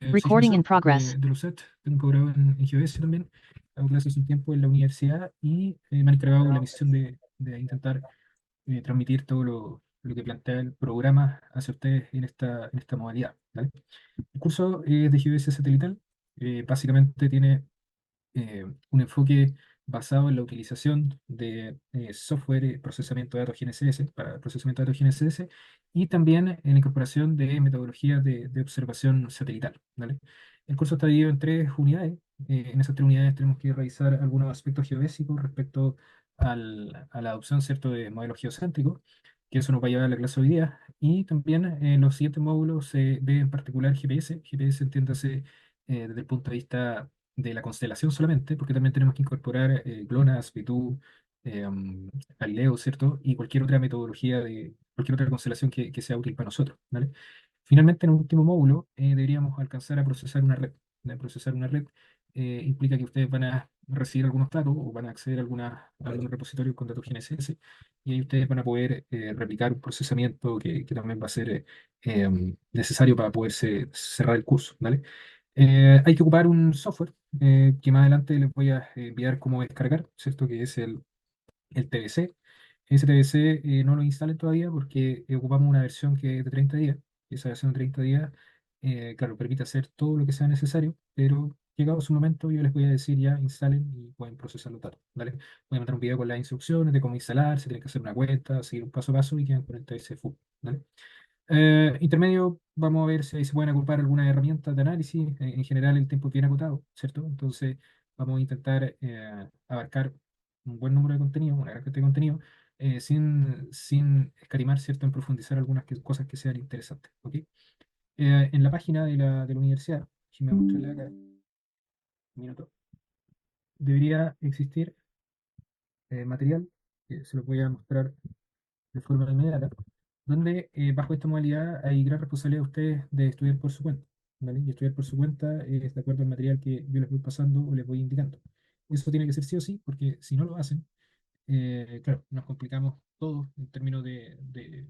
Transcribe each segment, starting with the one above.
Soy Recording in José progress. de los SAT, tengo un grado en geodesia también, hago clases hace un tiempo en la universidad y me han encargado la misión de intentar transmitir todo lo que plantea el programa hacia ustedes en esta modalidad, ¿vale? El curso es de geodesia satelital, básicamente tiene un enfoque basado en la utilización de software procesamiento de datos GNSS para procesamiento de datos GNSS y también en la incorporación de metodologías de observación satelital, ¿vale? El curso está dividido en tres unidades. En esas tres unidades tenemos que revisar algunos aspectos geodésicos respecto a la adopción, ¿cierto?, de modelos geocéntricos, que eso nos va a llevar a la clase hoy día. Y también en los siguientes módulos se ve en particular GPS. GPS, entiéndase, desde el punto de vista de la constelación solamente, porque también tenemos que incorporar GLONASS, Betu, Galileo, ¿cierto? Y cualquier otra metodología de cualquier otra constelación que sea útil para nosotros, ¿vale? Finalmente, en el último módulo, deberíamos alcanzar a procesar una red. ¿Vale? Procesar una red implica que ustedes van a recibir algunos datos o van a acceder a algunos repositorios con datos GNSS y ahí ustedes van a poder replicar un procesamiento que también va a ser necesario para poderse cerrar el curso, ¿vale? Hay que ocupar un software que más adelante les voy a enviar cómo descargar, ¿cierto? Que es el TBC. Ese TBC no lo instalen todavía porque ocupamos una versión que es de 30 días. Y esa versión de 30 días, claro, permite hacer todo lo que sea necesario, pero llegado su momento yo les voy a decir ya, instalen y pueden procesar los datos, ¿vale? Voy a mandar un video con las instrucciones de cómo instalar, se tiene que hacer una cuenta, seguir un paso a paso y quedan con el TBC full, ¿vale? Intermedio, vamos a ver si ahí se pueden ocupar algunas herramientas de análisis. En general, el tiempo es bien acotado, ¿cierto? Entonces, vamos a intentar abarcar un buen número de contenido, una gran cantidad de contenido, sin escatimar, ¿cierto?, en profundizar algunas cosas que sean interesantes, ¿ok? En la página de la universidad, si me mostrarle acá, un minuto, debería existir material, que se lo voy a mostrar de forma inmediata, donde bajo esta modalidad hay gran responsabilidad de ustedes de estudiar por su cuenta, ¿vale? Y estudiar por su cuenta es de acuerdo al material que yo les voy pasando o les voy indicando. Eso tiene que ser sí o sí, porque si no lo hacen, claro, nos complicamos todos en términos de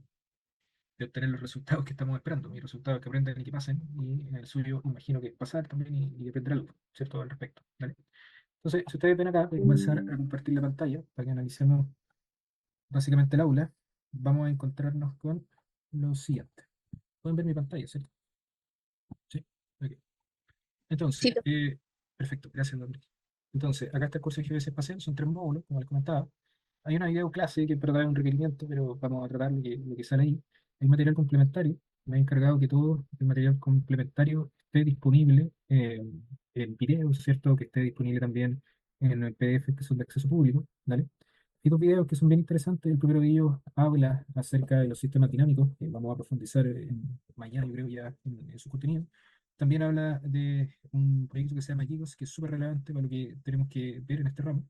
obtener los resultados que estamos esperando. Mis resultados que aprendan y que pasen, y en el suyo imagino que pasar también y aprender algo, ¿cierto? Al respecto, ¿vale? Entonces, si ustedes ven acá, voy a comenzar a compartir la pantalla para que analicemos básicamente el aula. Vamos a encontrarnos con lo siguiente. Pueden ver mi pantalla, ¿cierto? Sí. Ok. Sí, Entonces, perfecto, gracias, Don Enrique. Entonces, acá está el curso de geodesia espacial, son tres módulos, como les comentaba. Hay una video clase que en verdad es un requerimiento, pero vamos a tratar lo que sale ahí. Hay material complementario. Me he encargado que todo el material complementario esté disponible en video, ¿cierto? Que esté disponible también en el PDF que son de acceso público, ¿vale? Hay dos videos que son bien interesantes. El primero de ellos habla acerca de los sistemas dinámicos, que vamos a profundizar mañana, yo creo, ya en su contenido. También habla de un proyecto que se llama Gigos, que es súper relevante para lo que tenemos que ver en este ramo.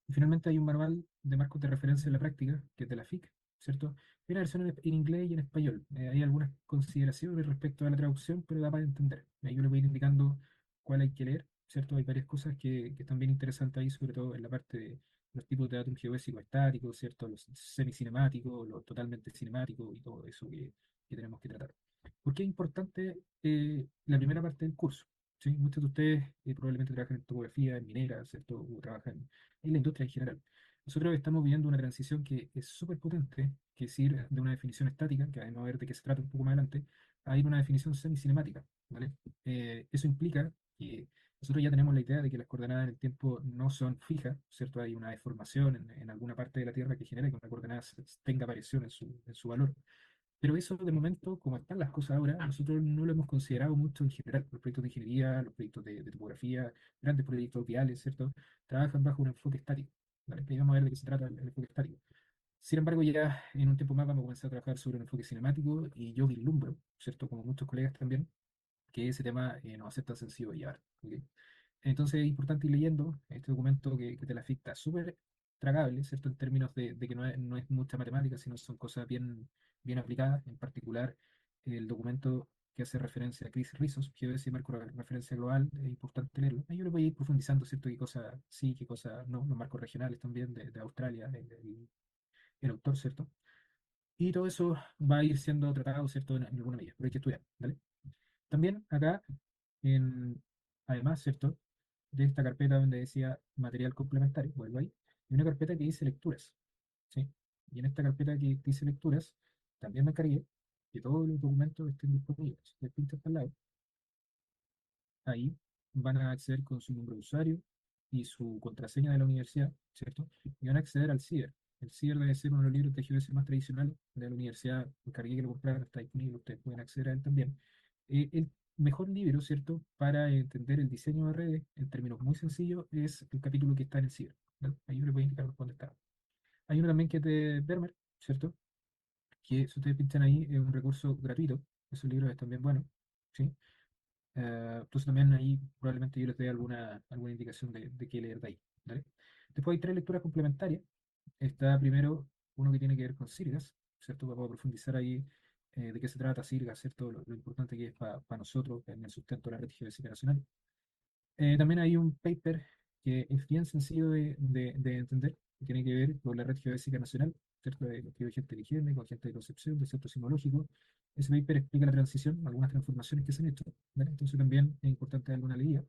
Y finalmente hay un manual de marcos de referencia en la práctica, que es de la FIC, ¿cierto? Hay una versión en inglés y en español. Hay algunas consideraciones respecto a la traducción, pero da para entender. Yo les voy a ir indicando cuál hay que leer, ¿cierto? Hay varias cosas que están bien interesantes ahí, sobre todo en la parte de los tipos de datos geodésicos estáticos, ¿cierto? Los semicinemáticos, los totalmente cinemáticos y todo eso que tenemos que tratar. ¿Por qué es importante la primera parte del curso? ¿Sí? Muchos de ustedes probablemente trabajan en topografía, en minera, ¿cierto? O trabajan en la industria en general. Nosotros estamos viviendo una transición que es súper potente, que es ir de una definición estática, que vamos a ver de qué se trata un poco más adelante, a ir a una definición semicinemática, ¿vale? Eso implica que nosotros ya tenemos la idea de que las coordenadas en el tiempo no son fijas, ¿cierto? Hay una deformación en alguna parte de la Tierra que genera que una coordenada tenga variación en su valor. Pero eso de momento, como están las cosas ahora, nosotros no lo hemos considerado mucho en general. Los proyectos de ingeniería, los proyectos de topografía, grandes proyectos viales, ¿cierto? Trabajan bajo un enfoque estático, ¿vale? Que vamos a ver de qué se trata el enfoque estático. Sin embargo, ya en un tiempo más vamos a comenzar a trabajar sobre un enfoque cinemático y yo vislumbro, ¿cierto? Como muchos colegas también, que ese tema no va a ser tan sencillo de llevar, ¿ok? Entonces es importante ir leyendo este documento que te la ficta súper tragable, ¿cierto? En términos de que no es mucha matemática, sino son cosas bien aplicadas. En particular, el documento que hace referencia a Chris Rizos, GeoDesia y marco de referencia global, es importante leerlo. Ahí yo le voy a ir profundizando, ¿cierto? Qué cosas sí, qué cosas no, los marcos regionales también de Australia, el autor, ¿cierto? Y todo eso va a ir siendo tratado, ¿cierto? En alguna medida, pero hay que estudiar, ¿vale? También acá en, además, ¿cierto? De esta carpeta donde decía material complementario, vuelvo ahí, y una carpeta que dice lecturas, ¿sí? Y en esta carpeta que dice lecturas, también me encargué que todos los documentos estén disponibles. Si pintas para el lado, ahí van a acceder con su nombre de usuario y su contraseña de la universidad, ¿cierto? Y van a acceder al CIDER. El CIDER debe ser uno de los libros de GeoDesia más tradicionales de la universidad. Me encargué que lo compraran, está disponible, ustedes pueden acceder a él también. El mejor libro, ¿cierto?, para entender el diseño de redes en términos muy sencillos es el capítulo que está en el CIDER, ¿vale? Ahí yo les voy a indicar dónde está. Hay uno también que es de Vermeer, ¿cierto? Que si ustedes pinchan ahí es un recurso gratuito. Esos libros están bien buenos, ¿sí? Entonces también ahí probablemente yo les dé alguna indicación de qué leer de ahí, ¿vale? Después hay tres lecturas complementarias. Está primero uno que tiene que ver con Sirgas, ¿cierto? Para profundizar ahí de qué se trata Sirgas, ¿cierto? Lo importante que es para nosotros en el sustento de la red geodésica nacional. También hay un paper que es bien sencillo de entender, que tiene que ver con la red geodésica nacional, ¿cierto? De los que gente de higiene, con gente de Concepción, de centro sismológico. Ese paper explica la transición, algunas transformaciones que se han hecho, ¿vale? Entonces también es importante dar alguna leída.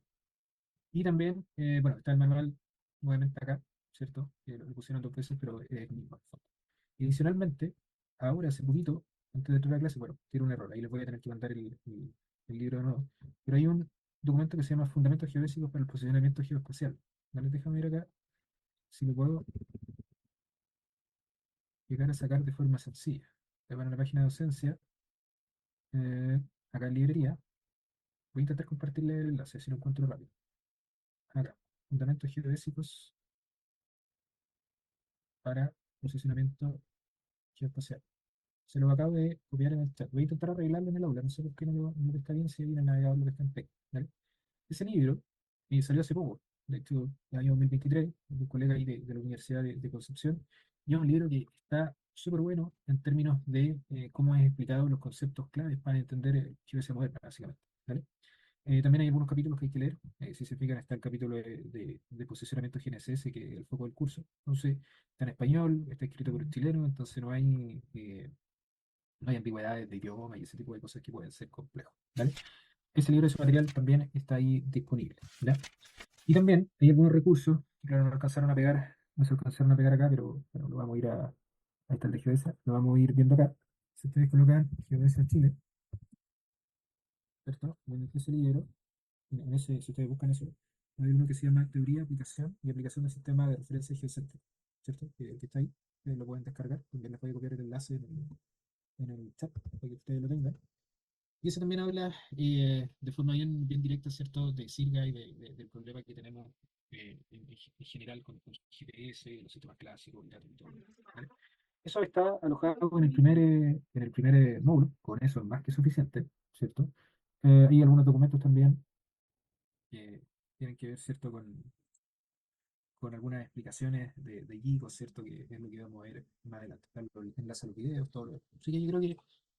Y también, bueno, está el manual nuevamente acá, ¿cierto? Que lo pusieron dos veces, pero es el mismo. Y adicionalmente, ahora hace poquito, antes de entrar a la clase, bueno, tiene un error, ahí les voy a tener que mandar el libro de nuevo, pero hay un documento que se llama Fundamentos Geodésicos para el Posicionamiento Geoespacial. ¿Vale? Déjame ver acá si lo puedo llegar a sacar de forma sencilla. Le van a la página de docencia, eh, acá en librería, voy a intentar compartirle el enlace, si lo encuentro rápido. Acá, Fundamentos Geodésicos para Posicionamiento Geoespacial. Se lo acabo de copiar en el chat. Voy a intentar arreglarlo en el aula. No sé por qué no lo está bien si hay en el navegador lo que está en P. ¿Vale? Ese libro salió hace poco, de hecho, el año 2023, de un colega ahí de la Universidad de Concepción. Y es un libro que está súper bueno en términos de cómo es explicado los conceptos claves para entender geodesia moderna, básicamente. ¿Vale? También hay algunos capítulos que hay que leer. Si se fijan, está el capítulo de posicionamiento GNSS, que es el foco del curso. Entonces, está en español, está escrito por un chileno, entonces no hay ambigüedades de idioma y ese tipo de cosas que pueden ser complejos. ¿Vale? Ese libro, ese material también está ahí disponible. ¿Ya? Y también hay algunos recursos que, claro, no alcanzaron a pegar, no se alcanzaron a pegar acá, pero lo vamos a ir a. Ahí está el de Geodesia, lo vamos a ir viendo acá. Si ustedes colocan Geodesia Chile, ¿cierto? En ese libro, en ese, si ustedes buscan eso, hay uno que se llama Teoría, Aplicación y Aplicación del Sistema de Referencia Geocéntrica, ¿cierto? Que está ahí, lo pueden descargar, también les voy a copiar el enlace en el chat para que ustedes lo tengan. Y eso también habla de forma bien directa, ¿cierto?, de Sirga y del problema que tenemos en general con GPS, los sistemas clásicos y todo. ¿Vale? Eso está alojado en el primer módulo, con eso es más que suficiente, ¿cierto? Hay algunos documentos también que tienen que ver, ¿cierto?, con algunas explicaciones de Gigo, ¿cierto? Que es lo que vamos a ver más adelante. Enlace a los videos, todo lo. Así que yo creo que,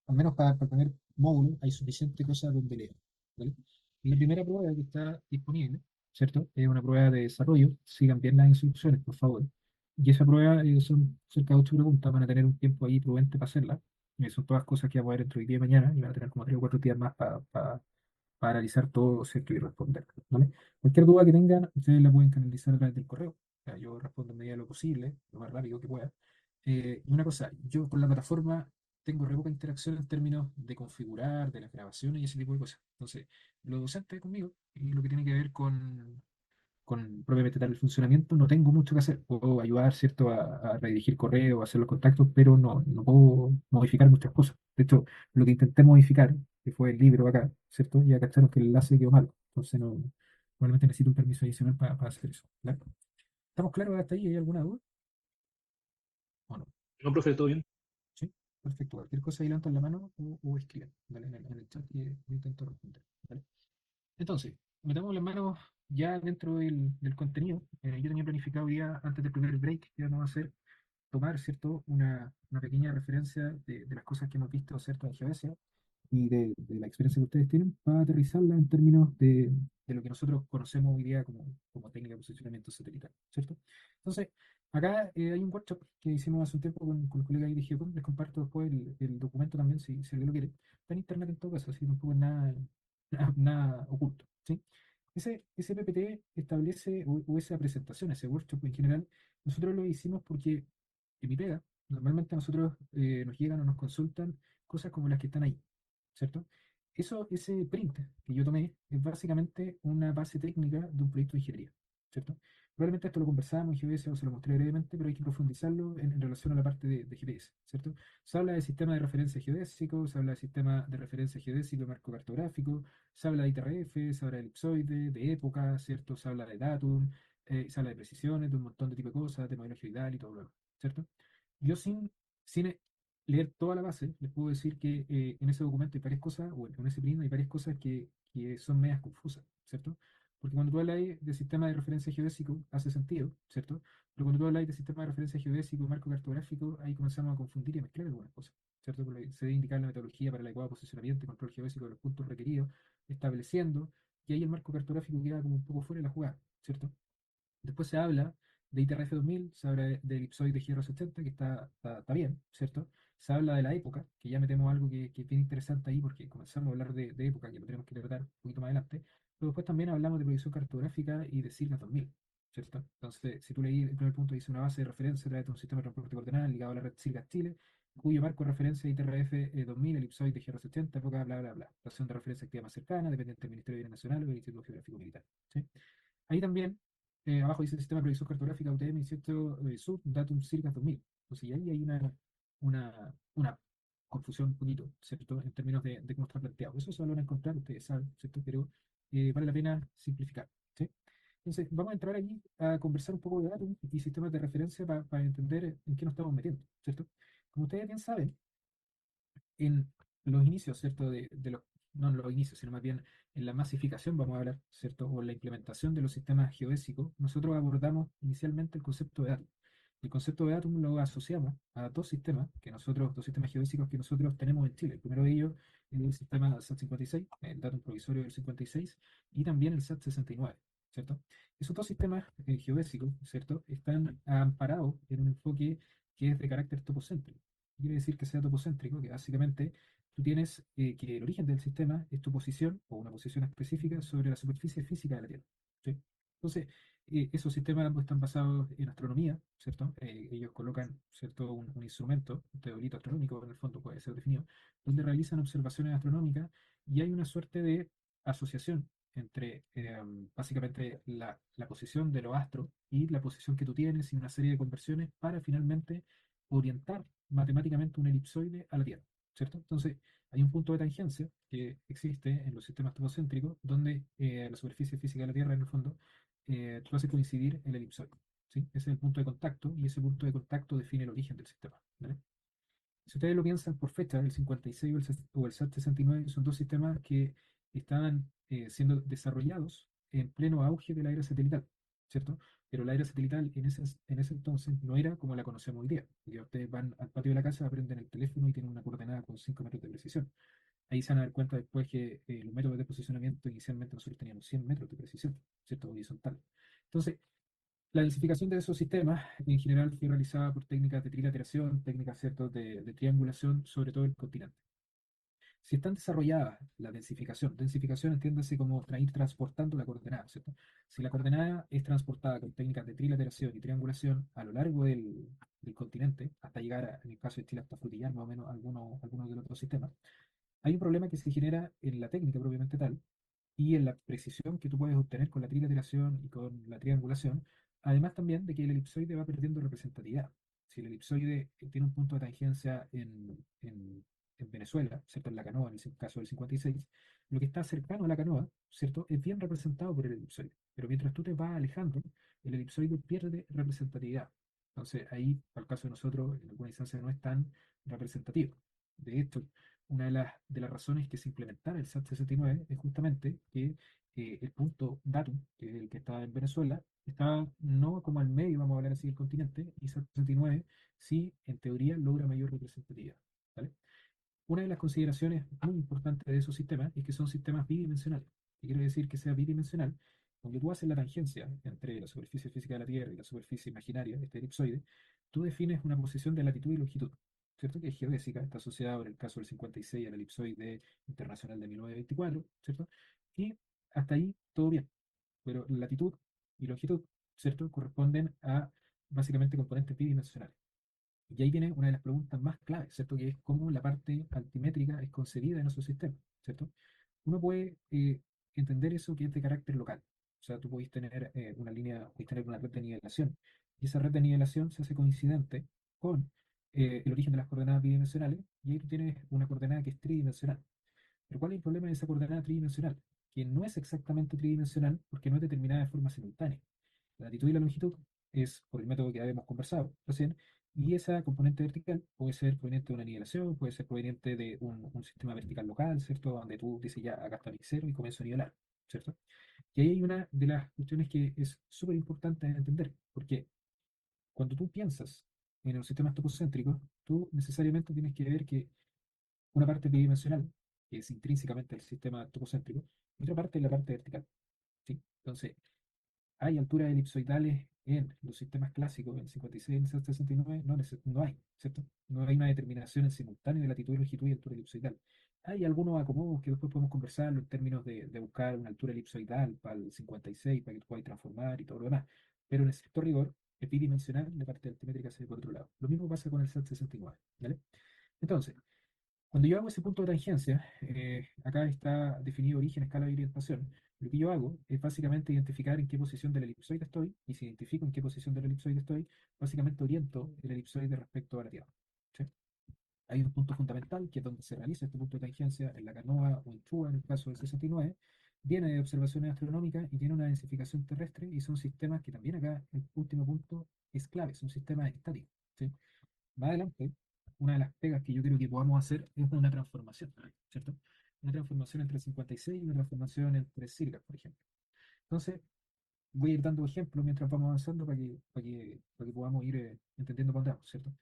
al menos para tener módulo, hay suficiente cosa donde leer. ¿Vale? Y la primera prueba que está disponible, ¿cierto? Es una prueba de desarrollo. Sigan bien las instrucciones, por favor. Y esa prueba son cerca de 8 preguntas, van a tener un tiempo ahí prudente para hacerla. Son todas cosas que vamos a ver entre hoy día y mañana, y van a tener como 3 o 4 días más para analizar todo, ¿cierto? Y responder, ¿vale? Cualquier duda que tengan, ustedes la pueden canalizar a través del correo. O sea, yo respondo en medida de lo posible, lo más rápido que pueda. Y una cosa, yo con la plataforma tengo re poca interacción en términos de configurar, de las grabaciones y ese tipo de cosas. Entonces, lo docente conmigo y lo que tiene que ver con propiamente tal el funcionamiento, no tengo mucho que hacer. Puedo ayudar, ¿cierto?, a redirigir correo, a hacer los contactos, pero no puedo modificar muchas cosas. De hecho, lo que intenté modificar, que fue el libro acá, ¿cierto? Ya cacharon que el enlace quedó mal. Entonces, probablemente necesito un permiso adicional para hacer eso. ¿Vale? ¿Estamos claros hasta ahí? ¿Hay alguna duda? ¿O no? No, profe, todo bien. ¿Sí? Perfecto. Cualquier cosa ahí levantan la mano o escriben, ¿vale? En el chat y intento responder. ¿Vale? Entonces, metamos las manos ya dentro del contenido. Yo tenía planificado hoy día, antes del primer break, que vamos a hacer, tomar, ¿cierto?, una pequeña referencia de las cosas que hemos visto, ¿cierto?, en geodesia y de la experiencia que ustedes tienen para aterrizarla en términos de lo que nosotros conocemos hoy día como técnica de posicionamiento satelital, ¿cierto? Entonces, acá hay un workshop que hicimos hace un tiempo con el colega ahí de Geocom, les comparto después el documento también si alguien lo quiere. Está en internet en todo caso, así tampoco es nada, nada oculto, ¿sí? Ese PPT establece, o esa presentación, ese workshop en general, nosotros lo hicimos porque en mi pega, normalmente a nosotros nos llegan o nos consultan cosas como las que están ahí, ¿cierto? Ese print que yo tomé es básicamente una base técnica de un proyecto de ingeniería, ¿cierto? Probablemente esto lo conversamos en GPS o se lo mostré brevemente, pero hay que profundizarlo en relación a la parte de GPS, ¿cierto? Se habla de sistema de referencia geodésico, se habla de sistema de referencia geodésico y marco cartográfico, se habla de ITRF, se habla de elipsoide, de época, ¿cierto? Se habla de datum, se habla de precisiones, de un montón de tipo de cosas, de modelo geoidal y todo lo demás, ¿cierto? Yo sin leer toda la base, les puedo decir que en ese documento hay varias cosas, o en ese print hay varias cosas que son medias confusas, ¿cierto? Porque cuando tú hablas de sistema de referencia geodésico, hace sentido, ¿cierto? Pero cuando tú hablas de sistema de referencia geodésico, marco cartográfico, ahí comenzamos a confundir y a mezclar algunas cosas, ¿cierto? Porque se debe indicar la metodología para el adecuado posicionamiento y control geodésico de los puntos requeridos, estableciendo que ahí el marco cartográfico queda como un poco fuera de la jugada, ¿cierto? Después se habla de ITRF 2000, se habla del elipsoide GR80, que está bien, ¿cierto? Se habla de la época, que ya metemos algo que es bien interesante ahí, porque comenzamos a hablar de época, que lo tenemos que tratar un poquito más adelante. Pero después también hablamos de proyección cartográfica y de SIRNAS 2000, ¿cierto? Entonces, si tú leí el primer punto, dice una base de referencia a través de un sistema de transporte coordenado ligado a la red SIRGAS Chile, cuyo marco de referencia es ITRF 2000, elipsoide GR80, época, bla, bla, bla. Estación de referencia activa más cercana, dependiente del Ministerio de Bienes Nacional o del Instituto Geográfico Militar, ¿sí? Ahí también, abajo dice Sistema de Previsión Cartográfica UTM 18 Sub Datum Circa 2000. Entonces, y ahí hay una confusión un poquito, ¿cierto? En términos de cómo está planteado. Eso se lo van a encontrar, ustedes saben, ¿cierto? Pero vale la pena simplificar, ¿sí? Entonces, vamos a entrar aquí a conversar un poco de datum y sistemas de referencia para entender en qué nos estamos metiendo, ¿cierto? Como ustedes bien saben, en los inicios, ¿cierto? No en los inicios, sino más bien en la masificación, vamos a hablar, ¿cierto? O en la implementación de los sistemas geodésicos, nosotros abordamos inicialmente el concepto de datum. El concepto de datum lo asociamos a dos sistemas geodésicos que nosotros tenemos en Chile. El primero de ellos es el sistema SAT 56, el datum provisorio del 56, y también el SAT 69, ¿cierto? Esos dos sistemas geodésicos, ¿cierto? Están amparados en un enfoque que es de carácter topocéntrico. Quiere decir que sea topocéntrico, que básicamente tú tienes que el origen del sistema es tu posición o una posición específica sobre la superficie física de la Tierra, ¿sí? Entonces, esos sistemas ambos están basados en astronomía, ¿cierto? Ellos colocan, ¿cierto? Un instrumento, un teodolito astronómico en el fondo puede ser definido, donde realizan observaciones astronómicas y hay una suerte de asociación entre básicamente la posición de los astros y la posición que tú tienes y una serie de conversiones para finalmente orientar matemáticamente un elipsoide a la Tierra, ¿cierto? Entonces, hay un punto de tangencia que existe en los sistemas topocéntricos donde la superficie física de la Tierra, en el fondo, tú haces coincidir el elipsoide, ¿sí? Ese es el punto de contacto y ese punto de contacto define el origen del sistema, ¿vale? Si ustedes lo piensan por fecha, el 56 o el SAT 69 son dos sistemas que estaban siendo desarrollados en pleno auge de la era satelital, ¿cierto? Pero la era satelital en ese entonces no era como la conocemos hoy día. Porque ustedes van al patio de la casa, aprenden el teléfono y tienen una coordenada con 5 metros de precisión. Ahí se van a dar cuenta después que los métodos de posicionamiento inicialmente nosotros teníamos 100 metros de precisión, ¿cierto? Horizontal. Entonces, la densificación de esos sistemas en general fue realizada por técnicas de trilateración, técnicas, ¿cierto?, de triangulación, sobre todo el continente. Si están desarrolladas la densificación entiéndase como ir transportando la coordenada, ¿cierto? Si la coordenada es transportada con técnicas de trilateración y triangulación a lo largo del continente, hasta llegar, en el caso de Chile, hasta Frutillar, más o menos, algunos de los otros sistemas, hay un problema que se genera en la técnica propiamente tal y en la precisión que tú puedes obtener con la trilateración y con la triangulación, además también de que el elipsoide va perdiendo representatividad. Si el elipsoide tiene un punto de tangencia en Venezuela, ¿cierto? En la canoa, en el caso del 56, lo que está cercano a la canoa, ¿cierto? Es bien representado por el elipsoide. Pero mientras tú te vas alejando, el elipsoide pierde representatividad. Entonces, ahí, para el caso de nosotros, en alguna instancia no es tan representativo. De hecho, una de las razones que se implementara el SAT 69 es justamente que el punto datum, que es el que está en Venezuela, está no como al medio, vamos a hablar así, del continente, y SAT 69 sí, en teoría, logra mayor representatividad, ¿vale? Una de las consideraciones muy importantes de esos sistemas es que son sistemas bidimensionales. ¿Qué quiere decir que sea bidimensional? Cuando tú haces la tangencia entre la superficie física de la Tierra y la superficie imaginaria, este elipsoide, tú defines una posición de latitud y longitud. ¿cierto? Que es geodésica, está asociada en el caso del 56 al elipsoide internacional de 1924, ¿cierto? Y hasta ahí todo bien, pero latitud y longitud, ¿cierto? Corresponden a básicamente componentes bidimensionales. Y ahí viene una de las preguntas más claves, ¿cierto? Que es cómo la parte altimétrica es concebida en nuestro sistema, ¿cierto? Uno puede entender eso que es de carácter local. O sea, tú podés tener una línea, podés tener una red de nivelación. Y esa red de nivelación se hace coincidente con el origen de las coordenadas bidimensionales. Y ahí tú tienes una coordenada que es tridimensional. Pero ¿cuál es el problema de esa coordenada tridimensional? Que no es exactamente tridimensional porque no es determinada de forma simultánea. La latitud y la longitud es por el método que habíamos conversado recién, y esa componente vertical puede ser proveniente de una nivelación, puede ser proveniente de un sistema vertical local, ¿cierto? Donde tú dices ya, acá está mi cero y comienzo a nivelar, ¿cierto? Y ahí hay una de las cuestiones que es súper importante entender, porque cuando tú piensas en los sistemas topocéntricos, tú necesariamente tienes que ver que una parte bidimensional, que es intrínsecamente el sistema topocéntrico, y otra parte es la parte vertical, ¿sí? Entonces, ¿hay alturas elipsoidales en los sistemas clásicos, en el 56 y en el 69? No, no hay, ¿cierto? No hay una determinación en simultáneo de latitud, longitud y altura elipsoidal. Hay algunos acomodos que después podemos conversarlo en términos de buscar una altura elipsoidal para el 56, para que tú puedas transformar y todo lo demás. Pero en estricto rigor, es bidimensional, la parte altimétrica se ve por otro lado. Lo mismo pasa con el SAT 69, ¿vale? Entonces, cuando yo hago ese punto de tangencia, acá está definido origen, escala y orientación. Lo que yo hago es básicamente identificar en qué posición del elipsoide estoy, y si identifico en qué posición del elipsoide estoy, básicamente oriento el elipsoide respecto a la Tierra. ¿Sí? Hay un punto fundamental, que es donde se realiza este punto de tangencia, en la canoa o en Chua, en el caso del 69, viene de observaciones astronómicas y tiene una densificación terrestre, y son sistemas que también acá, el último punto, es clave, son sistemas estáticos. ¿Sí? Más adelante, una de las pegas que yo creo que podamos hacer es una transformación, ¿cierto? Una transformación entre 56 y una transformación entre Sirgas, por ejemplo. Entonces, voy a ir dando ejemplos mientras vamos avanzando para que podamos ir entendiendo para dónde vamos, ¿cierto?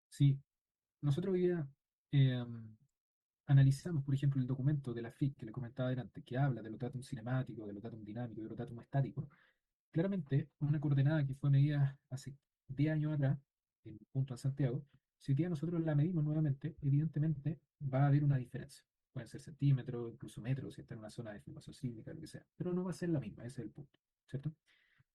Si nosotros hoy día eh, analizamos, por ejemplo, el documento de la FIC que le comentaba delante, que habla de los datos cinemáticos, de los datos dinámicos, de los datos estáticos, claramente, una coordenada que fue medida hace 10 años atrás, en un punto en Santiago, si hoy día nosotros la medimos nuevamente, evidentemente va a haber una diferencia. Pueden ser centímetros, incluso metros, si está en una zona de formación sísmica, lo que sea. Pero no va a ser la misma, ese es el punto, ¿cierto?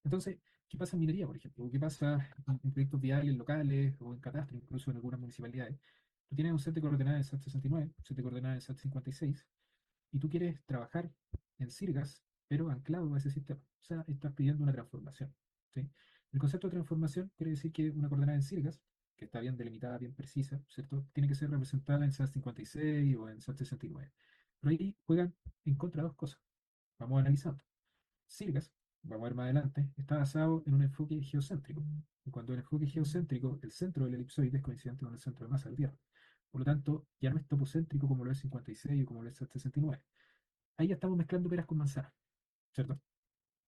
Entonces, ¿qué pasa en minería, por ejemplo? ¿O qué pasa en proyectos viales locales o en catastro, incluso en algunas municipalidades? Tú tienes un set de coordenadas de SAT 69, un set de coordenadas de SAT 56, y tú quieres trabajar en Sirgas, pero anclado a ese sistema. O sea, estás pidiendo una transformación. ¿Sí? El concepto de transformación quiere decir que una coordenada en Sirgas, que está bien delimitada, bien precisa, ¿cierto? Tiene que ser representada en SAT 56 o en SAT 69. Pero ahí juegan en contra dos cosas. Vamos analizando. Sirgas, vamos a ver más adelante, está basado en un enfoque geocéntrico. Y cuando el enfoque geocéntrico, el centro del elipsoide es coincidente con el centro de masa de la Tierra. Por lo tanto, ya no es topocéntrico como lo es 56 o como lo es 69. Ahí ya estamos mezclando peras con manzanas, ¿cierto?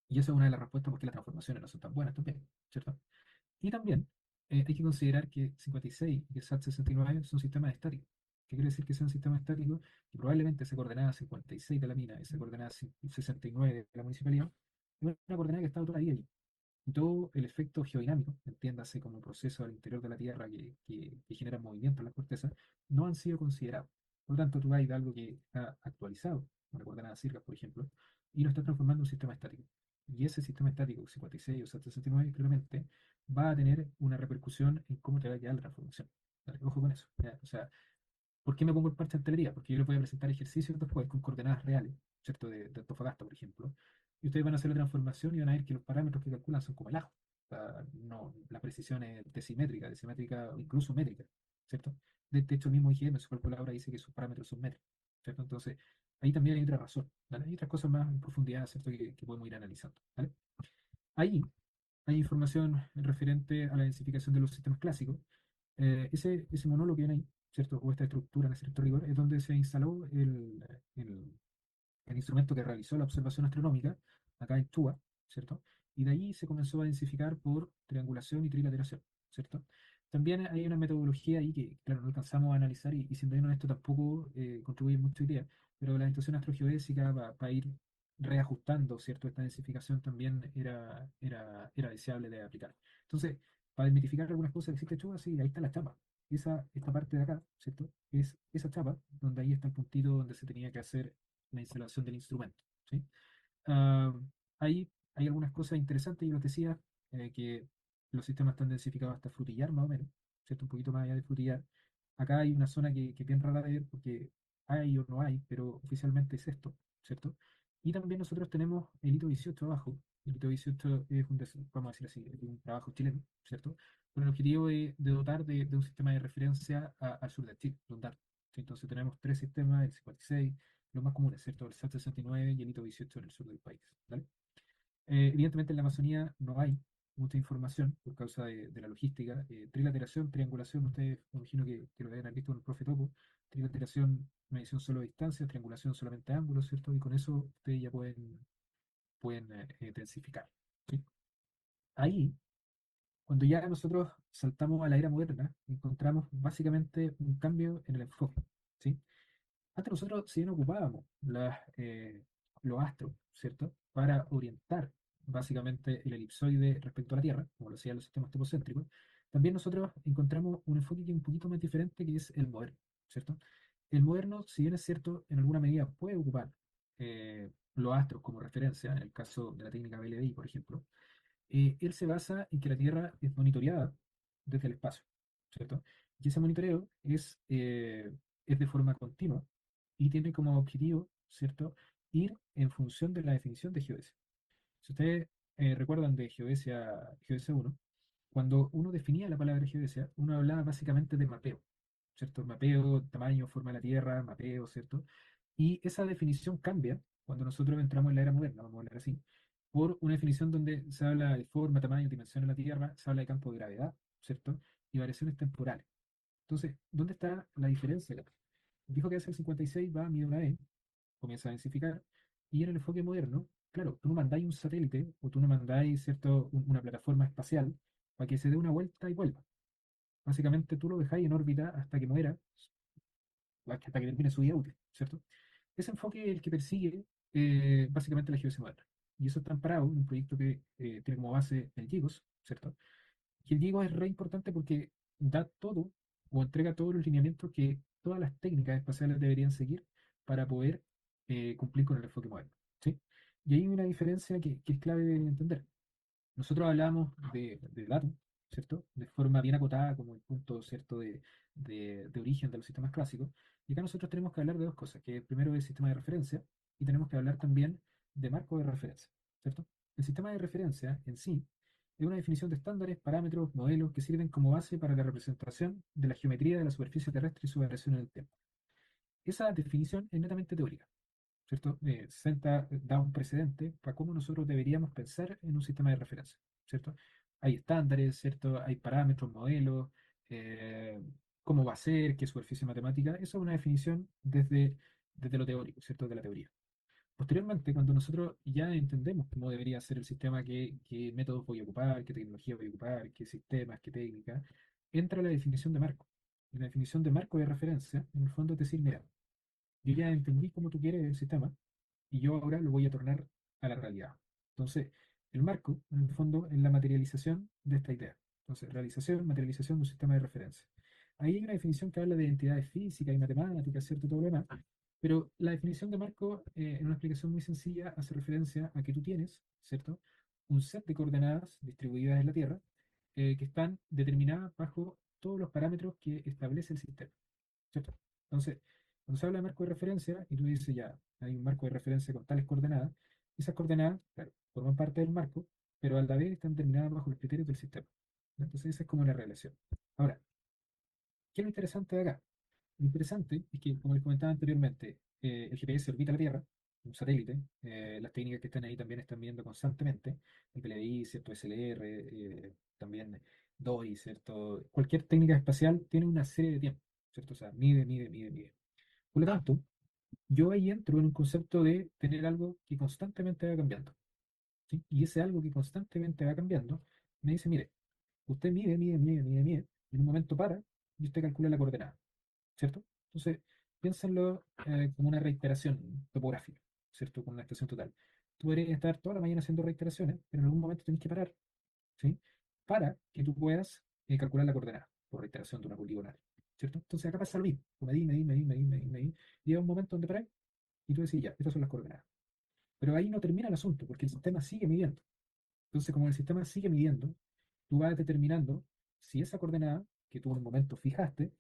Y esa es una de las respuestas por qué las transformaciones no son tan buenas también, ¿cierto? Y también hay que considerar que 56 y el SAT 69 son sistemas estáticos. ¿Qué quiere decir que sean sistemas estáticos? Que probablemente esa coordenada 56 de la mina, esa coordenada 69 de la municipalidad, es una coordenada que está toda la vida allí. Y todo el efecto geodinámico, entiéndase como proceso al interior de la Tierra que genera movimiento en la corteza, no han sido considerados. Por lo tanto, tú vas de algo que está actualizado, una coordenada circa, por ejemplo, y lo está transformando en un sistema estático. Y ese sistema estático, 56 o 69, claramente va a tener una repercusión en cómo te va a quedar la transformación. ¿Vale? Ojo con eso. ¿Ya? O sea, ¿por qué me pongo el parche en telería? Porque yo les voy a presentar ejercicios después con coordenadas reales, ¿cierto? De Antofagasta, por ejemplo. Y ustedes van a hacer la transformación y van a ver que los parámetros que calculan son como el ajo. O sea, no, la precisión es decimétrica o incluso métrica, ¿cierto? De hecho, el mismo IGM, su calculadora dice que sus parámetros son métricos, ¿cierto? Entonces, ahí también hay otra razón, ¿vale? Hay otras cosas más en profundidad, ¿cierto? Que podemos ir analizando, ¿vale? Ahí hay información referente a la densificación de los sistemas clásicos. Ese monólogo que ven ahí, ¿cierto? O esta estructura en estricto rigor, es donde se instaló el instrumento que realizó la observación astronómica, acá en Chua, ¿cierto? Y de ahí se comenzó a densificar por triangulación y trilateración, ¿cierto? También hay una metodología ahí que, claro, no alcanzamos a analizar y siendo bien honesto tampoco contribuye mucho hoy día, pero la estación astrogeodésica para ir reajustando, ¿cierto? Esta densificación también era deseable de aplicar. Entonces, para desmitificar algunas cosas que existe Chua, sí, ahí está la chapa. esta parte de acá, ¿cierto? Es esa chapa, donde ahí está el puntito donde se tenía que hacer la instalación del instrumento, ¿sí? Ah, ahí hay algunas cosas interesantes, yo les decía que los sistemas están densificados hasta Frutillar, más o menos, ¿cierto? Un poquito más allá de Frutillar. Acá hay una zona que es bien rara de ver porque hay o no hay, pero oficialmente es esto, ¿cierto? Y también nosotros tenemos el hito 18 abajo. El hito 18 es vamos a decir así, es un trabajo chileno, ¿cierto? Con el objetivo de dotar de un sistema de referencia al sur de Chile, dotar. ¿Sí? Entonces tenemos tres sistemas, el 56, los más comunes, ¿cierto? El SAT-69 y el hito 18 en el sur del país, ¿vale? Evidentemente en la Amazonía no hay mucha información por causa de la logística. Trilateración, triangulación, ustedes me imagino que lo deben haber visto con el profe Topo. Trilateración, medición solo de distancia, triangulación solamente de ángulos, ¿cierto? Y con eso ustedes ya pueden densificar. ¿Sí? Ahí, cuando ya nosotros saltamos a la era moderna, encontramos básicamente un cambio en el enfoque. ¿Sí? Antes nosotros, si bien ocupábamos los astros, ¿cierto? Para orientar básicamente el elipsoide respecto a la Tierra, como lo hacían los sistemas topocéntricos, también nosotros encontramos un enfoque que es un poquito más diferente, que es el moderno, ¿cierto? El moderno, si bien es cierto, en alguna medida puede ocupar los astros como referencia, en el caso de la técnica BLDI, por ejemplo, él se basa en que la Tierra es monitoreada desde el espacio, ¿cierto? Y ese monitoreo es de forma continua y tiene como objetivo, ¿cierto?, ir en función de la definición de geodesia. Si ustedes recuerdan de geodesia 1, cuando uno definía la palabra geodesia, uno hablaba básicamente de mapeo, ¿cierto? Mapeo, tamaño, forma de la Tierra, mapeo, ¿cierto? Y esa definición cambia cuando nosotros entramos en la era moderna, vamos a hablar así, por una definición donde se habla de forma, tamaño, dimensión de la Tierra, se habla de campo de gravedad, ¿cierto? Y variaciones temporales. Entonces, ¿dónde está la diferencia acá? Dijo que hace el 56 va, mide una vez, comienza a densificar, y en el enfoque moderno, claro, tú no mandáis un satélite o tú no mandáis, ¿cierto?, una plataforma espacial para que se dé una vuelta y vuelva. Básicamente tú lo dejáis en órbita hasta que muera, hasta que termine su vida útil, ¿cierto? Ese enfoque es el que persigue básicamente la geodesia moderna. Y eso está amparado en un proyecto que tiene como base el GIGOS, ¿cierto? Y el GIGOS es re importante porque da todo o entrega todos los lineamientos que todas las técnicas espaciales deberían seguir para poder cumplir con el enfoque moderno, ¿sí? Y hay una diferencia que es clave de entender. Nosotros hablamos de datos, ¿cierto? De forma bien acotada, como el punto, ¿cierto?, de origen de los sistemas clásicos. Y acá nosotros tenemos que hablar de dos cosas, que primero es el sistema de referencia y tenemos que hablar también de marco de referencia, ¿cierto? El sistema de referencia en sí es una definición de estándares, parámetros, modelos que sirven como base para la representación de la geometría de la superficie terrestre y su variación en el tiempo. Esa definición es netamente teórica, ¿cierto? Da un precedente para cómo nosotros deberíamos pensar en un sistema de referencia, ¿cierto? Hay estándares, ¿cierto? Hay parámetros, modelos, eh, cómo va a ser, qué superficie matemática. Eso es una definición desde lo teórico, ¿cierto? De la teoría. Posteriormente, cuando nosotros ya entendemos cómo debería ser el sistema, qué métodos voy a ocupar, qué tecnología voy a ocupar, qué sistemas, qué técnicas, entra la definición de marco. Y la definición de marco de referencia, en el fondo, es decir, mira, yo ya entendí cómo tú quieres el sistema, y yo ahora lo voy a tornar a la realidad. Entonces, el marco, en el fondo, es la materialización de esta idea. Entonces, realización, materialización de un sistema de referencia. Ahí hay una definición que habla de entidades físicas y matemáticas, ¿cierto? Todo lo demás. Pero la definición de marco, en una explicación muy sencilla, hace referencia a que tú tienes, ¿cierto?, un set de coordenadas distribuidas en la Tierra que están determinadas bajo todos los parámetros que establece el sistema, ¿cierto? Entonces, cuando se habla de marco de referencia, y tú dices ya, hay un marco de referencia con tales coordenadas, esas coordenadas, claro, forman parte del marco, pero a la vez están determinadas bajo los criterios del sistema, ¿no? Entonces, esa es como la relación. Ahora, ¿qué es lo interesante de acá? Lo interesante es que, como les comentaba anteriormente, el GPS orbita la Tierra, un satélite, las técnicas que están ahí también están viendo constantemente, el PLDI, ¿cierto? SLR, también DOI, ¿cierto? Cualquier técnica espacial tiene una serie de tiempos, ¿cierto? O sea, mide, mide, mide, mide. Por lo tanto, yo ahí entro en un concepto de tener algo que constantemente va cambiando, ¿sí? Y ese algo que constantemente va cambiando me dice, mire, usted mide, mide, mide, mide, mide, y en un momento para y usted calcula la coordenada, ¿cierto? Entonces, piénsenlo como una reiteración topográfica, ¿cierto? Con una estación total. Tú podrías estar toda la mañana haciendo reiteraciones, pero en algún momento tenés que parar, ¿sí? Para que tú puedas calcular la coordenada. por reiteración de una poligonal, ¿cierto? Entonces acá pasa lo mismo, tú medí, llega un momento donde paráis y tú decís, ya, estas son las coordenadas. Pero ahí no termina el asunto, porque el sistema sigue midiendo. Entonces, como el sistema sigue midiendo, tú vas determinando si esa coordenada que tú en un momento fijaste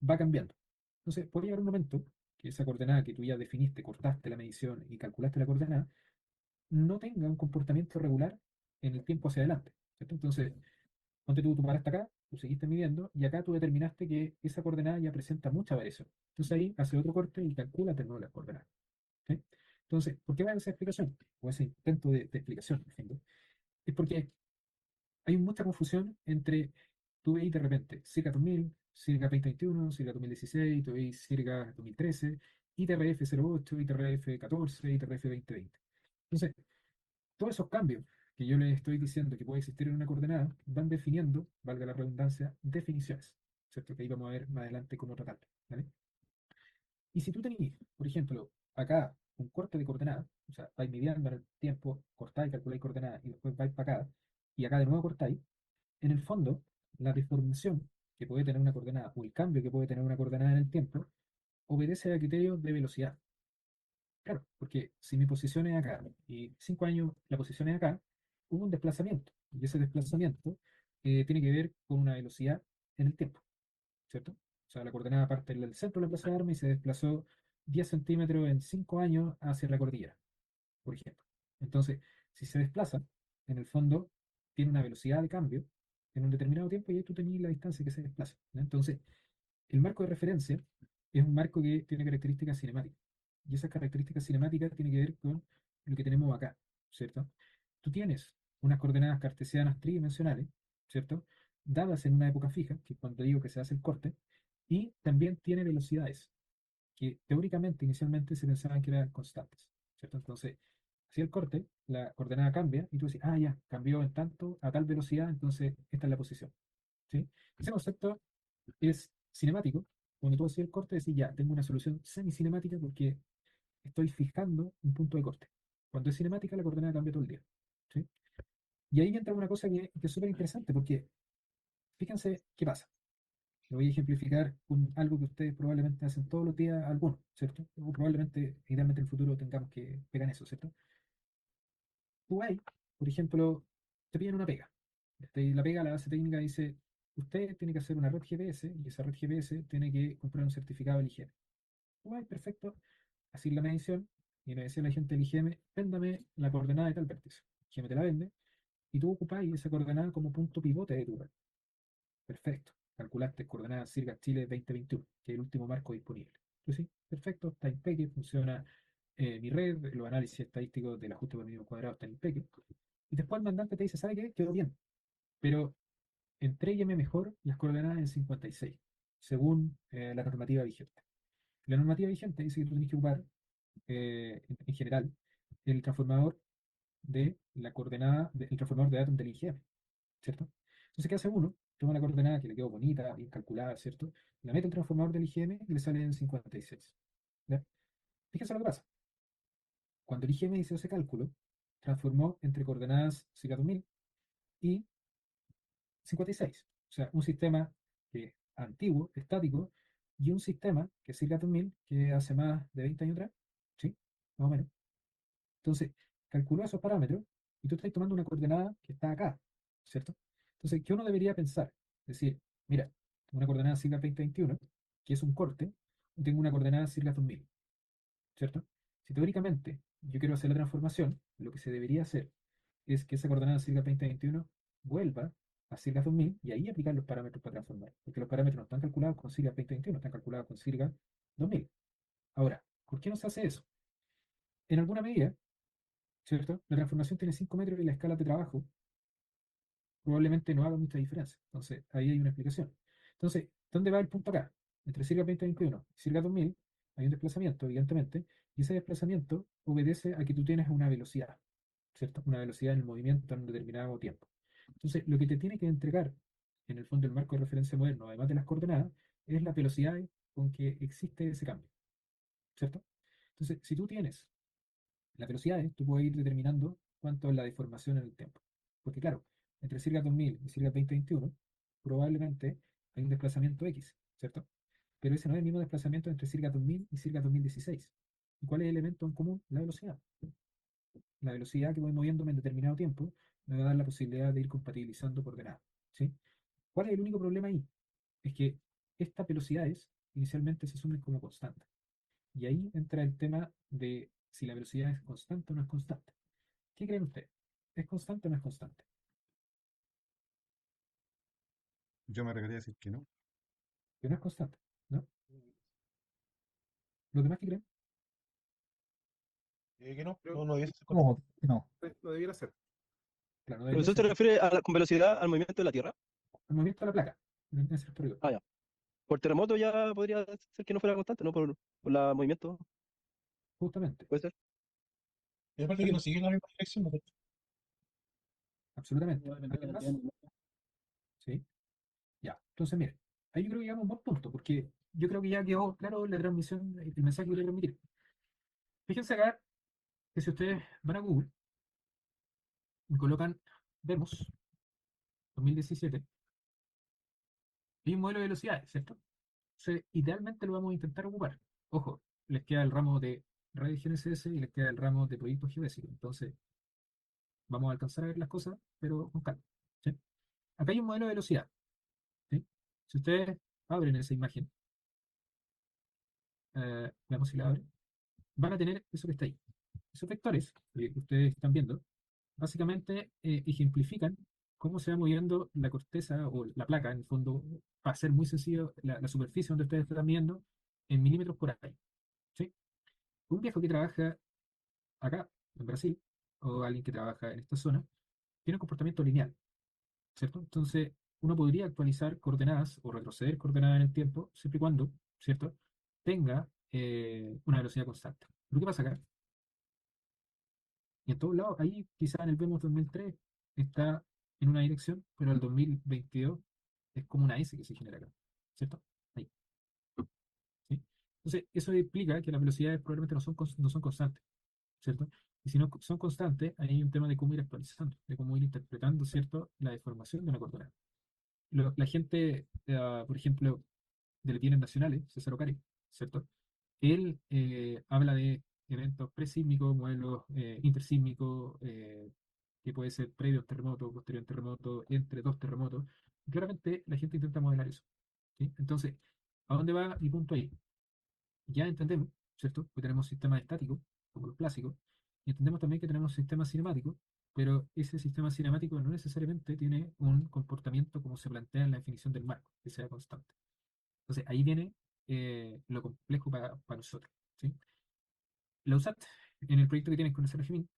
va cambiando. Entonces, puede llegar un momento que esa coordenada que tú ya definiste, cortaste la medición y calculaste la coordenada, no tenga un comportamiento regular en el tiempo hacia adelante, ¿cierto? Entonces, ponte tú paraste acá, tú seguiste midiendo, y acá tú determinaste que esa coordenada ya presenta mucha variación. Entonces ahí hace otro corte y calcula de nuevo las coordenadas. ¿Sí? Entonces, ¿por qué va esa explicación? O ese intento de explicación, en fin, ¿no? Es porque hay mucha confusión entre, tú veis de repente, circa 2000, circa 2021, circa 2016, tú veis circa 2013, ITRF 08, ITRF 14, ITRF 2020. Entonces, todos esos cambios que yo les estoy diciendo que puede existir en una coordenada van definiendo, valga la redundancia, definiciones, ¿cierto? Que ahí vamos a ver más adelante cómo tratarlo, ¿vale? Y si tú tenés, por ejemplo, acá un corte de coordenada, o sea, vais midiendo en el tiempo, cortáis, calculáis coordenadas y después vais para acá, y acá de nuevo cortáis, en el fondo, la deformación que puede tener una coordenada o el cambio que puede tener una coordenada en el tiempo obedece a criterios de velocidad. Claro, porque si mi posición es acá y 5 años la posición es acá, hubo un desplazamiento. Y ese desplazamiento tiene que ver con una velocidad en el tiempo, ¿cierto? O sea, la coordenada parte del centro de la plaza de armas y se desplazó 10 centímetros en 5 años hacia la cordillera, por ejemplo. Entonces, si se desplaza, en el fondo tiene una velocidad de cambio en un determinado tiempo y ahí tú tenés la distancia que se desplaza, ¿no? Entonces, el marco de referencia es un marco que tiene características cinemáticas. Y esas características cinemáticas tienen que ver con lo que tenemos acá, ¿cierto? Tú tienes unas coordenadas cartesianas tridimensionales, ¿cierto? Dadas en una época fija, que es cuando digo que se hace el corte, y también tiene velocidades, que teóricamente inicialmente se pensaban que eran constantes, ¿cierto? Entonces, si el corte, la coordenada cambia, y tú dices, ah, ya, cambió en tanto, a tal velocidad, entonces esta es la posición, ¿sí? Ese concepto es cinemático. Cuando tú haces el corte, decís, ya, tengo una solución semicinemática porque estoy fijando un punto de corte. Cuando es cinemática, la coordenada cambia todo el día. ¿Sí? Y ahí entra una cosa que es súper interesante, porque fíjense qué pasa. Lo voy a ejemplificar con algo que ustedes probablemente hacen todos los días, algunos, ¿cierto? O probablemente, idealmente en el futuro tengamos que pegar eso, ¿cierto? Tú ahí, por ejemplo, te piden una pega. La pega, la base técnica dice, usted tiene que hacer una red GPS y esa red GPS tiene que comprar un certificado del IGM. Guay, perfecto, así la medición, y le decía a la gente del IGM, véndame la coordenada de tal vértice. El IGM te la vende, y tú ocupáis esa coordenada como punto pivote de tu red. Perfecto, calculaste coordenada Circa Chile 2021, que es el último marco disponible. Entonces, sí, perfecto, está impecable, funciona mi red, los análisis estadísticos del ajuste por mínimo cuadrado están impecable. Y después el mandante te dice, ¿sabe qué? Quedó bien, pero entrégueme mejor las coordenadas en 56, según la normativa vigente. La normativa vigente dice que tú tienes que ocupar en general, el transformador de la coordenada, el transformador de datos del IGM, ¿cierto? Entonces, ¿qué hace uno? Toma una coordenada que le quedó bonita, bien calculada, ¿cierto? La mete al transformador del IGM y le sale en 56. ¿Ya? Fíjense lo que pasa. Cuando el IGM hizo ese cálculo, transformó entre coordenadas sigma 2000 y 56. O sea, un sistema que antiguo, estático, y un sistema que es sigma 2000, que hace más de 20 años atrás, ¿sí? Más o menos. Entonces, calculó esos parámetros y tú estás tomando una coordenada que está acá, ¿cierto? Entonces, ¿qué uno debería pensar? Decir, mira, tengo una coordenada sigma 2021, que es un corte, y tengo una coordenada sigma 2000, ¿cierto? Si teóricamente yo quiero hacer la transformación, lo que se debería hacer es que esa coordenada sigma 2021 vuelva a sigma 2000 y ahí aplicar los parámetros para transformar, porque los parámetros no están calculados con sigma 2021, están calculados con sigma 2000. Ahora, ¿por qué no se hace eso? En alguna medida, ¿cierto? La transformación tiene 5 metros y la escala de trabajo probablemente no haga mucha diferencia. Entonces, ahí hay una explicación. Entonces, ¿dónde va el punto acá? Entre circa 2021 y circa 2000 hay un desplazamiento, evidentemente, y ese desplazamiento obedece a que tú tienes una velocidad, ¿cierto? Una velocidad en el movimiento en un determinado tiempo. Entonces, lo que te tiene que entregar, en el fondo, el marco de referencia moderno, además de las coordenadas, es la velocidad con que existe ese cambio, ¿cierto? Entonces, si tú tienes las velocidades, tú puedes ir determinando cuánto es la deformación en el tiempo. Porque claro, entre circa 2000 y circa 2021, probablemente hay un desplazamiento X, ¿cierto? Pero ese no es el mismo desplazamiento entre circa 2000 y circa 2016. ¿Y cuál es el elemento en común? La velocidad. La velocidad que voy moviéndome en determinado tiempo me va a dar la posibilidad de ir compatibilizando coordenadas, ¿sí? ¿Cuál es el único problema ahí? Es que estas velocidades inicialmente se asumen como constantes. Y ahí entra el tema de si la velocidad es constante o no es constante. ¿Qué creen ustedes? ¿Es constante o no es constante? Yo me atrevería a decir que no. Que no es constante, ¿no? ¿Los demás qué creen? Que no, no debiese ser ¿Cómo? No. no debiera ser. Claro, no debería ¿Profesor se ser. refiere con velocidad al movimiento de la Tierra? El movimiento de la placa en ese periodo, Ah, ya. Por terremoto ya podría ser que no fuera constante, ¿no? Por el movimiento, justamente. puede ser. Y aparte que Pero, no sigue la misma dirección, ¿no? absolutamente. Va a depender de ¿Alguien la cantidad más? de... Sí. Ya. Entonces, mire, ahí yo creo que llegamos a un buen punto, porque yo creo que ya quedó claro la transmisión, el mensaje que quiero transmitir. Fíjense acá que si ustedes van a Google y colocan Vemos 2017, hay un modelo de velocidades, ¿cierto? Entonces, idealmente lo vamos a intentar ocupar. Ojo, les queda el ramo de radio GNSS y les queda el ramo de proyectos geodésicos. Entonces, vamos a alcanzar a ver las cosas, pero con calma, ¿sí? Acá hay un modelo de velocidad, ¿sí? Si ustedes abren esa imagen, veamos si la abren, van a tener eso que está ahí. Esos vectores que ustedes están viendo, básicamente ejemplifican cómo se va moviendo la corteza o la placa, en el fondo, para ser muy sencillo, la superficie donde ustedes están viendo en milímetros por ahí, ¿sí? Un viejo que trabaja acá, en Brasil, o alguien que trabaja en esta zona, tiene un comportamiento lineal, ¿cierto? Entonces, uno podría actualizar coordenadas o retroceder coordenadas en el tiempo, siempre y cuando, ¿cierto?, tenga una velocidad constante. ¿Pero qué pasa acá? Y en todos lados, ahí quizá en el Vemos 2003 está en una dirección, pero el 2022 es como una S que se genera acá, ¿cierto? Ahí, ¿sí? Entonces, eso implica que las velocidades probablemente no son constantes, ¿cierto? Y si no son constantes, ahí hay un tema de cómo ir actualizando, de cómo ir interpretando, ¿cierto?, la deformación de una coordenada. La gente, por ejemplo, de los bienes nacionales, César Ocari, ¿cierto? Él habla de eventos presísmicos, modelos intersísmicos, que puede ser previo a un terremoto, posterior a un terremoto, entre dos terremotos. Y claramente la gente intenta modelar eso, ¿sí? Entonces, ¿a dónde va mi punto ahí? Ya entendemos, ¿cierto? Que tenemos sistemas estáticos, como los clásicos, y entendemos también que tenemos sistemas cinemáticos, pero ese sistema cinemático no necesariamente tiene un comportamiento como se plantea en la definición del marco, que sea constante. Entonces, ahí viene lo complejo para nosotros, ¿sí? La USAT, en el proyecto que tienen con el Sergio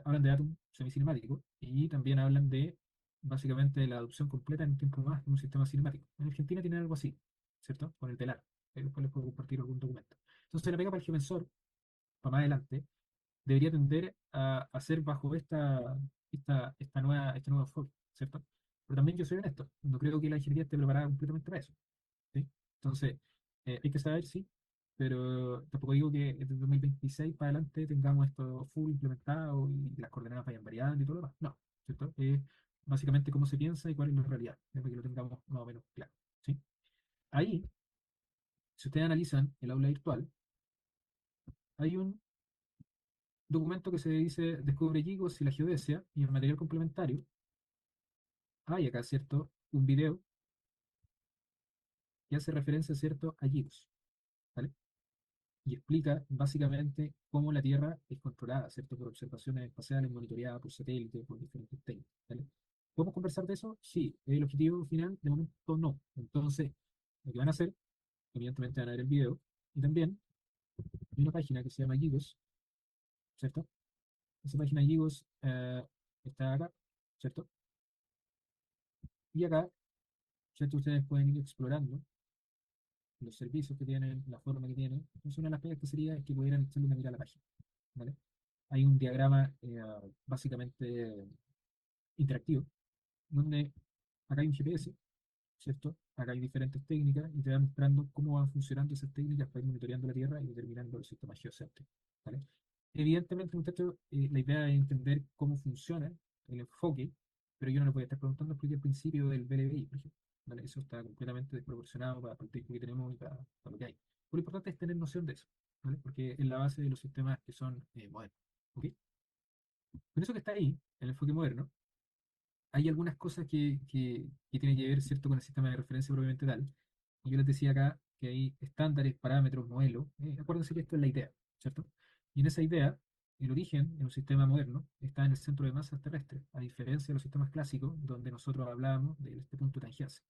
hablan de Atom semicinemático y también hablan de, básicamente, la adopción completa en un tiempo más de un sistema cinemático. En Argentina tienen algo así, ¿cierto? Con el telar. Después les puedo compartir algún documento. Entonces, la pega para el Geomensor, para más adelante, debería tender a hacer bajo este nuevo enfoque, ¿cierto? Pero también yo soy honesto, no creo que la ingeniería esté preparada completamente para eso, ¿sí? Entonces, hay que saber, sí, pero tampoco digo que desde 2026 para adelante tengamos esto full implementado y las coordenadas vayan variando y todo lo demás. No, ¿cierto? Es básicamente cómo se piensa y cuál es la realidad, para que lo tengamos más o menos claro, ¿sí? Ahí, si ustedes analizan el aula virtual, hay un documento que se dice Descubre Gigos y la geodesia y el material complementario. Hay acá, ¿cierto? Un video que hace referencia, ¿cierto?, a Gigos, ¿vale? Y explica básicamente cómo la Tierra es controlada, ¿cierto?, por observaciones espaciales, monitoreada por satélites, por diferentes técnicas, ¿vale? ¿Podemos conversar de eso? Sí. ¿Es el objetivo final? De momento no. Entonces, lo que van a hacer, evidentemente van a ver el video, y también hay una página que se llama Gigos, ¿cierto? Esa página Gigos está acá, ¿cierto? Y acá, ¿cierto? Ustedes pueden ir explorando los servicios que tienen, la forma que tienen. Entonces, una de las pegas que sería que pudieran echarle una mirada a la página, ¿vale? Hay un diagrama básicamente interactivo, donde acá hay un GPS, ¿cierto? Acá hay diferentes técnicas y te van mostrando cómo van funcionando esas técnicas para ir monitoreando la Tierra y determinando el sistema geocéntrico, ¿vale? Evidentemente, muchachos, la idea es entender cómo funciona el enfoque, pero yo no le voy a estar preguntando porque al principio del BLBI, por ejemplo. ¿vale? Eso está completamente desproporcionado para el tiempo que tenemos y para lo que hay. Lo importante es tener noción de eso, ¿vale? Porque es la base de los sistemas que son modernos. ¿Ok? Con eso que está ahí, el enfoque moderno, hay algunas cosas que tienen que ver, ¿cierto?, con el sistema de referencia propiamente tal. Y yo les decía acá que hay estándares, parámetros, modelos. Acuérdense que esto es la idea, ¿cierto? Y en esa idea, el origen en un sistema moderno está en el centro de masas terrestre, a diferencia de los sistemas clásicos, donde nosotros hablábamos de este punto de tangencia.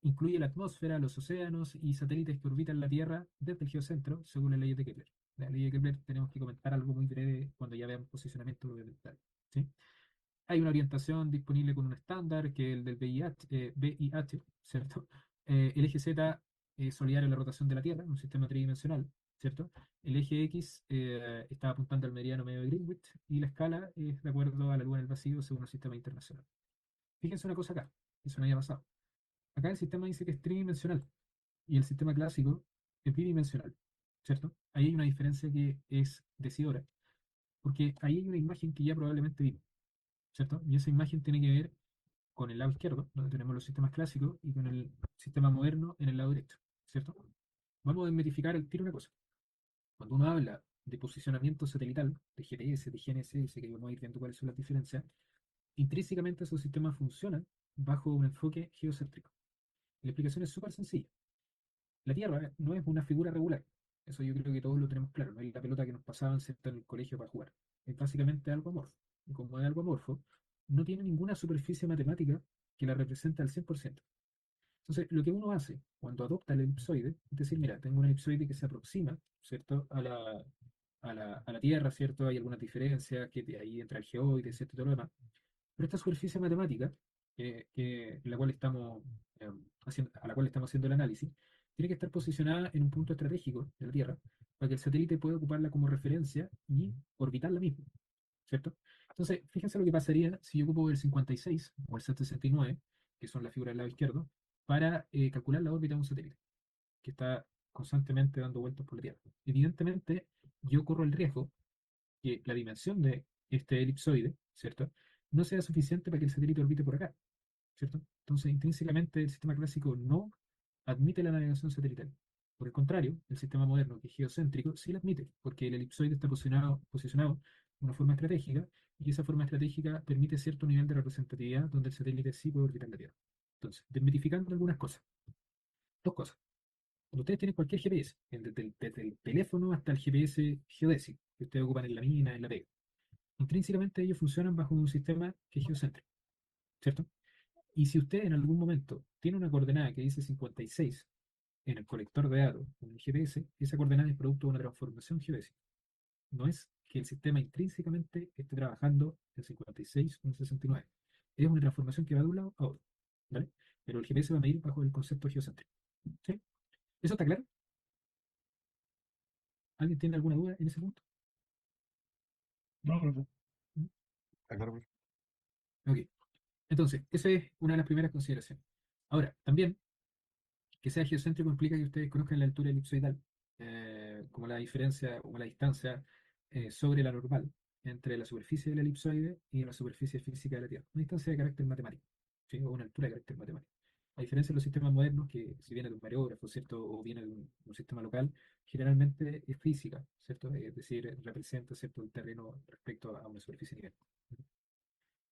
Incluye la atmósfera, los océanos y satélites que orbitan la Tierra desde el geocentro, según las leyes de Kepler. La ley de Kepler tenemos que comentar algo muy breve cuando ya veamos posicionamiento orbital, ¿sí? Hay una orientación disponible con un estándar, que es el del VIH, ¿cierto? El eje Z es solidario a la rotación de la Tierra, un sistema tridimensional, ¿cierto? El eje X está apuntando al meridiano medio de Greenwich y la escala es de acuerdo a la luna en el vacío según el sistema internacional. Fíjense una cosa acá, eso no había pasado. Acá el sistema dice que es tridimensional y el sistema clásico es bidimensional, ¿cierto? Ahí hay una diferencia que es decidora, porque ahí hay una imagen que ya probablemente vimos, ¿cierto? Y esa imagen tiene que ver con el lado izquierdo, donde tenemos los sistemas clásicos, y con el sistema moderno en el lado derecho, ¿cierto? Vamos a desmitificar el tiro una cosa. Cuando uno habla de posicionamiento satelital, de GPS, de GNSS, que vamos a ir viendo cuáles son las diferencias, intrínsecamente esos sistemas funcionan bajo un enfoque geocéntrico. La explicación es súper sencilla. La Tierra no es una figura regular. Eso yo creo que todos lo tenemos claro. No es la pelota que nos pasaban, ¿cierto?, en el colegio para jugar. Es básicamente algo amorfo. Y como es algo amorfo, no tiene ninguna superficie matemática que la represente al 100%. Entonces, lo que uno hace cuando adopta el elipsoide es decir, mira, tengo un elipsoide que se aproxima, ¿cierto?, a la Tierra, ¿cierto? Hay algunas diferencias, que de ahí entra el geoide, ¿cierto?, y todo lo demás. Pero esta superficie matemática, la cual estamos, a la cual estamos haciendo el análisis, tiene que estar posicionada en un punto estratégico de la Tierra para que el satélite pueda ocuparla como referencia y orbitar la misma, ¿cierto? Entonces, fíjense lo que pasaría si yo ocupo el 56 o el 769, que son las figuras del lado izquierdo, para calcular la órbita de un satélite que está constantemente dando vueltas por la Tierra. Evidentemente, yo corro el riesgo que la dimensión de este elipsoide, ¿cierto?, no sea suficiente para que el satélite orbite por acá, ¿cierto? Entonces, intrínsecamente, el sistema clásico no admite la navegación satelital. Por el contrario, el sistema moderno, que es geocéntrico, sí la admite, porque el elipsoide está posicionado de una forma estratégica, y esa forma estratégica permite cierto nivel de representatividad donde el satélite sí puede orbitar la Tierra. Entonces, desmitificando algunas cosas. Dos cosas. Cuando ustedes tienen cualquier GPS, desde el teléfono hasta el GPS geodésico, que ustedes ocupan en la mina, en la pega, intrínsecamente ellos funcionan bajo un sistema que es geocéntrico, ¿cierto? Y si usted en algún momento tiene una coordenada que dice 56 en el colector de datos, en el GPS, esa coordenada es producto de una transformación geodésica. No es que el sistema intrínsecamente esté trabajando en 56 o en 69. Es una transformación que va de un lado a otro, ¿vale? Pero el GPS va a medir bajo el concepto geocéntrico. ¿Sí? ¿Eso está claro? ¿Alguien tiene alguna duda en ese punto? No, profe. ¿Mm? Está claro, profe. Ok. Entonces, esa es una de las primeras consideraciones. Ahora, también, que sea geocéntrico implica que ustedes conozcan la altura elipsoidal, como la diferencia, como la distancia sobre la normal entre la superficie del elipsoide y la superficie física de la Tierra. Una distancia de carácter matemático, ¿sí?, o una altura de carácter matemático. A diferencia de los sistemas modernos, que si viene de un mareógrafo, ¿cierto?, o viene de un sistema local, generalmente es física, ¿cierto? Es decir, representa, ¿cierto?, el terreno respecto a una superficie nivel.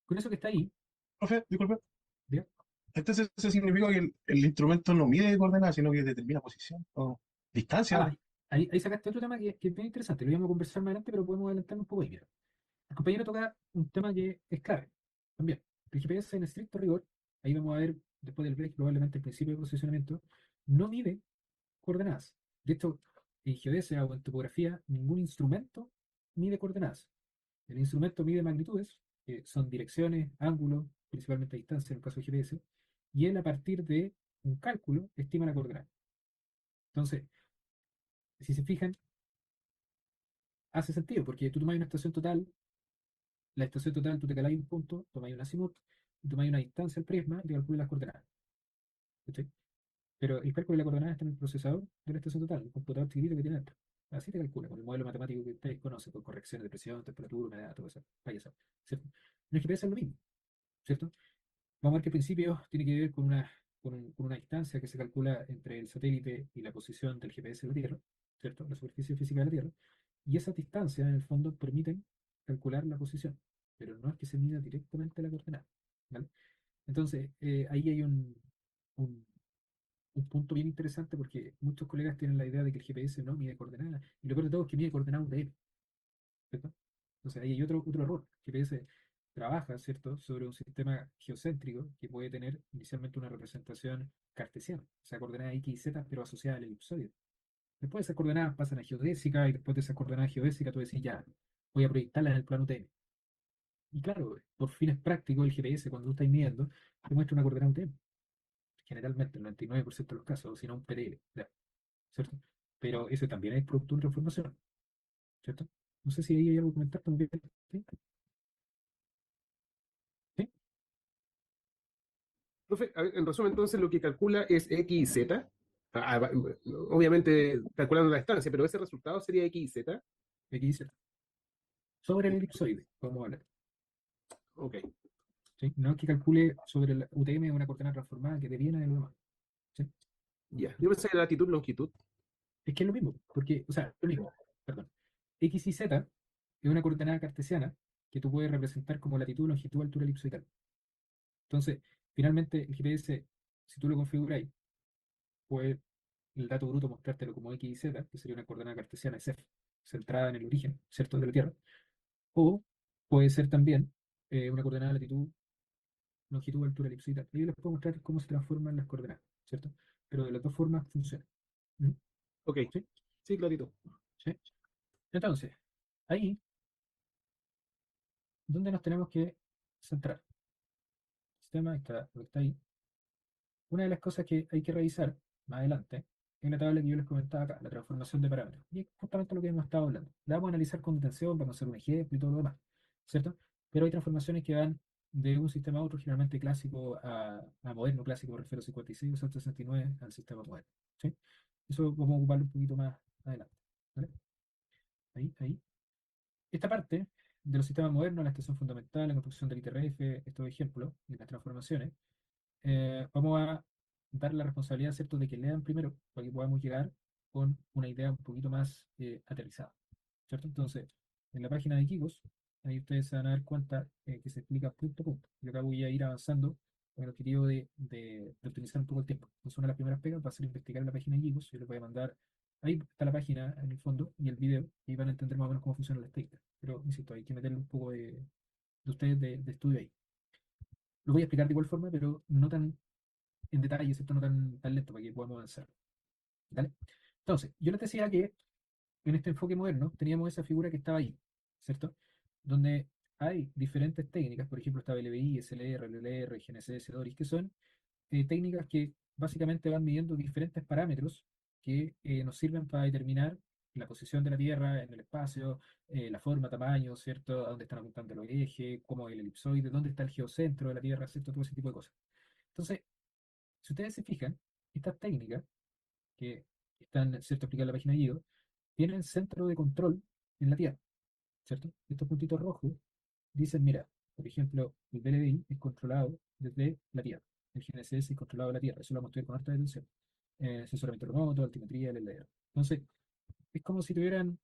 Con eso que está ahí, Profe, disculpe. ¿ya? Entonces, eso significa que el instrumento no mide coordenadas, sino que determina posición o distancia. Ah, ahí sacaste otro tema que es bien interesante. Lo íbamos a conversar más adelante, pero podemos adelantarnos un poco ahí. Mira. El compañero toca un tema que es clave también. El GPS en estricto rigor, ahí vamos a ver después del break probablemente el principio de posicionamiento, no mide coordenadas. De hecho, en geodesia o en topografía, ningún instrumento mide coordenadas. El instrumento mide magnitudes, que son direcciones, ángulos, principalmente distancia en el caso del GPS, y él a partir de un cálculo estima la coordenada. Entonces, si se fijan, hace sentido, porque tú tomas una estación total, la estación total tú te calas un punto, tomas un azimut, y tomas una distancia al prisma y te calculas las coordenadas. ¿Cachai? Pero el cálculo de la coordenada está en el procesador de la estación total, el computador chiquitito que tiene dentro. Así te calcula, con el modelo matemático que ustedes conocen, con correcciones de presión, temperatura, humedad, todo eso, payasado, ¿cierto? En el GPS es lo mismo, ¿cierto? Vamos a ver que al principio tiene que ver con una con una distancia que se calcula entre el satélite y la posición del GPS de la Tierra, ¿cierto? La superficie física de la Tierra. Y esas distancias, en el fondo, permiten calcular la posición, pero no es que se mida directamente la coordenada, ¿vale? Entonces, ahí hay un, un punto bien interesante porque muchos colegas tienen la idea de que el GPS no mide coordenadas, y lo peor de todo es que mide coordenadas UTM, ¿cierto? Entonces ahí hay otro error. El GPS trabaja, ¿cierto?, sobre un sistema geocéntrico que puede tener inicialmente una representación cartesiana, o sea, coordenadas X y Z, pero asociada al elipsoide. Después esas coordenadas pasan a geodésica y después de esas coordenadas geodésicas tú decís, ya, voy a proyectarlas en el plano UTM. Y claro, por fines prácticos, el GPS, cuando tú estás midiendo, te muestra una coordenada UTM. Generalmente, el 99% de los casos, o si no, un PDL, ya, ¿cierto? Pero eso también es producto de una transformación, ¿cierto? No sé si ahí hay algo que comentar también. ¿Sí? ¿Sí? Profe, a ver, en resumen, entonces lo que calcula es X y Z. Obviamente calculando la distancia, pero ese resultado sería X y Z. Aquí dice, sobre el elipsoide, podemos hablar. Ok, ¿Sí? No es que calcule sobre el UTM una coordenada transformada que deviene de lo demás. ¿Sí? ya. Yo pensé en latitud, longitud. Es que es lo mismo, porque, o sea, lo mismo, perdón. X y Z es una coordenada cartesiana que tú puedes representar como latitud, longitud, altura elipsoidal. Entonces, finalmente, el GPS, si tú lo configuráis, puede el dato bruto mostrártelo como X y Z, que sería una coordenada cartesiana SF, centrada en el origen, ¿cierto?, de la Tierra. O puede ser también una coordenada latitud, longitud, altura elipsoidal. Y yo les puedo mostrar cómo se transforman las coordenadas, ¿cierto? Pero de las dos formas funciona. ¿Mm? Ok, ¿Sí? sí, clarito. ¿Sí? Entonces, ahí, ¿dónde nos tenemos que centrar? El sistema está, lo que está ahí. Una de las cosas que hay que revisar más adelante es la tabla que yo les comentaba acá, la transformación de parámetros. Y es justamente lo que hemos estado hablando. La vamos a analizar con detención, vamos a hacer un ejemplo y todo lo demás, ¿cierto? Pero hay transformaciones que van de un sistema a otro, generalmente clásico a moderno, clásico, me refiero a 56 o 69 al sistema moderno, ¿sí? Eso vamos a ocuparlo un poquito más adelante, ¿vale? Ahí. Esta parte de los sistemas modernos, la estación fundamental, la construcción del ITRF, estos ejemplos y las transformaciones, vamos a dar la responsabilidad, ¿cierto?, de que lean primero para que podamos llegar con una idea un poquito más aterrizada, ¿cierto? Entonces, en la página de Kikos, ahí ustedes se van a dar cuenta que se explica punto a punto. Yo acá voy a ir avanzando con el objetivo de optimizar un poco el tiempo. Entonces, una de las primeras pegas va a ser investigar en la página de Kikos. Yo les voy a mandar, ahí está la página en el fondo y el video, y van a entender más o menos cómo funciona la técnica. Pero, insisto, hay que meterle un poco de ustedes de estudio ahí. Lo voy a explicar de igual forma, pero no tan en detalle, ¿cierto? No tan lento para que podamos avanzar. ¿Vale? Entonces, yo les decía que en este enfoque moderno teníamos esa figura que estaba ahí, ¿cierto? Donde hay diferentes técnicas, por ejemplo, está LBI, SLR, LLR, GNSS, DORIS, que son técnicas que básicamente van midiendo diferentes parámetros que nos sirven para determinar la posición de la Tierra en el espacio, la forma, tamaño, ¿cierto? A dónde están apuntando los ejes, cómo es el elipsoide, dónde está el geocentro de la Tierra, ¿cierto? Todo ese tipo de cosas. Entonces, si ustedes se fijan, estas técnicas que están, ¿cierto?, explicadas en la página de Guido, tienen centro de control en la Tierra, ¿cierto? Estos puntitos rojos dicen, mira, por ejemplo, el BLDI es controlado desde la Tierra, el GNSS es controlado de la Tierra, eso lo vamos a estudiar con harta detención. Asesoramiento remoto, altimetría, LLR. Entonces, es como si tuvieran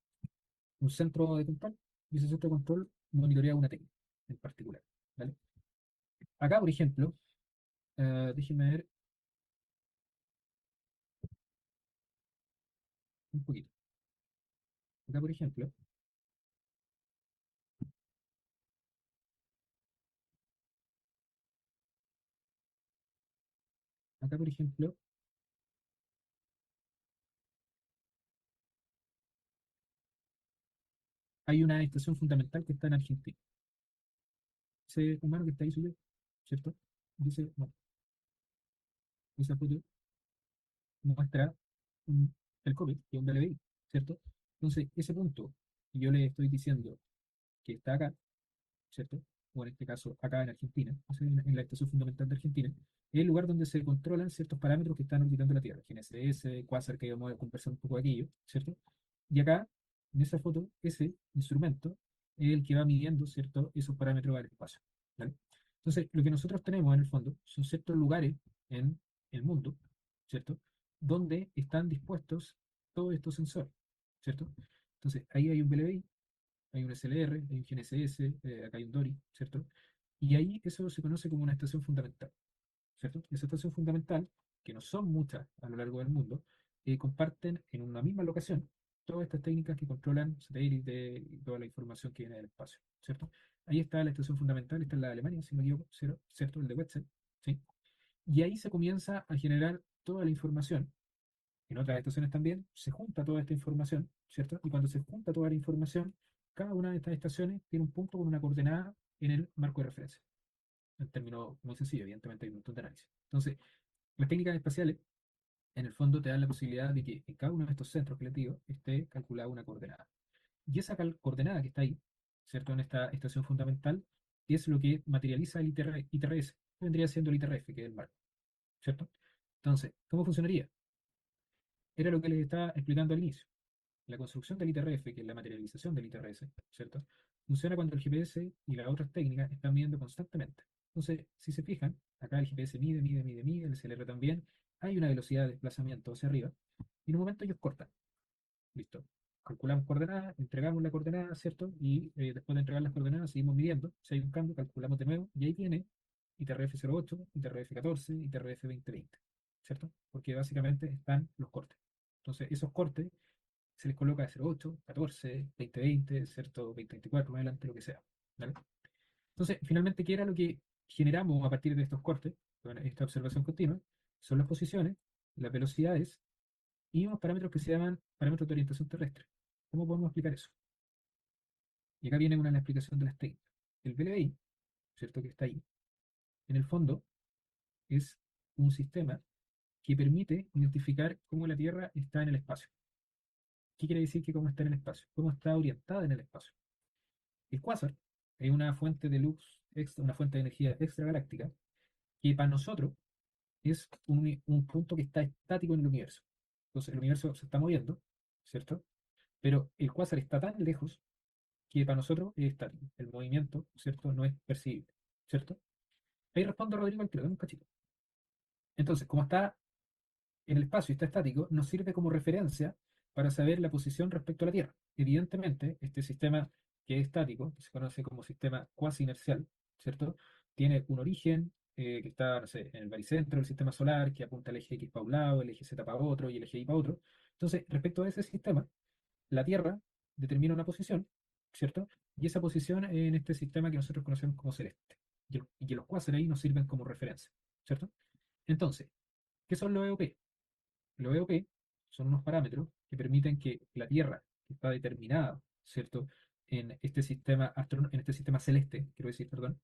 un centro de control y ese centro de control monitorea una técnica en particular, ¿vale? Acá, por ejemplo, déjenme ver un poquito. Acá, por ejemplo, acá, por ejemplo, hay una estación fundamental que está en Argentina. Ese humano que está ahí soy yo, ¿cierto? Dice, no, esa foto muestra el COVID, que es un DLBI, ¿cierto? Entonces, ese punto que yo le estoy diciendo que está acá, ¿cierto? O en este caso, acá en Argentina, o sea, en la estación fundamental de Argentina, es el lugar donde se controlan ciertos parámetros que están orbitando la Tierra, GNSS, Quasar, que vamos a conversar un poco de aquello, ¿cierto? Y acá, en esa foto, ese instrumento es el que va midiendo, ¿cierto?, esos parámetros del espacio, ¿vale? Entonces, lo que nosotros tenemos en el fondo son ciertos lugares en el mundo, ¿cierto? Donde están dispuestos todos estos sensores, ¿cierto? Entonces, ahí hay un BLBI, hay un SLR, hay un GNSS, acá hay un DORI, ¿cierto? Y ahí eso se conoce como una estación fundamental, ¿cierto? Esa estación fundamental, que no son muchas a lo largo del mundo, comparten en una misma locación todas estas técnicas que controlan satélites y toda la información que viene del espacio, ¿cierto? Ahí está la estación fundamental, esta es la de Alemania, si no me equivoco, ¿cierto? El de Wetzel, ¿sí? Y ahí se comienza a generar toda la información. En otras estaciones también se junta toda esta información, ¿cierto? Y cuando se junta toda la información, cada una de estas estaciones tiene un punto con una coordenada en el marco de referencia. En términos muy sencillos, evidentemente hay un montón de análisis. Entonces, las técnicas espaciales, en el fondo, te dan la posibilidad de que en cada uno de estos centros que les digo esté calculada una coordenada. Y esa coordenada que está ahí, ¿cierto? En esta estación fundamental, es lo que materializa el ITRS, que vendría siendo el ITRF, que es el marco, ¿cierto? Entonces, ¿cómo funcionaría? Era lo que les estaba explicando al inicio. La construcción del ITRF, que es la materialización del ITRS, ¿cierto? Funciona cuando el GPS y las otras técnicas están midiendo constantemente. Entonces, si se fijan, acá el GPS mide, el SLR también, hay una velocidad de desplazamiento hacia arriba, y en un momento ellos cortan. Listo. Calculamos coordenadas, entregamos la coordenada, ¿cierto? Y después de entregar las coordenadas, seguimos midiendo. Si hay un cambio, calculamos de nuevo, y ahí viene ITRF 08, ITRF 14, ITRF 2020, ¿cierto? Porque básicamente están los cortes. Entonces, esos cortes se les coloca de 08, 14, 2020, ¿cierto? 2024, más adelante, lo que sea. ¿Vale? Entonces, finalmente, ¿qué era lo que generamos a partir de estos cortes? Con esta observación continua, son las posiciones, las velocidades y unos parámetros que se llaman parámetros de orientación terrestre. ¿Cómo podemos explicar eso? Y acá viene una de las explicaciones de las técnicas. El VLBI, ¿cierto? Que está ahí, en el fondo es un sistema que permite identificar cómo la Tierra está en el espacio. ¿Qué quiere decir que cómo está en el espacio? ¿Cómo está orientada en el espacio? El quasar es una fuente de luz, una fuente de energía extragaláctica, que para nosotros es un punto que está estático en el universo. Entonces el universo se está moviendo, ¿cierto? Pero el quasar está tan lejos que para nosotros es estático. El movimiento, ¿cierto? No es percibible, ¿cierto? Ahí respondo a Rodrigo al tiro, dame un cachito. Entonces, como está en el espacio y está estático, nos sirve como referencia para saber la posición respecto a la Tierra. Evidentemente, este sistema que es estático, que se conoce como sistema cuasi inercial, ¿cierto? Tiene un origen que está, no sé, en el baricentro del sistema solar, que apunta al eje X para un lado, el eje Z para otro y el eje Y para otro. Entonces, respecto a ese sistema, la Tierra determina una posición, ¿cierto? Y esa posición en este sistema que nosotros conocemos como celeste. Y que los cuásares ahí nos sirven como referencia, ¿cierto? Entonces, ¿qué son los EOP? Los EOP son unos parámetros que permiten que la Tierra, que está determinada, ¿cierto? En este sistema celeste, quiero decir, perdón,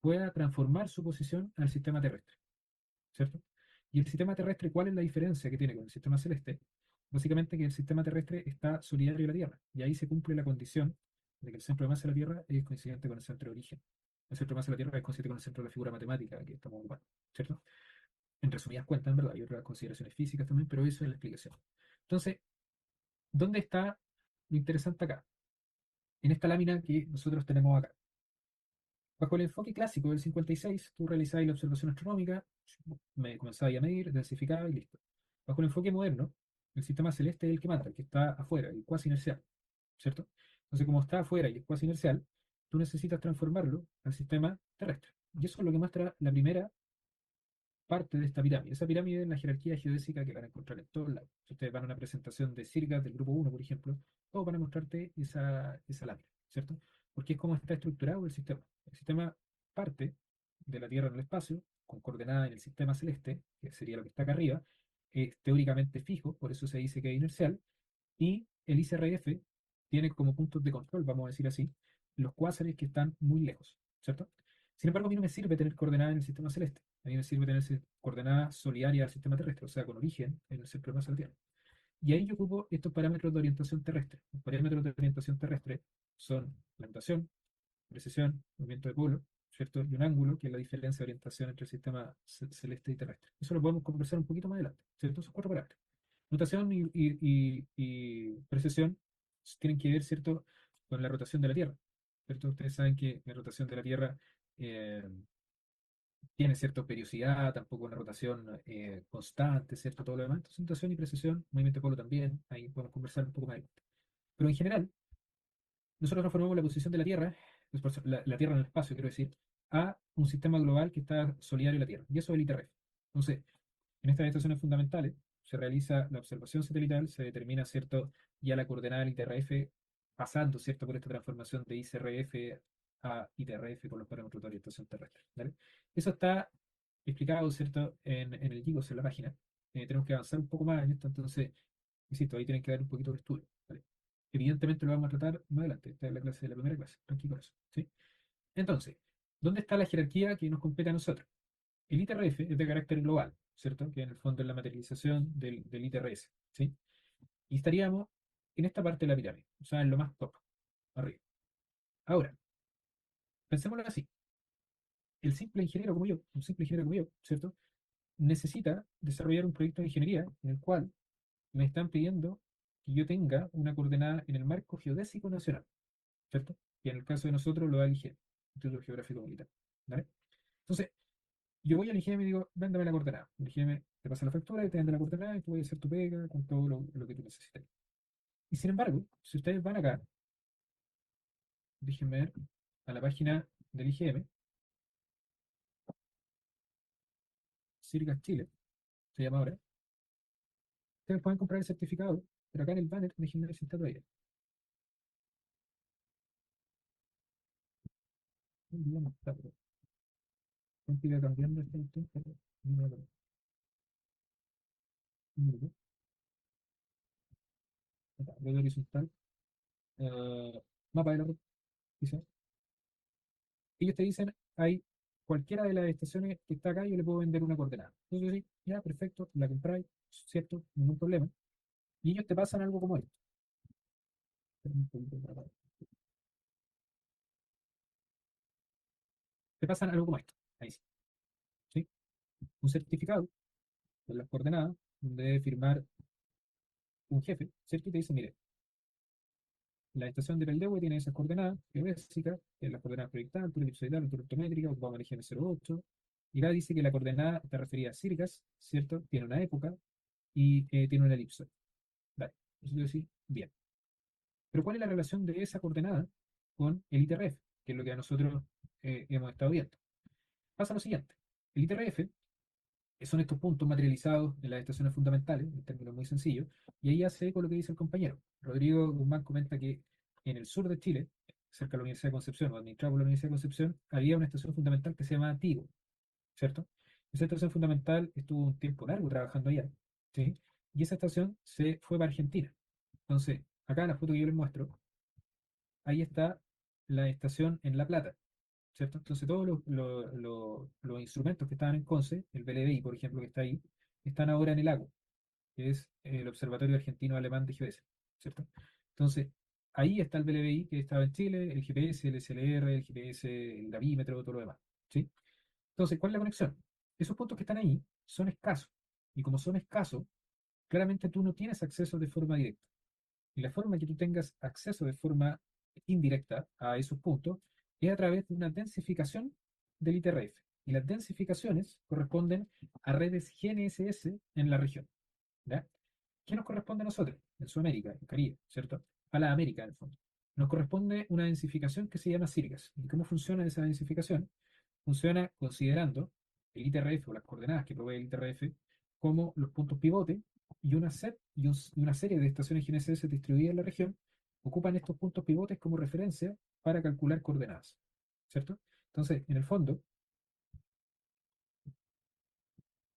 pueda transformar su posición al sistema terrestre, ¿cierto? Y el sistema terrestre, ¿cuál es la diferencia que tiene con el sistema celeste? Básicamente que el sistema terrestre está solidario a la Tierra, y ahí se cumple la condición de que el centro de masa de la Tierra es coincidente con el centro de origen. El centro de masa de la Tierra es coincidente con el centro de la figura matemática que estamos ocupando, ¿cierto? En resumidas cuentas, en verdad, hay otras consideraciones físicas también, pero eso es la explicación. Entonces, ¿dónde está lo interesante acá? En esta lámina que nosotros tenemos acá. Bajo el enfoque clásico del 56, tú realizabas la observación astronómica, me comenzabas a medir, densificabas y listo. Bajo el enfoque moderno, el sistema celeste es el que manda, el que está afuera, el cuasi inercial, ¿cierto? Entonces, como está afuera y es cuasi inercial, tú necesitas transformarlo al sistema terrestre. Y eso es lo que muestra la primera parte de esta pirámide. Esa pirámide es la jerarquía geodésica que van a encontrar en todos lados. Si ustedes van a una presentación de CIRGAS del grupo 1, por ejemplo, todos van a mostrarte esa lámina, ¿cierto? Porque es como está estructurado el sistema. El sistema parte de la Tierra en el espacio, con coordenada en el sistema celeste, que sería lo que está acá arriba, es teóricamente fijo, por eso se dice que es inercial, y el ICRF tiene como puntos de control, vamos a decir así, los cuásares que están muy lejos, ¿cierto? Sin embargo, a mí no me sirve tener coordenadas en el sistema celeste. A mí me sirve tener coordenadas solidarias al sistema terrestre, o sea, con origen en el centro de masa de la Tierra. Y ahí yo ocupo estos parámetros de orientación terrestre. Los parámetros de orientación terrestre son la nutación, precesión, movimiento de polo, ¿cierto? Y un ángulo, que es la diferencia de orientación entre el sistema celeste y terrestre. Eso lo podemos conversar un poquito más adelante, ¿cierto? Esos cuatro parámetros. Nutación y precesión tienen que ver, ¿cierto?, con la rotación de la Tierra, ¿cierto? Ustedes saben que la rotación de la Tierra eh, tiene cierta periodicidad, tampoco una rotación constante, ¿cierto? Todo lo demás. Entonces, nutación y precesión, movimiento de polo también, ahí podemos conversar un poco más adelante. Pero en general, nosotros transformamos la posición de la Tierra, la Tierra en el espacio, quiero decir, a un sistema global que está solidario a la Tierra. Y eso es el ITRF. Entonces, en estas estaciones fundamentales se realiza la observación satelital, se determina, ¿cierto?, ya la coordenada del ITRF, pasando, ¿cierto?, por esta transformación de ICRF a ITRF con los parámetros de orientación terrestre. ¿Vale? Eso está explicado, ¿cierto?, en el GIGOS, en la página. Tenemos que avanzar un poco más en esto, entonces, insisto, ahí tienen que dar un poquito de estudio. ¿Vale? Evidentemente lo vamos a tratar más adelante. Esta es la clase de la primera clase. Tranquilo con eso. ¿Sí? Entonces, ¿dónde está la jerarquía que nos compete a nosotros? El ITRF es de carácter global, ¿cierto? Que en el fondo es la materialización del ITRS, ¿sí? Y estaríamos en esta parte de la pirámide, o sea, en lo más top, arriba. Ahora, pensémoslo así. El simple ingeniero como yo, un simple ingeniero como yo, ¿cierto? Necesita desarrollar un proyecto de ingeniería en el cual me están pidiendo que yo tenga una coordenada en el marco geodésico nacional, ¿cierto? Y en el caso de nosotros lo da el IGM, Instituto Geográfico Militar, ¿vale? Entonces, yo voy al IGM y digo, véndame la coordenada. El IGM te pasa la factura y te vende la coordenada y tú vas a hacer tu pega con todo lo que tú necesites. Y sin embargo, si ustedes van acá, déjenme ver, a la página del IGM, Cirgas Chile, se llama ahora, ustedes pueden comprar el certificado, pero acá en el banner, déjenme ver si está todavía. Un día no está, pero tengo que ir cambiando esta cuestión, pero no me acuerdo. Un minuto. Acá, red horizontal, mapa de la red, quizás. Ellos te dicen, hay cualquiera de las estaciones que está acá, yo le puedo vender una coordenada. Entonces, sí, ya, perfecto, la compráis, ¿cierto? Ningún problema. Y ellos te pasan algo como esto. Te pasan algo como esto. Ahí sí. ¿Sí? Un certificado con las coordenadas, donde debe firmar un jefe, ¿cierto? Y te dice, mire, la estación de Peldehue tiene esas coordenadas geodésicas, que es las coordenadas proyectadas, altura elipsoidal, altura ortométrica, ocupamos el IGN 08. Y acá dice que la coordenada está referida a Circas, ¿cierto? Tiene una época y tiene una elipsoide. Vale, eso quiero decir, bien. Pero ¿cuál es la relación de esa coordenada con el ITRF? Que es lo que nosotros hemos estado viendo. Pasa lo siguiente. El ITRF son estos puntos materializados en las estaciones fundamentales, en términos muy sencillos, y ahí hace eco lo que dice el compañero. Rodrigo Guzmán comenta que en el sur de Chile, cerca de la Universidad de Concepción, o administrado por la Universidad de Concepción, había una estación fundamental que se llama Tigo, ¿cierto? Esa estación fundamental estuvo un tiempo largo trabajando allá, ¿sí? Y esa estación se fue para Argentina. Entonces, acá en la foto que yo les muestro, ahí está la estación en La Plata, ¿cierto? Entonces todos los instrumentos que estaban en Conce, el BLBI, por ejemplo, que está ahí, están ahora en el AGO, que es el Observatorio Argentino Alemán de Geodesia, ¿cierto? Entonces, ahí está el BLBI que estaba en Chile, el GPS, el SLR, el GPS, el gravímetro, todo lo demás, ¿sí? Entonces, ¿cuál es la conexión? Esos puntos que están ahí son escasos, y como son escasos, claramente tú no tienes acceso de forma directa. Y la forma en que tú tengas acceso de forma indirecta a esos puntos es a través de una densificación del ITRF. Y las densificaciones corresponden a redes GNSS en la región. ¿Ya? ¿Qué nos corresponde a nosotros? En Sudamérica, en Caribe, ¿cierto? A la América, en el fondo. Nos corresponde una densificación que se llama CIRGAS. ¿Y cómo funciona esa densificación? Funciona considerando el ITRF o las coordenadas que provee el ITRF como los puntos pivote y una serie de estaciones GNSS distribuidas en la región ocupan estos puntos pivotes como referencia para calcular coordenadas, ¿cierto? Entonces, en el fondo, un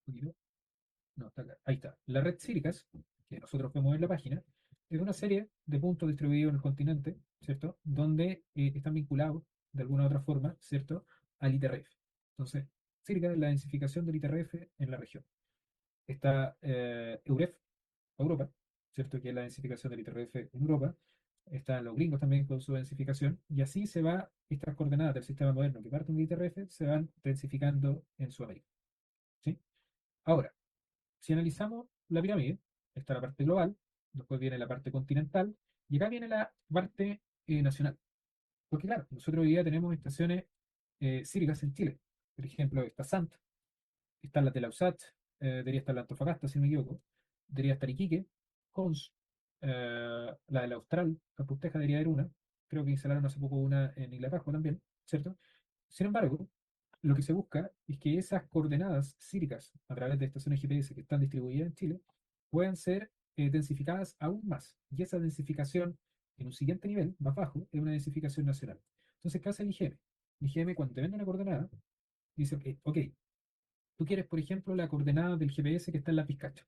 poquito, no, está acá, ahí está. La red Circas, que nosotros vemos en la página, es una serie de puntos distribuidos en el continente, ¿cierto? Donde están vinculados de alguna u otra forma, ¿cierto? Al ITRF. Entonces, Circas es la densificación del ITRF en la región. Está EUREF, Europa, ¿cierto? Que es la densificación del ITRF en Europa. Están los gringos también con su densificación. Y así se va, estas coordenadas del sistema moderno que parten del ITRF se van densificando en Sudamérica. ¿Sí? Ahora, si analizamos la pirámide, está la parte global, después viene la parte continental, y acá viene la parte nacional. Porque claro, nosotros hoy día tenemos estaciones círicas en Chile, Por ejemplo, está Sant, están las de la USACH, debería estar la Antofagasta, si no me equivoco, debería estar Iquique, Cons, la de la Austral, Campus Teja debería haber una, creo que instalaron hace poco una en Isla Pascua también, ¿cierto? Sin embargo, lo que se busca es que esas coordenadas cívicas a través de estaciones GPS que están distribuidas en Chile puedan ser densificadas aún más. Y esa densificación en un siguiente nivel, más bajo, es una densificación nacional. Entonces, ¿qué hace el IGM? El IGM cuando te vende una coordenada, dice, ok, tú quieres, por ejemplo, la coordenada del GPS que está en la Pizcacho.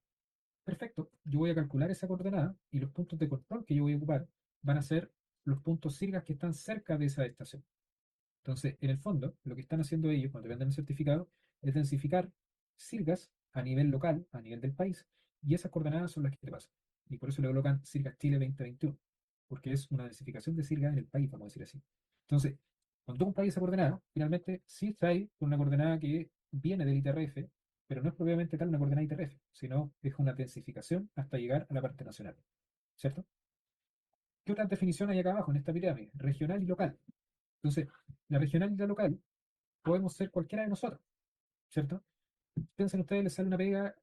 Perfecto, yo voy a calcular esa coordenada y los puntos de control que yo voy a ocupar van a ser los puntos CIRGAS que están cerca de esa estación. Entonces, en el fondo, lo que están haciendo ellos cuando venden el certificado es densificar CIRGAS a nivel local, a nivel del país, y esas coordenadas son las que te pasan. Y por eso le colocan CIRGAS Chile 2021, porque es una densificación de CIRGAS en el país, vamos a decir así. Entonces, cuando tú compras esa coordenada, finalmente sí está ahí con una coordenada que viene del ITRF, pero no es propiamente tal una coordenada ITRF, sino es una densificación hasta llegar a la parte nacional. ¿Cierto? ¿Qué otras definiciones hay acá abajo en esta pirámide? Regional y local. Entonces, la regional y la local podemos ser cualquiera de nosotros, ¿cierto? Piensen ustedes, les sale una pega,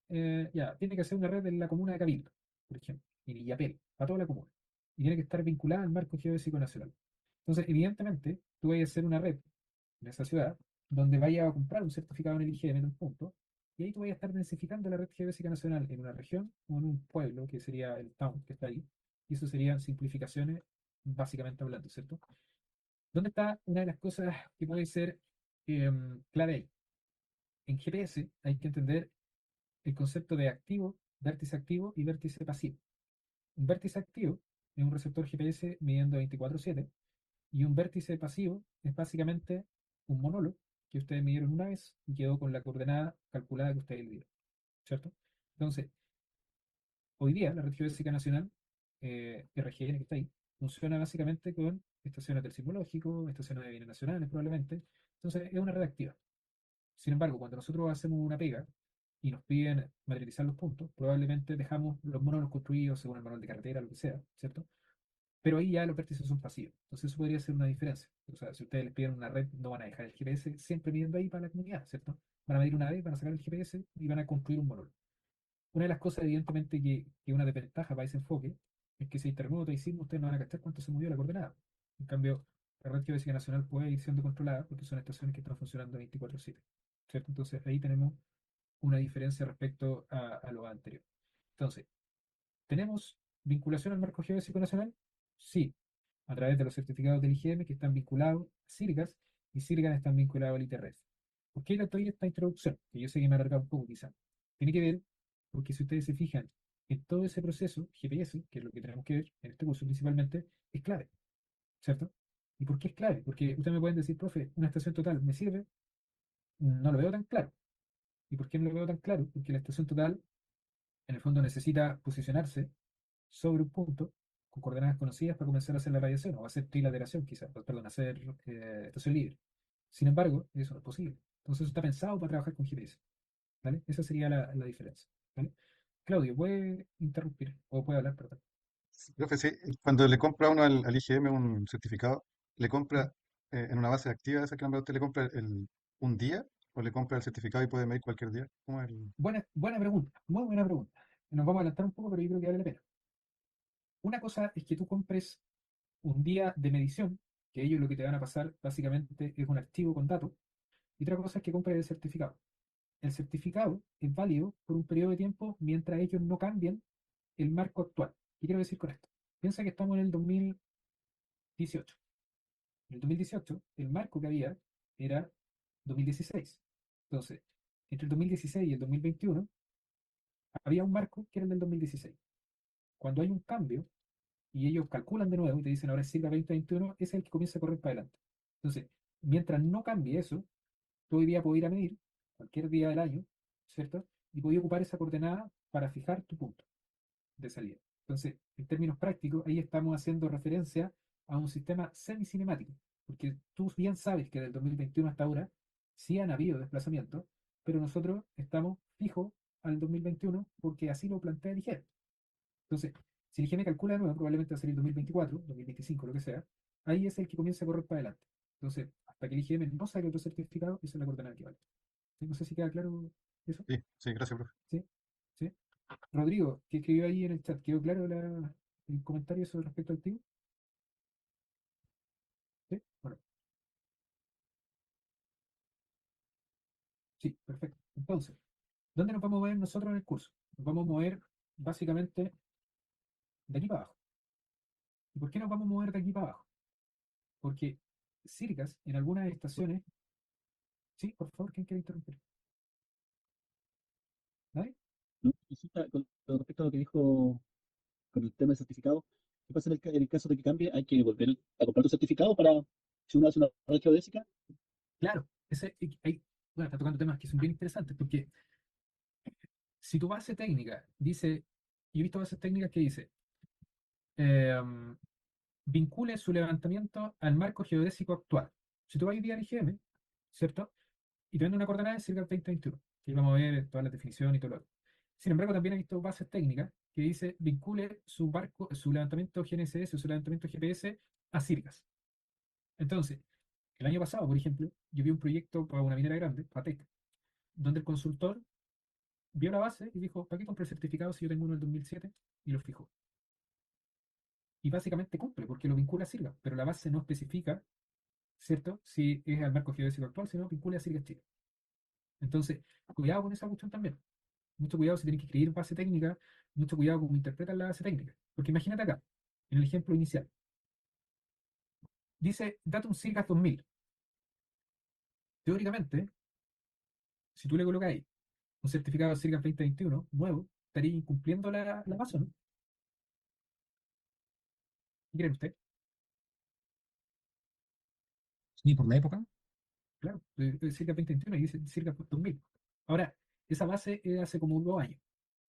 ya, tiene que ser una red en la comuna de Cabildo, por ejemplo, en Illapel, para toda la comuna. Y tiene que estar vinculada al marco geodésico nacional. Entonces, evidentemente, tú vas a hacer una red en esa ciudad donde vaya a comprar un certificado en el IGM en un punto, y ahí tú vas a estar densificando la red geodésica nacional en una región o en un pueblo, que sería el town que está ahí, y eso serían simplificaciones, básicamente hablando, ¿cierto? ¿Dónde está una de las cosas que puede ser clave ahí? En GPS hay que entender el concepto de activo y vértice pasivo. Un vértice activo es un receptor GPS midiendo 24/7 y un vértice pasivo es básicamente un monolo que ustedes midieron una vez y quedó con la coordenada calculada que ustedes le dieron, ¿cierto? Entonces, hoy día la red geodésica nacional, RGN que está ahí, funciona básicamente con estaciones del sismológico, estaciones de bienes nacionales probablemente, entonces es una red activa. Sin embargo, cuando nosotros hacemos una pega y nos piden materializar los puntos, probablemente dejamos los módulos construidos según el manual de carretera, lo que sea, ¿cierto? Pero ahí ya los vértices son pasivos. Entonces eso podría ser una diferencia. O sea, si ustedes les piden una red, no van a dejar el GPS siempre midiendo ahí para la comunidad, ¿cierto? Van a medir una vez, van a sacar el GPS y van a construir un módulo. Una de las cosas, evidentemente, que una desventaja para ese enfoque es que si hay terremoto y sismo, ustedes no van a cachar cuánto se movió la coordenada. En cambio, la red geodésica nacional puede ir siendo controlada porque son estaciones que están funcionando 24/7. ¿Cierto? Entonces ahí tenemos una diferencia respecto a lo anterior. Entonces, ¿tenemos vinculación al marco geodésico nacional? Sí, a través de los certificados del IGM que están vinculados a CIRGAS y CIRGAS están vinculados al ITRF. ¿Por qué le doy esta introducción? Que yo sé que me ha alargado un poco quizá. Tiene que ver porque si ustedes se fijan en todo ese proceso, GPS, que es lo que tenemos que ver en este curso principalmente, es clave, ¿cierto? ¿Y por qué es clave? Porque ustedes me pueden decir, profe, una estación total, ¿me sirve? No lo veo tan claro. ¿Y por qué no lo veo tan claro? Porque la estación total, en el fondo, necesita posicionarse sobre un punto con coordenadas conocidas para comenzar a hacer la radiación o hacer trilateración, quizás, perdón, hacer estación libre. Sin embargo, eso no es posible. Entonces, eso está pensado para trabajar con GPS. ¿Vale? Esa sería la diferencia. ¿Vale? Claudio, ¿puede interrumpir? O puede hablar, perdón. Profe, sí, cuando le compra uno al IGM un certificado, ¿le ¿Mm? compra en una base activa de esa que nombra usted, le compra un día o le compra el certificado y puede medir cualquier día? ¿Cómo es Buena pregunta, muy buena pregunta. Nos vamos a adelantar un poco, pero yo creo que vale la pena. Una cosa es que tú compres un día de medición, que ellos lo que te van a pasar básicamente es un archivo con datos, y otra cosa es que compres el certificado. El certificado es válido por un periodo de tiempo mientras ellos no cambien el marco actual. ¿Qué quiero decir con esto? Piensa que estamos en el 2018. En el 2018, el marco que había era 2016. Entonces, entre el 2016 y el 2021, había un marco que era el del 2016. Cuando hay un cambio, y ellos calculan de nuevo y te dicen ahora es sigla 2021, ese es el que comienza a correr para adelante. Entonces, mientras no cambie eso, tú hoy día puedes ir a medir cualquier día del año, ¿cierto? Y puedes ocupar esa coordenada para fijar tu punto de salida. Entonces, en términos prácticos, ahí estamos haciendo referencia a un sistema semicinemático, porque tú bien sabes que del 2021 hasta ahora sí han habido desplazamientos, pero nosotros estamos fijos al 2021 porque así lo plantea el IGE. Entonces, si el IGM calcula de nuevo, probablemente va a ser el 2024, 2025, lo que sea, ahí es el que comienza a correr para adelante. Entonces, hasta que el IGM no saque otro certificado, esa es la coordenada que vale. No sé si queda claro eso. Sí, sí, gracias, profe. ¿Sí? ¿Sí? Rodrigo, que escribió ahí en el chat, ¿quedó claro el comentario sobre respecto al team? ¿Sí? Bueno, sí, perfecto. Entonces, ¿dónde nos vamos a mover nosotros en el curso? Nos vamos a mover básicamente de aquí para abajo. ¿Y por qué nos vamos a mover de aquí para abajo? Porque Sirgas en algunas estaciones, sí, por favor, ¿quién quiere interrumpir? ¿Nadie? ¿No? Consulta con respecto a lo que dijo con el tema del certificado, ¿qué pasa en el caso de que cambie? ¿Hay que volver a comprar tu certificado para si uno hace una red geodésica? Claro, bueno, está tocando temas que son bien interesantes, porque si tu base técnica dice, yo he visto bases técnicas que dice, em, vincule su levantamiento al marco geodésico actual. Si tú vas hoy día al IGM, ¿cierto? Y te vende una coordenada de circa 2021, que vamos a ver todas las definiciones y todo lo otro. Sin embargo, también he visto bases técnicas que dice vincule su levantamiento GNSS o su levantamiento GPS a Circas. Entonces, el año pasado, por ejemplo, yo vi un proyecto para una minera grande, Patec, donde el consultor vio la base y dijo, ¿para qué compré el certificado si yo tengo uno del 2007? Y lo fijó. Y básicamente cumple, porque lo vincula a Circas, pero la base no especifica, ¿cierto? Si es al marco geodésico actual, sino vincula a Circas Chile. Entonces, cuidado con esa cuestión también. Mucho cuidado si tienen que escribir base técnica, mucho cuidado cómo interpretan la base técnica. Porque imagínate acá, en el ejemplo inicial, dice Datum Circas 2000. Teóricamente, si tú le colocas ahí un certificado de Circas 2021 nuevo, estaría incumpliendo la base, ¿no? ¿Qué creen ustedes? Sí, por la época. Claro, Circas 2021 y dice Circas 2000. Ahora, esa base es hace como 2 años.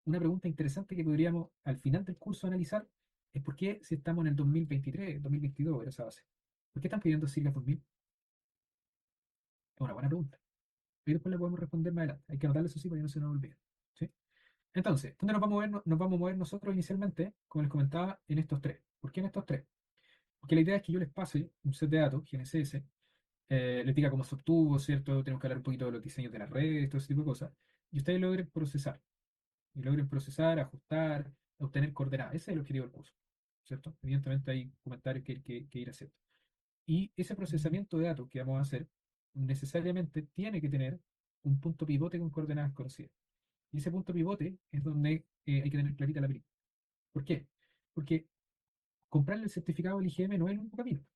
Una pregunta interesante que podríamos al final del curso analizar es por qué si estamos en el 2023, 2022 en esa base. ¿Por qué están pidiendo Circas 2000? Es una buena pregunta. Y después le podemos responder más adelante. Hay que anotarlo eso sí para que no se nos olvide. ¿Sí? Entonces, ¿dónde nos vamos a mover? Nos vamos a mover nosotros inicialmente, como les comentaba, en estos tres. ¿Por qué en estos tres? Porque la idea es que yo les pase un set de datos, GNSS, les diga cómo se obtuvo, ¿cierto? Tenemos que hablar un poquito de los diseños de las redes, todo ese tipo de cosas. Y ustedes logren procesar. Y logren procesar, ajustar, obtener coordenadas. Ese es el objetivo del curso. ¿Cierto? Evidentemente hay comentarios que ir haciendo. Y ese procesamiento de datos que vamos a hacer necesariamente tiene que tener un punto pivote con coordenadas conocidas. Y ese punto pivote es donde hay que tener clarita la película. ¿Por qué? Porque comprarle el certificado del IGM no es el único camino.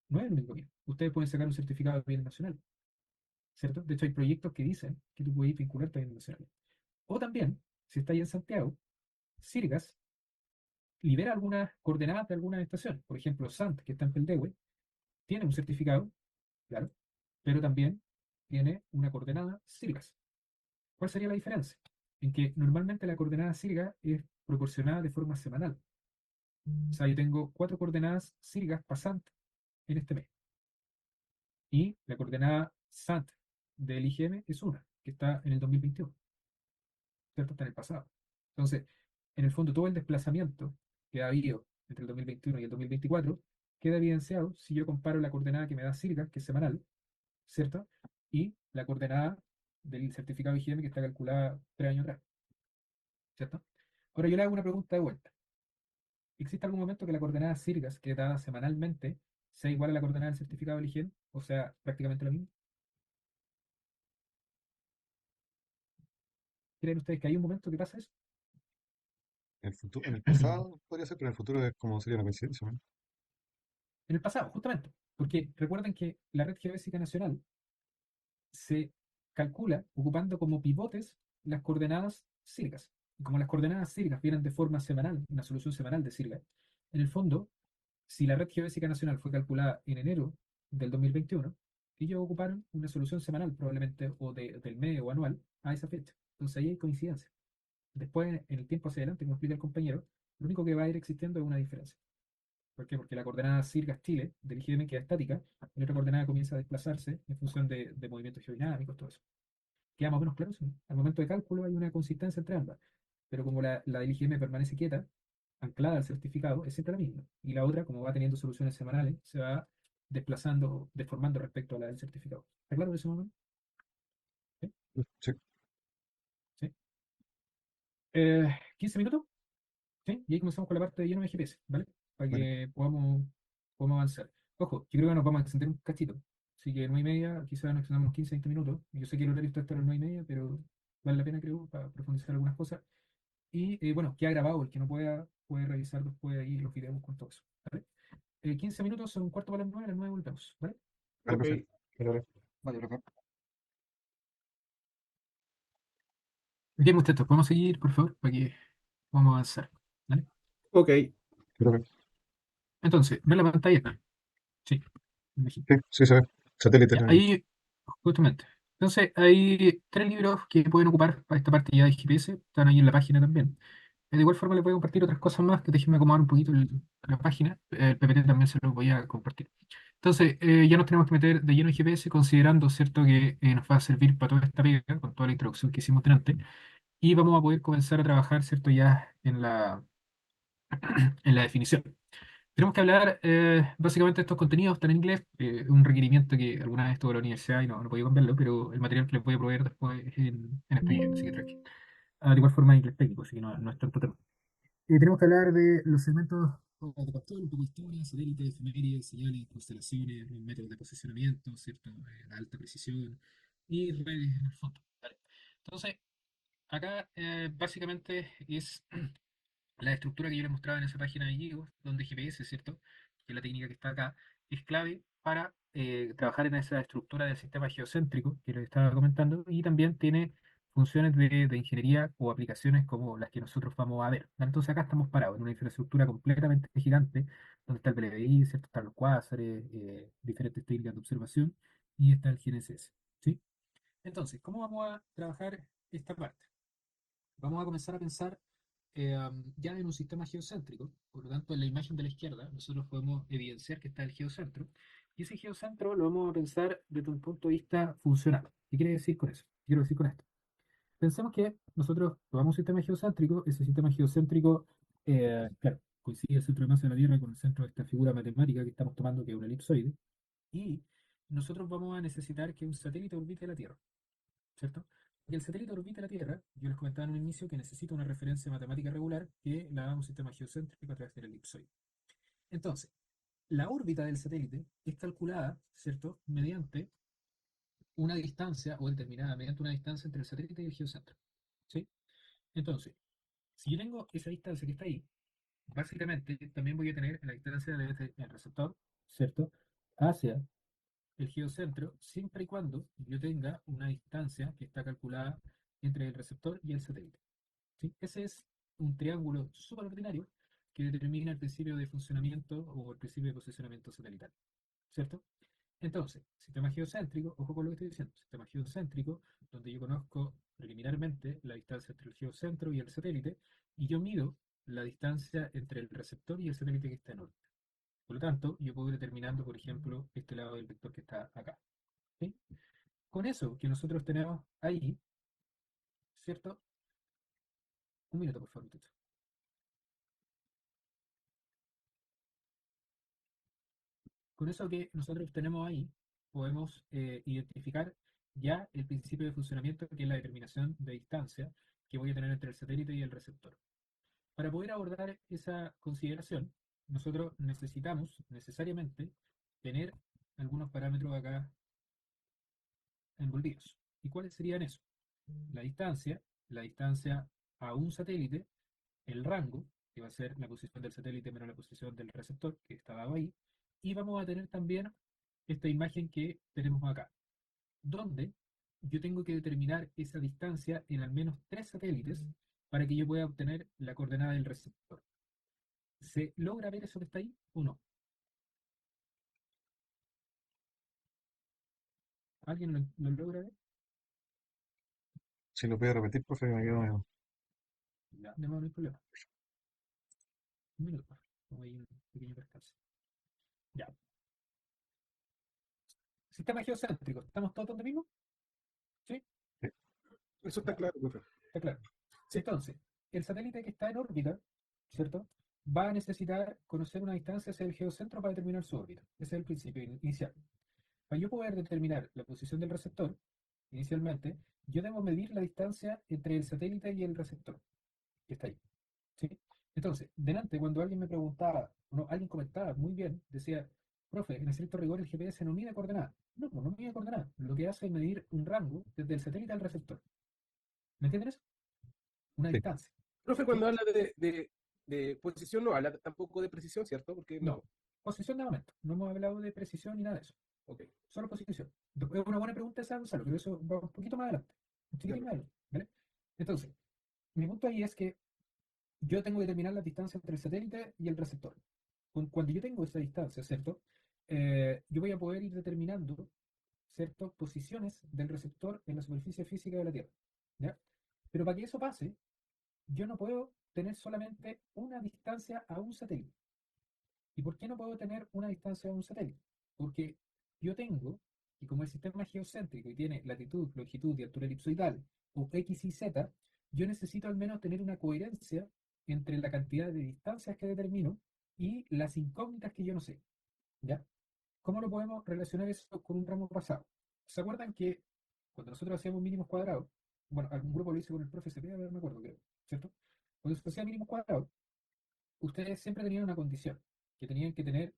No es el único camino. Ustedes pueden sacar un certificado de bienes nacional, ¿cierto? De hecho, hay proyectos que dicen que tú puedes vincularte a bienes nacionales. O también, si está ahí en Santiago, Sirgas libera algunas coordenadas de algunas estaciones. Por ejemplo, Sant, que está en Peldehue, tiene un certificado, claro, pero también tiene una coordenada Sirgas. ¿Cuál sería la diferencia? En que normalmente la coordenada Sirga es proporcionada de forma semanal. O sea, yo tengo 4 coordenadas Sirgas pasant en este mes. Y la coordenada SAT del IGM es una, que está en el 2021, ¿cierto? Está en el pasado. Entonces, en el fondo, todo el desplazamiento que ha habido entre el 2021 y el 2024 queda evidenciado si yo comparo la coordenada que me da Sirga, que es semanal, ¿cierto? Y la coordenada del certificado IGM que está calculada 3 años atrás, ¿cierto? Ahora yo le hago una pregunta de vuelta. ¿Existe algún momento que la coordenada Sirgas, que es dada semanalmente, sea igual a la coordenada del certificado del IGM? O sea, prácticamente lo mismo. ¿Creen ustedes que hay un momento que pasa eso? En el futuro, en el pasado podría ser, pero en el futuro es como sería una coincidencia, ¿no? En el pasado, justamente. Porque recuerden que la red geodésica nacional se calcula ocupando como pivotes las coordenadas síricas. Y como las coordenadas síricas vienen de forma semanal, una solución semanal de Sirga, en el fondo, si la red geodésica nacional fue calculada en enero del 2021, ellos ocuparon una solución semanal probablemente o del mes o anual a esa fecha. Entonces ahí hay coincidencia. Después, en el tiempo hacia adelante, como explica el compañero, lo único que va a ir existiendo es una diferencia. ¿Por qué? Porque la coordenada Sirgas Chile del IGM queda estática y la otra coordenada comienza a desplazarse en función de movimientos geodinámicos, todo eso. Queda más o menos claro, sí. Al momento de cálculo hay una consistencia entre ambas, pero como la del IGM permanece quieta, anclada al certificado, es siempre la misma. Y la otra, como va teniendo soluciones semanales, se va desplazando, deformando respecto a la del certificado. ¿Está claro eso, más o menos? Sí, 15 minutos, ¿sí? Y ahí comenzamos con la parte de lleno de GPS, ¿vale? Para vale. que podamos avanzar. Ojo, yo creo que nos vamos a extender un cachito. Así que 9:30, quizás nos extendamos 15, 20 minutos. Yo sé que el horario está hasta las 9:30, pero vale la pena, creo, para profundizar algunas cosas. Y bueno, queda grabado, el que no puede revisar después ahí los videos con todo eso, ¿vale? 15 minutos son un cuarto para las 9, a las 9 volvemos, ¿vale? Vale, Ok, perfecto. Vale, Vale, profe. Bien, muchachos, podemos seguir, por favor, para que podamos avanzar, ¿vale? ok. Profe. Entonces, ¿ven la pantalla? Sí, me imagino. Sí, sí se ve. Satélite. Ya, ahí, justamente. Entonces, hay 3 libros que pueden ocupar para esta parte ya de GPS, están ahí en la página también. De igual forma, les voy a compartir otras cosas más, que déjenme acomodar un poquito la página. El PPT también se los voy a compartir. Entonces, ya nos tenemos que meter de lleno en GPS, considerando, ¿cierto?, que nos va a servir para toda esta pega, con toda la introducción que hicimos delante, y vamos a poder comenzar a trabajar, ¿cierto?, ya en la definición. Tenemos que hablar, básicamente estos contenidos están en inglés, un requerimiento que alguna vez tuve en la universidad y no podía cambiarlo, pero el material que les voy a proveer después en español, así que tranquilo. De igual forma en inglés técnico, así que no es tanto tema. Tenemos que hablar de los segmentos de control, un poco de historia, satélites, efemérides, señales, constelaciones, los métodos de posicionamiento, ¿cierto? La alta precisión y redes en el fondo. ¿Vale? Entonces, acá básicamente es la estructura que yo les mostraba en esa página de Gigo, donde GPS, ¿cierto? Que es la técnica que está acá, es clave para trabajar en esa estructura del sistema geocéntrico que les estaba comentando y también tiene funciones de ingeniería o aplicaciones como las que nosotros vamos a ver. Entonces acá estamos parados en una infraestructura completamente gigante, donde está el PLDI, ¿cierto? Están los cuásares, diferentes técnicas de observación y está el GNSS, ¿sí? Entonces, ¿cómo vamos a trabajar esta parte? Vamos a comenzar a pensar ya en un sistema geocéntrico. Por lo tanto, en la imagen de la izquierda, nosotros podemos evidenciar que está el geocentro. Y ese geocentro lo vamos a pensar desde un punto de vista funcional. ¿Qué quiere decir con eso? ¿Qué quiero decir con esto? Pensemos que nosotros tomamos un sistema geocéntrico. Ese sistema geocéntrico, claro, coincide el centro de masa de la Tierra con el centro de esta figura matemática que estamos tomando, que es un elipsoide. Y nosotros vamos a necesitar que un satélite orbite la Tierra, ¿cierto? Y el satélite orbita la Tierra, yo les comentaba en un inicio que necesita una referencia matemática regular que la da un sistema geocéntrico a través del elipsoide. Entonces, la órbita del satélite es calculada, ¿cierto?, mediante una distancia, o determinada mediante una distancia entre el satélite y el geocentro, ¿sí? Entonces, si yo tengo esa distancia que está ahí, básicamente también voy a tener la distancia desde el receptor, ¿cierto?, hacia el geocentro, siempre y cuando yo tenga una distancia que está calculada entre el receptor y el satélite, ¿sí? Ese es un triángulo súper ordinario que determina el principio de funcionamiento o el principio de posicionamiento satelital, ¿cierto? Entonces, sistema geocéntrico, ojo con lo que estoy diciendo, sistema geocéntrico, donde yo conozco preliminarmente la distancia entre el geocentro y el satélite, y yo mido la distancia entre el receptor y el satélite que está en órbita. Por lo tanto, yo puedo ir determinando, por ejemplo, este lado del vector que está acá, ¿sí? Con eso que nosotros tenemos ahí, ¿cierto? Un minuto, por favor, muchachos. Con eso que nosotros tenemos ahí, podemos identificar ya el principio de funcionamiento, que es la determinación de distancia que voy a tener entre el satélite y el receptor. Para poder abordar esa consideración, nosotros necesitamos necesariamente tener algunos parámetros acá envolvidos. ¿Y cuáles serían esos? La distancia a un satélite, el rango, que va a ser la posición del satélite menos la posición del receptor, que está dado ahí, y vamos a tener también esta imagen que tenemos acá, donde yo tengo que determinar esa distancia en al menos 3 satélites para que yo pueda obtener la coordenada del receptor. ¿Se logra ver eso que está ahí o no? ¿Alguien lo logra ver? Si lo puede repetir, profe, me quedo medio. Ya, no hay problema. Un minuto, por favor. Como hay un pequeño percance. Ya. Sistema geocéntrico. ¿Estamos todos donde mismo? ¿Sí? Eso está claro, profe. Está claro. Entonces, el satélite que está en órbita, ¿cierto? va a necesitar conocer una distancia hacia el geocentro para determinar su órbita. Ese es el principio inicial. Para yo poder determinar la posición del receptor, inicialmente, yo debo medir la distancia entre el satélite y el receptor, que está ahí. ¿Sí? Entonces, delante, cuando alguien me preguntaba, no, alguien comentaba muy bien, decía, profe, en estricto rigor el GPS no mide coordenadas. No, pues no mide coordenadas. Lo que hace es medir un rango desde el satélite al receptor. ¿Me entienden eso? Una Sí. distancia. Profe, ¿Sí? cuando habla de posición no habla tampoco de precisión, ¿cierto? Porque No. Posición de momento. No hemos hablado de precisión ni nada de eso. Ok, Solo posición. Es una buena pregunta esa, Gonzalo, pero eso va un poquito más adelante. Un chiquitín ya, más adelante. ¿Vale? Entonces, mi punto ahí es que yo tengo que determinar la distancia entre el satélite y el receptor. Cuando yo tengo esa distancia, ¿cierto? Yo voy a poder ir determinando, ¿cierto? Posiciones del receptor en la superficie física de la Tierra. ¿Ya? Pero para que eso pase, yo no puedo tener solamente una distancia a un satélite. ¿Y por qué no puedo tener una distancia a un satélite? Porque yo tengo, y como el sistema es geocéntrico y tiene latitud, longitud y altura elipsoidal, o X y Z, yo necesito al menos tener una coherencia entre la cantidad de distancias que determino y las incógnitas que yo no sé. ¿Ya? ¿Cómo lo podemos relacionar eso con un ramo pasado? ¿Se acuerdan que cuando nosotros hacíamos mínimos cuadrados, bueno, algún grupo lo hizo con el profe CP, a ver, me acuerdo, creo, ¿cierto? Cuando se hacía mínimos cuadrados, ustedes siempre tenían una condición, que tenían que tener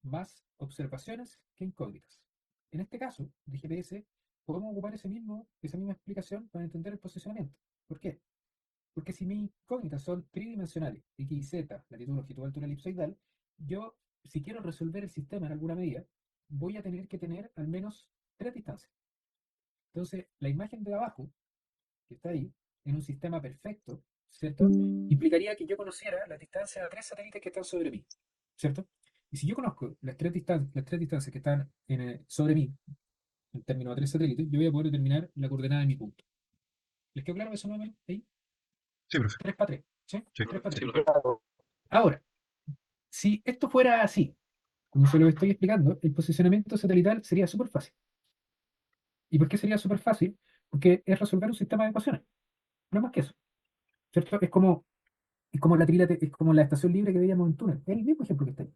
más observaciones que incógnitas. En este caso, de GPS, podemos ocupar esa misma explicación para entender el posicionamiento. ¿Por qué? Porque si mis incógnitas son tridimensionales, X y Z, latitud, longitud, altura elipsoidal, yo, si quiero resolver el sistema en alguna medida, voy a tener que tener al menos tres distancias. Entonces, la imagen de abajo, que está ahí, en un sistema perfecto, ¿cierto? Implicaría que yo conociera la distancia de tres satélites que están sobre mí, ¿cierto? Y si yo conozco las tres distancias que están sobre mí, en términos de tres satélites, yo voy a poder determinar la coordenada de mi punto. ¿Les quedó claro eso más o menos? Ahí, Sí, profe. 3 para 3, ¿sí? Sí. 3 para 3. Ahora, si esto fuera así, como se lo estoy explicando, el posicionamiento satelital sería súper fácil. ¿Y por qué sería súper fácil? Porque es resolver un sistema de ecuaciones, no más que eso, ¿cierto? Es como es como la estación libre que veíamos en túnel. Es el mismo ejemplo que está ahí.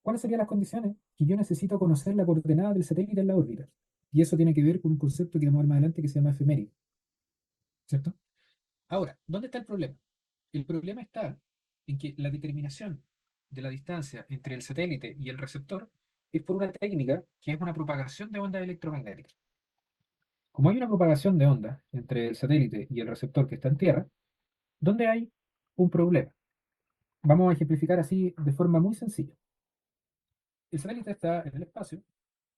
¿Cuáles serían las condiciones? Que yo necesito conocer la coordenada del satélite en la órbita. Y eso tiene que ver con un concepto que vamos a ver más adelante que se llama efeméride. ¿Cierto? Ahora, ¿dónde está el problema? El problema está en que la determinación de la distancia entre el satélite y el receptor es por una técnica que es una propagación de ondas electromagnéticas. Como hay una propagación de ondas entre el satélite y el receptor que está en Tierra, ¿dónde hay un problema? Vamos a ejemplificar así de forma muy sencilla. El satélite está en el espacio,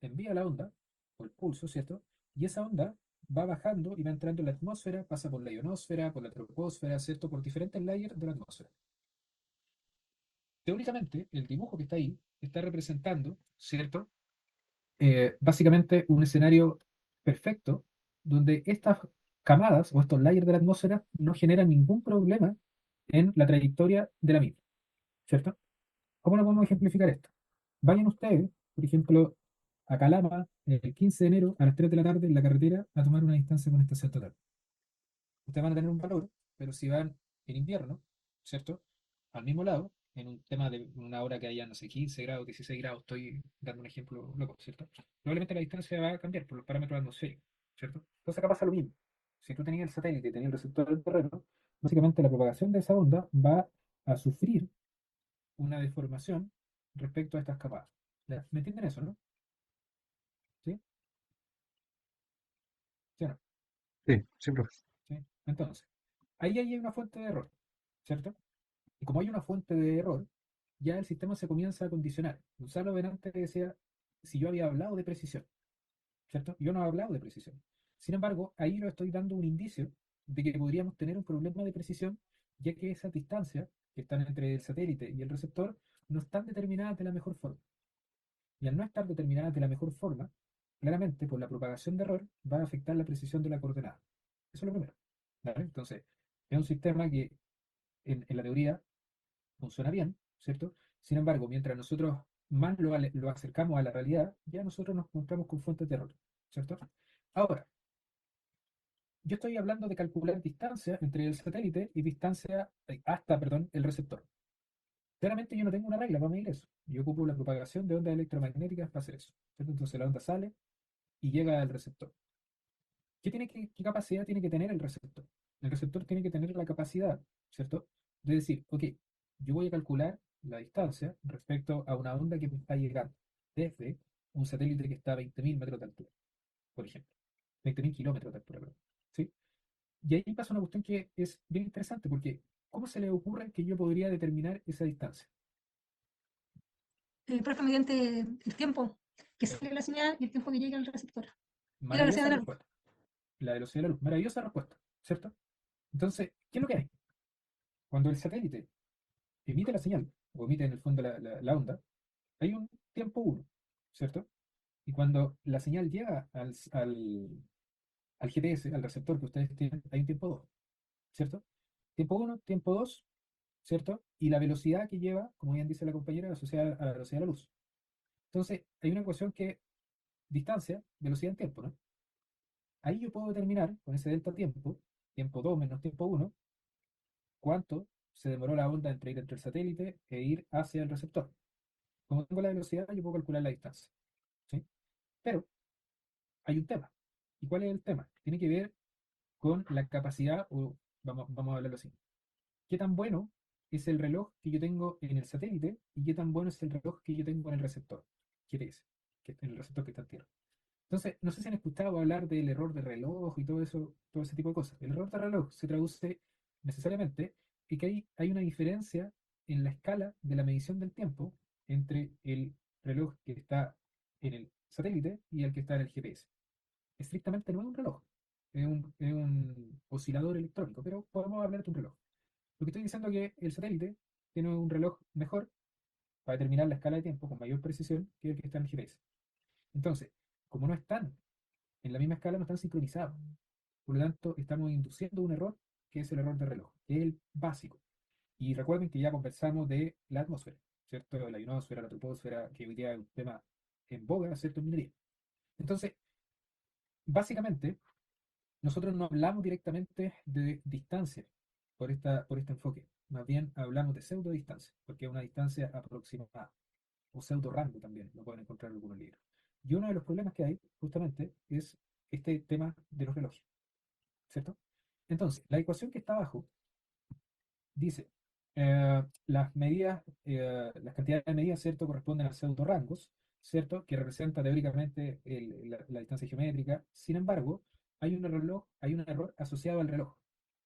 envía la onda, o el pulso, ¿cierto? Y esa onda va bajando y va entrando en la atmósfera, pasa por la ionosfera, por la troposfera, ¿cierto? Por diferentes layers de la atmósfera. Teóricamente, el dibujo que está ahí está representando, ¿cierto? Básicamente un escenario perfecto donde estas camadas o estos layers de la atmósfera no generan ningún problema en la trayectoria de la misma, ¿cierto? ¿Cómo lo podemos ejemplificar esto? Vayan ustedes, por ejemplo, a Calama el 15 de enero a las 3 de la tarde en la carretera a tomar una distancia con estación total. Ustedes van a tener un valor, pero si van en invierno, ¿cierto? Al mismo lado, en un tema de una hora que haya, no sé, 15 grados, 16 grados, estoy dando un ejemplo loco, ¿cierto? Probablemente la distancia va a cambiar por los parámetros atmosféricos, ¿cierto? Entonces acá pasa lo mismo. Si tú tenías el satélite y tenías el receptor del terreno, básicamente la propagación de esa onda va a sufrir una deformación respecto a estas capas. ¿Ya? ¿Me entienden eso, no? ¿Sí? ¿Sí o no? Sí, sí, profe. ¿Sí? Entonces, ahí hay una fuente de error, ¿cierto? Y como hay una fuente de error, ya el sistema se comienza a condicionar. Gonzalo delante decía si yo había hablado de precisión, ¿cierto? Yo no he hablado de precisión. Sin embargo, ahí lo estoy dando un indicio de que podríamos tener un problema de precisión, ya que esas distancias que están entre el satélite y el receptor no están determinadas de la mejor forma. Y al no estar determinadas de la mejor forma, claramente por la propagación de error va a afectar la precisión de la coordenada. Eso es lo primero. ¿Vale? Entonces, es un sistema que en la teoría funciona bien, ¿cierto? Sin embargo, mientras nosotros más lo acercamos a la realidad, ya nosotros nos encontramos con fuentes de error, ¿cierto? Ahora, yo estoy hablando de calcular distancia entre el satélite y distancia hasta, perdón, el receptor. Claramente yo no tengo una regla para medir eso. Yo ocupo la propagación de ondas electromagnéticas para hacer eso, ¿cierto? Entonces la onda sale y llega al receptor. ¿Qué capacidad tiene que tener el receptor? El receptor tiene que tener la capacidad, ¿cierto? De decir, ok, yo voy a calcular la distancia respecto a una onda que me está llegando desde un satélite que está a 20.000 metros de altura, por ejemplo. 20.000 kilómetros de altura, perdón. ¿Sí? Y ahí pasa una cuestión que es bien interesante, porque ¿cómo se le ocurre que yo podría determinar esa distancia? Profe, mediante el tiempo que sale la señal y el tiempo que llega al receptor. Y la velocidad Maravillosa de la luz. respuesta. La velocidad de la luz. Maravillosa respuesta, ¿cierto? Entonces, ¿qué es lo que hay? Cuando el satélite emite la señal, o emite en el fondo la onda, hay un tiempo uno, ¿cierto? Y cuando la señal llega al GPS, al receptor que ustedes tienen, hay un tiempo 2, ¿cierto? Tiempo uno, tiempo 2, ¿cierto? Y la velocidad que lleva, como bien dice la compañera, asociada a la velocidad de la luz. Entonces, hay una ecuación que distancia, velocidad en tiempo, ¿no? Ahí yo puedo determinar, con ese delta tiempo, tiempo 2 menos tiempo uno, cuánto se demoró la onda entre ir entre el satélite e ir hacia el receptor. Como tengo la velocidad, yo puedo calcular la distancia, ¿sí? Pero hay un tema. ¿Y cuál es el tema? Tiene que ver con la capacidad, o vamos a hablarlo así. ¿Qué tan bueno es el reloj que yo tengo en el satélite y qué tan bueno es el reloj que yo tengo en el receptor? GPS, que en el receptor que está en tierra. Entonces, no sé si han escuchado hablar del error de reloj y todo eso, todo ese tipo de cosas. El error de reloj se traduce necesariamente en que hay una diferencia en la escala de la medición del tiempo entre el reloj que está en el satélite y el que está en el GPS. Estrictamente no es un reloj, es un oscilador electrónico, pero podemos hablar de un reloj. Lo que estoy diciendo es que el satélite tiene un reloj mejor para determinar la escala de tiempo con mayor precisión que el que está en el GPS. Entonces, como no están en la misma escala, no están sincronizados. Por lo tanto, estamos induciendo un error que es el error de reloj, que es el básico. Y recuerden que ya conversamos de la atmósfera, ¿cierto? La ionosfera, la troposfera, que hoy día es un tema en boga, ¿cierto? En minería. Entonces, básicamente, nosotros no hablamos directamente de distancia por este enfoque. Más bien hablamos de pseudo distancia, porque es una distancia aproximada, o pseudo rango también, lo pueden encontrar en algunos libros. Y uno de los problemas que hay, justamente, es este tema de los relojes, ¿cierto? Entonces, la ecuación que está abajo dice, las medidas, las cantidades de medidas, ¿cierto?, corresponden a pseudorangos, ¿cierto?, que representa teóricamente la distancia geométrica. Sin embargo, hay un error asociado al reloj,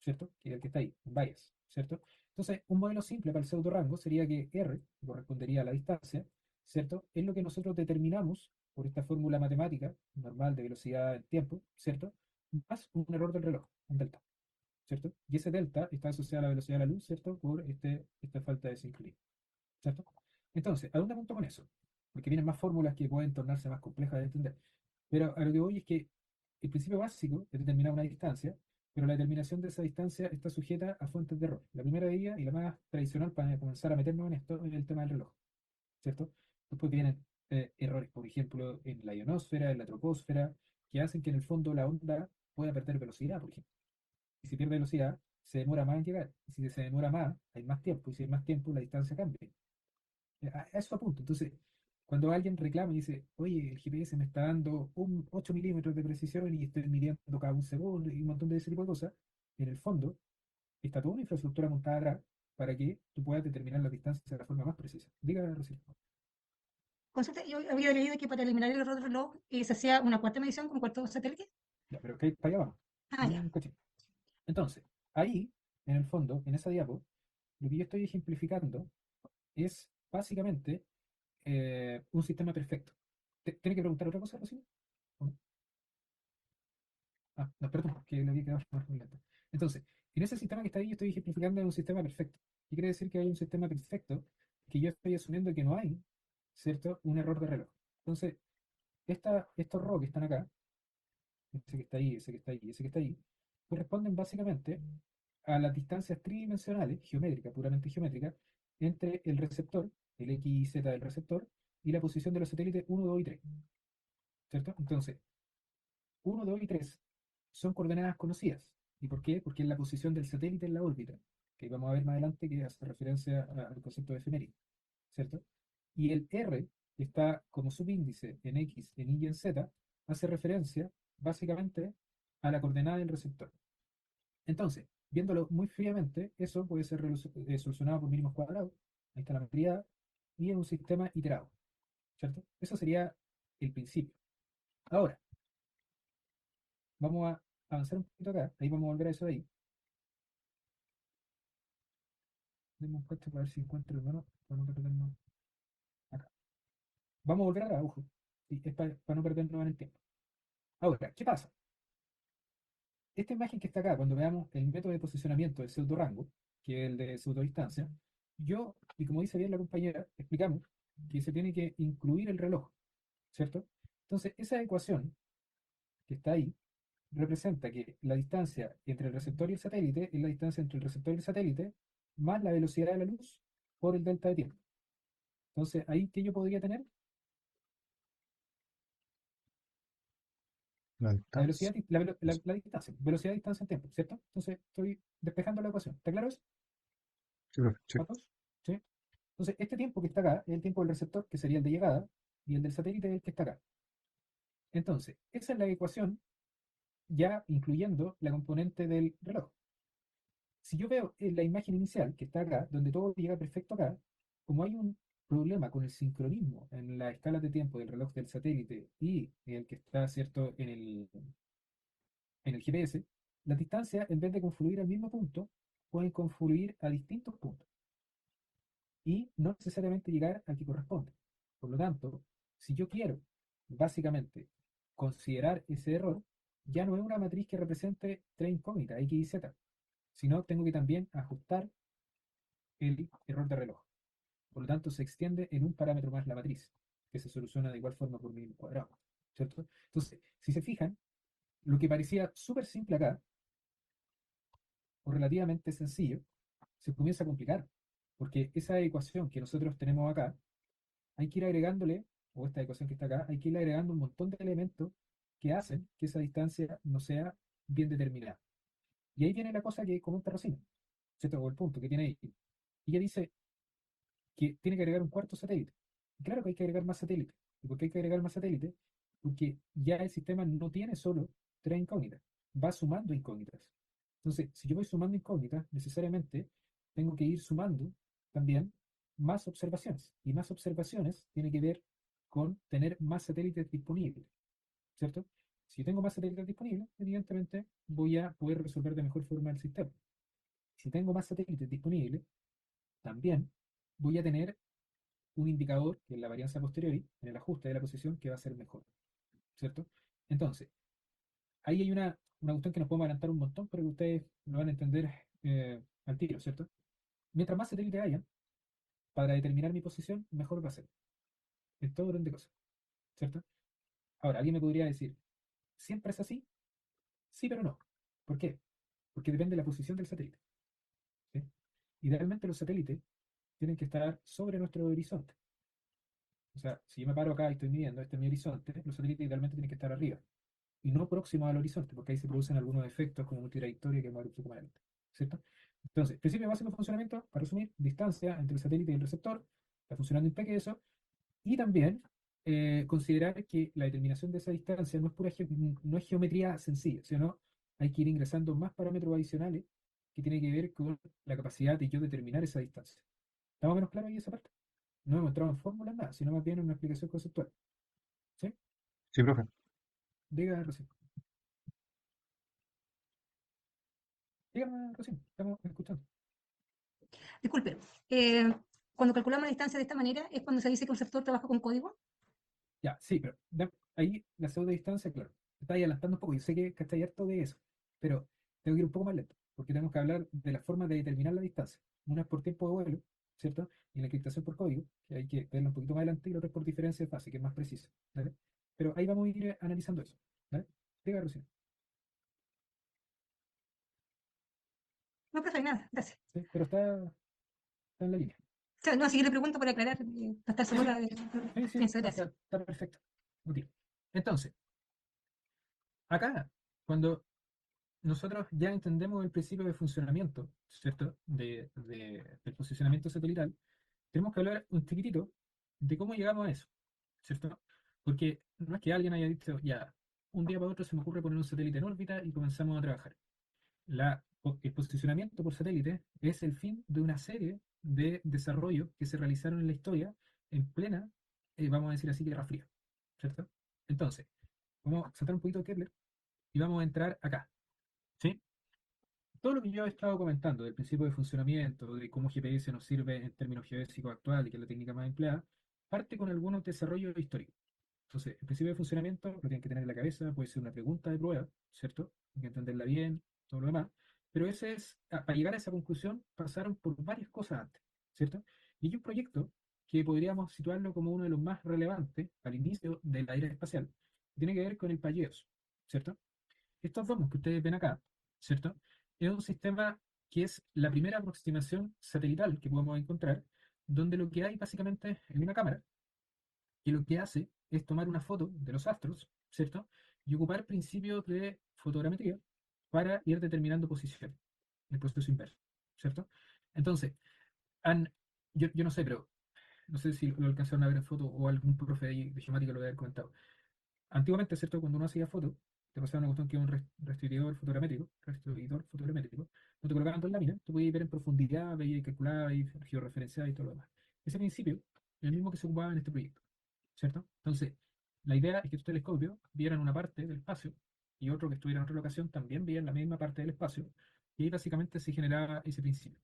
¿cierto?, que es el que está ahí, un bias, ¿cierto? Entonces, un modelo simple para el pseudorango sería que R, que correspondería a la distancia, ¿cierto?, es lo que nosotros determinamos por esta fórmula matemática normal de velocidad en tiempo, ¿cierto?, más un error del reloj, un delta. ¿Cierto? Y ese delta está asociado a la velocidad de la luz, ¿cierto? Por esta falta de sincronía, ¿cierto? Entonces, ¿a dónde apunto con eso? Porque vienen más fórmulas que pueden tornarse más complejas de entender. Pero a lo que voy es que el principio básico es determinar una distancia, pero la determinación de esa distancia está sujeta a fuentes de error. La primera de ellas, y la más tradicional para comenzar a meternos en esto, es el tema del reloj, ¿cierto? Después vienen errores, por ejemplo, en la ionosfera, en la troposfera, que hacen que en el fondo la onda pueda perder velocidad, por ejemplo. Y si pierde velocidad, se demora más en llegar. Y si se demora más, hay más tiempo. Y si hay más tiempo, la distancia cambia. A eso apunto. Entonces, cuando alguien reclama y dice, oye, el GPS me está dando 8 milímetros de precisión y estoy midiendo cada un segundo y un montón de ese tipo de cosas, en el fondo está toda una infraestructura montada atrás para que tú puedas determinar la distancia de la forma más precisa. Diga, Rocío. Consulta, yo había leído que para eliminar el error de reloj se hacía una cuarta medición con un cuarto satélite. Ya, pero que para allá vamos. Ah, ya. Un cachín. Entonces, ahí, en el fondo, en esa diapo, lo que yo estoy ejemplificando es básicamente un sistema perfecto. ¿Tiene que preguntar otra cosa, Rocío? ¿O no? Ah, no, perdón, que le había quedado muy lento. Entonces, en ese sistema que está ahí, yo estoy ejemplificando un sistema perfecto. ¿Qué quiere decir que hay un sistema perfecto? Que yo estoy asumiendo que no hay, ¿cierto? Un error de reloj. Entonces, estos rows que están acá, ese que está ahí, ese que está ahí, ese que está ahí, corresponden básicamente a las distancias tridimensionales, geométricas, puramente geométricas, entre el receptor, el X y Z del receptor, y la posición de los satélites 1, 2 y 3. ¿Cierto? Entonces, 1, 2 y 3 son coordenadas conocidas. ¿Y por qué? Porque es la posición del satélite en la órbita. que vamos a ver más adelante, que hace referencia al concepto de efeméride, ¿cierto? Y el R, que está como subíndice en X, en Y y en Z, hace referencia básicamente a la coordenada del receptor. Entonces, viéndolo muy fríamente, eso puede ser solucionado por mínimos cuadrados, ahí está la matriz, y en un sistema iterado, ¿cierto? Eso sería el principio. Ahora, vamos a avanzar un poquito acá, ahí vamos a volver a eso de ahí. Demos un puesto para ver si encuentro, hermano, para no perdernos acá. Vamos a volver acá, ojo, sí, es para no perdernos en el tiempo. Ahora, ¿qué pasa? Esta imagen que está acá, cuando veamos el método de posicionamiento del pseudo rango, que es el de pseudo distancia, yo, y como dice bien la compañera, explicamos que se tiene que incluir el reloj, ¿cierto? Entonces, esa ecuación que está ahí representa que la distancia entre el receptor y el satélite es la distancia entre el receptor y el satélite más la velocidad de la luz por el delta de tiempo. Entonces, ahí, ¿qué yo podría tener? La La velocidad, distancia. la distancia, velocidad, distancia en tiempo, ¿cierto? Entonces, estoy despejando la ecuación. ¿Está claro eso? Sí, profe, sí. ¿Para todos? ¿Sí? Entonces, este tiempo que está acá es el tiempo del receptor, que sería el de llegada, y el del satélite es el que está acá. Entonces, esa es la ecuación, ya incluyendo la componente del reloj. Si yo veo en la imagen inicial, que está acá, donde todo llega perfecto acá, como hay un problema con el sincronismo en la escala de tiempo del reloj del satélite y el que está, ¿cierto?, en el GPS, las distancias, en vez de confluir al mismo punto, pueden confluir a distintos puntos y no necesariamente llegar al que corresponde. Por lo tanto, si yo quiero, básicamente, considerar ese error, ya no es una matriz que represente tres incógnitas, X y Z, sino tengo que también ajustar el error de reloj. Por lo tanto, se extiende en un parámetro más la matriz, que se soluciona de igual forma por mínimo cuadrado, ¿cierto? Entonces, si se fijan, lo que parecía súper simple acá, o relativamente sencillo, se comienza a complicar, porque esa ecuación que nosotros tenemos acá, hay que ir agregándole, o esta ecuación que está acá, hay que ir agregando un montón de elementos que hacen que esa distancia no sea bien determinada. Y ahí viene la cosa que comenta Rosina, ¿cierto? O el punto que tiene ahí. Ella dice que tiene que agregar un cuarto satélite. Y claro que hay que agregar más satélites. ¿Y por qué hay que agregar más satélites? Porque ya el sistema no tiene solo tres incógnitas, va sumando incógnitas. Entonces, si yo voy sumando incógnitas, necesariamente tengo que ir sumando también más observaciones. Y más observaciones tiene que ver con tener más satélites disponibles, ¿cierto? Si yo tengo más satélites disponibles, evidentemente voy a poder resolver de mejor forma el sistema. Si tengo más satélites disponibles, también voy a tener un indicador, que es la varianza posteriori, en el ajuste de la posición, que va a ser mejor, ¿cierto? Entonces, ahí hay una cuestión que nos podemos adelantar un montón, pero que ustedes lo van a entender al tiro, ¿cierto? Mientras más satélites haya, para determinar mi posición, mejor va a ser. Es todo orden de cosas, ¿cierto? Ahora, alguien me podría decir, ¿siempre es así? Sí, pero no. ¿Por qué? Porque depende de la posición del satélite, ¿sí? Idealmente los satélites tienen que estar sobre nuestro horizonte. O sea, si yo me paro acá y estoy midiendo, este es mi horizonte, los satélites idealmente tienen que estar arriba y no próximos al horizonte, porque ahí se producen algunos efectos como multitrayectoria que vamos a ver un poco más adelante, ¿cierto? Entonces, principio básico de funcionamiento, para resumir, distancia entre el satélite y el receptor, está funcionando impecable eso, y también considerar que la determinación de esa distancia no es no es geometría sencilla, sino hay que ir ingresando más parámetros adicionales que tienen que ver con la capacidad de yo determinar esa distancia. ¿Está más o menos claro ahí esa parte? No hemos entrado en fórmulas nada, sino más bien en una explicación conceptual. ¿Sí? Sí, profe. Diga recién. Dígame recién, estamos escuchando. Disculpe, cuando calculamos la distancia de esta manera es cuando se dice que un sector trabaja con código. Ya, sí, pero ahí la pseudo distancia, claro, está ahí adelantando un poco. Yo sé que está harto de eso, pero tengo que ir un poco más lento, porque tenemos que hablar de la forma de determinar la distancia. Una es por tiempo de vuelo, ¿cierto? Y la encriptación por código, que hay que verlo un poquito más adelante, y la otra es por diferencia de fase, que es más preciso, ¿vale? Pero ahí vamos a ir analizando eso, ¿vale? Diga, Rocío. No, profe, nada, gracias. Sí, pero está en la línea. O sea, no, si yo le pregunto para aclarar, para estar segura de Sí, pienso, no, gracias. está perfecto. Útil. Entonces, acá, cuando nosotros ya entendemos el principio de funcionamiento, ¿cierto? Del posicionamiento satelital, tenemos que hablar un chiquitito de cómo llegamos a eso, ¿cierto? Porque no es que alguien haya dicho, ya, un día para otro se me ocurre poner un satélite en órbita y comenzamos a trabajar. El posicionamiento por satélite es el fin de una serie de desarrollos que se realizaron en la historia en plena, vamos a decir así, Guerra Fría, ¿cierto? Entonces, vamos a saltar un poquito de Kepler y vamos a entrar acá, ¿sí? Todo lo que yo he estado comentando del principio de funcionamiento, de cómo GPS nos sirve en términos geodésicos actuales, que es la técnica más empleada, parte con algunos desarrollos históricos. Entonces, el principio de funcionamiento lo tienen que tener en la cabeza, puede ser una pregunta de prueba, ¿cierto? Hay que entenderla bien, todo lo demás. Pero ese es, para llegar a esa conclusión, pasaron por varias cosas antes, ¿cierto? Y hay un proyecto que podríamos situarlo como uno de los más relevantes al inicio de la era espacial, que tiene que ver con el Paideos, ¿cierto? Estos domos que ustedes ven acá, ¿cierto? Es un sistema que es la primera aproximación satelital que podemos encontrar, donde lo que hay básicamente es una cámara, que lo que hace es tomar una foto de los astros, ¿cierto? Y ocupar principios de fotogrametría para ir determinando posición, el proceso inverso, ¿cierto? Entonces, han, yo no sé, pero no sé si lo alcanzaron a ver en foto o algún profe de geomática lo debe haber comentado. Antiguamente, ¿cierto? Cuando uno hacía fotos, te pasaba una cuestión que es un restituidor fotogramétrico, no te colocaban dos láminas, tú podías ver en profundidad, veías calculaba, y georreferenciada y todo lo demás. Ese principio es el mismo que se ocupaba en este proyecto, ¿cierto? Entonces, la idea es que tus telescopios vieran una parte del espacio y otro que estuviera en otra locación también veían la misma parte del espacio, y ahí básicamente se generaba ese principio,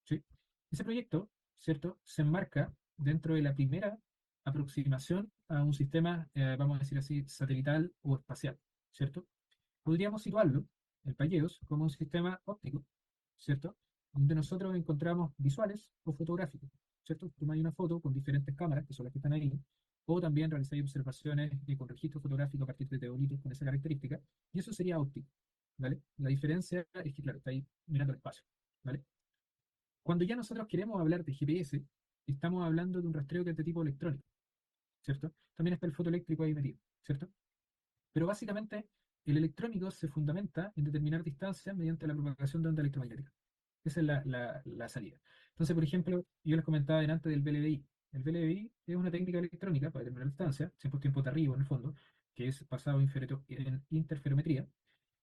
¿sí? Ese proyecto, ¿cierto? Se enmarca dentro de la primera aproximación a un sistema, vamos a decir así, satelital o espacial, ¿cierto? Podríamos situarlo, el Paideos, como un sistema óptico, ¿cierto? Donde nosotros encontramos visuales o fotográficos, ¿cierto? Tomáis una foto con diferentes cámaras, que son las que están ahí, o también realizáis observaciones con registro fotográfico a partir de teodolitos con esa característica, y eso sería óptico, ¿vale? La diferencia es que, claro, estáis mirando el espacio, ¿vale? Cuando ya nosotros queremos hablar de GPS, estamos hablando de un rastreo que es de tipo electrónico, ¿cierto? También está el fotoeléctrico ahí metido, ¿cierto? Pero básicamente el electrónico se fundamenta en determinar distancias mediante la propagación de onda electromagnética. Esa es la salida. Entonces, por ejemplo, yo les comentaba delante del VLBI. El VLBI es una técnica electrónica para determinar distancia, siempre tiempo de arriba en el fondo, que es basado en interferometría.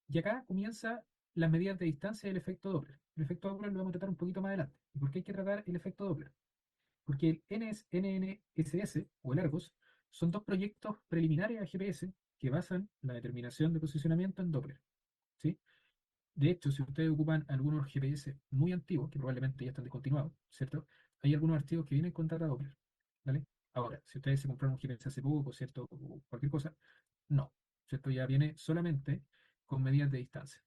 Y acá comienza las medidas de distancia del efecto Doppler. El efecto Doppler lo vamos a tratar un poquito más adelante. ¿Y por qué hay que tratar el efecto Doppler? Porque el NNSS o el Argos son dos proyectos preliminares a GPS que basan la determinación de posicionamiento en Doppler, ¿sí? De hecho, si ustedes ocupan algunos GPS muy antiguos, que probablemente ya están descontinuados, ¿cierto? Hay algunos archivos que vienen con data Doppler, ¿vale? Ahora, si ustedes se compraron un GPS hace poco, ¿cierto? O cualquier cosa, no, ¿cierto? Ya viene solamente con medidas de distancia.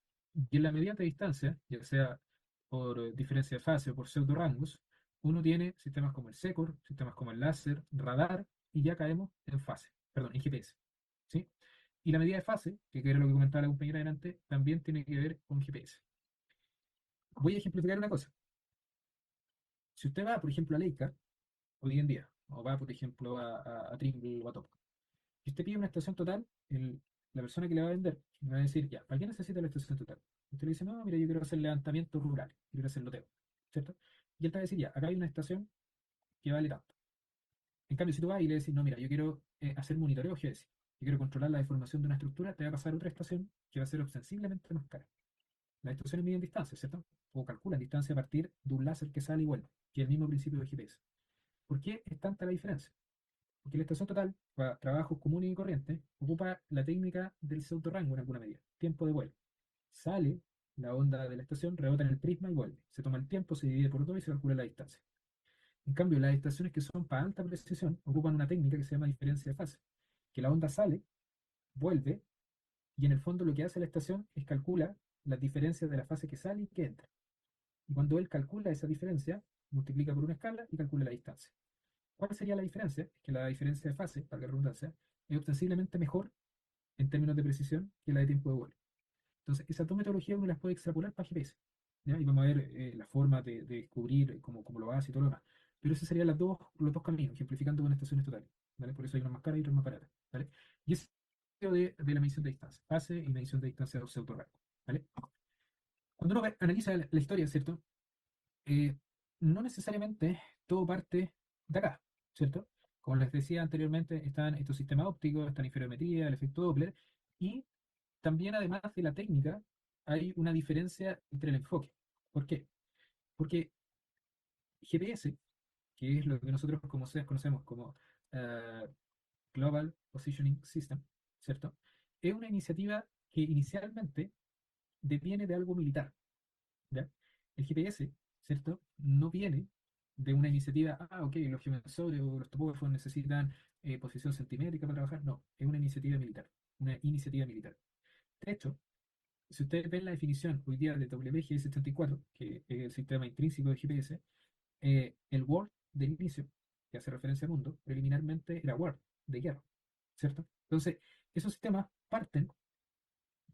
Y en la medida de distancia, ya sea por diferencia de fase o por pseudorangos, uno tiene sistemas como el SECOR, sistemas como el láser, radar, y ya caemos en fase, perdón, en GPS, ¿sí? Y la medida de fase, que era lo que comentaba la compañera delante, también tiene que ver con GPS. Voy a ejemplificar una cosa. Si usted va, por ejemplo, a Leica, hoy en día, o va, por ejemplo, a Trimble o a Top, y usted pide una estación total, la persona que le va a vender le va a decir, ya, ¿para qué necesita la estación total? Usted le dice, no, mira, yo quiero hacer levantamientos rurales, quiero hacer loteo, ¿cierto? Y él te va a decir, ya, acá hay una estación que vale tanto. En cambio, si tú vas y le decís, no, mira, yo quiero hacer monitoreo geodésico, yo quiero controlar la deformación de una estructura, te va a pasar otra estación que va a ser ostensiblemente más cara. Las estaciones miden distancia, ¿cierto? O calculan distancia a partir de un láser que sale y vuelve, que es el mismo principio de GPS. ¿Por qué es tanta la diferencia? Porque la estación total, para trabajos comunes y corrientes, ocupa la técnica del pseudo-rango en alguna medida, tiempo de vuelo. Sale la onda de la estación, rebota en el prisma y vuelve. Se toma el tiempo, se divide por 2 y se calcula la distancia. En cambio, las estaciones que son para alta precisión ocupan una técnica que se llama diferencia de fase, que la onda sale, vuelve, y en el fondo lo que hace la estación es calcula las diferencias de la fase que sale y que entra. Y cuando él calcula esa diferencia, multiplica por una escala y calcula la distancia. ¿Cuál sería la diferencia? Es que la diferencia de fase, para la redundancia, es ostensiblemente mejor en términos de precisión que la de tiempo de vuelo. Entonces, esas dos metodologías uno las puede extrapolar para GPS, ¿ya? Y vamos a ver la forma de descubrir cómo lo hace y todo lo demás. Pero esos serían los dos caminos, ejemplificando con estaciones totales, ¿vale? Por eso hay unas más caras y otras más baratas, ¿vale? Y ese es el de la medición de distancia, fase y medición de distancia de pseudo rango, ¿vale? Cuando uno analiza la historia, ¿cierto? Eh, no necesariamente todo parte de acá, ¿cierto? Como les decía anteriormente, están estos sistemas ópticos, está la interferometría, el efecto Doppler, y también además de la técnica, hay una diferencia entre el enfoque. ¿Por qué? Porque GPS, que es lo que nosotros conocemos como eh, Global Positioning System, ¿cierto? Es una iniciativa que inicialmente deviene de algo militar, ¿ya? El GPS, ¿cierto? No viene de una iniciativa, ok, los geosensores o los topógrafos necesitan posición centimétrica para trabajar. No, es una iniciativa militar. Una iniciativa militar. De hecho, si ustedes ven la definición hoy día de WGS84, que es el sistema intrínseco de GPS, el Word del inicio, que hace referencia al mundo, preliminarmente era Word, de guerra, ¿cierto? Entonces, esos sistemas parten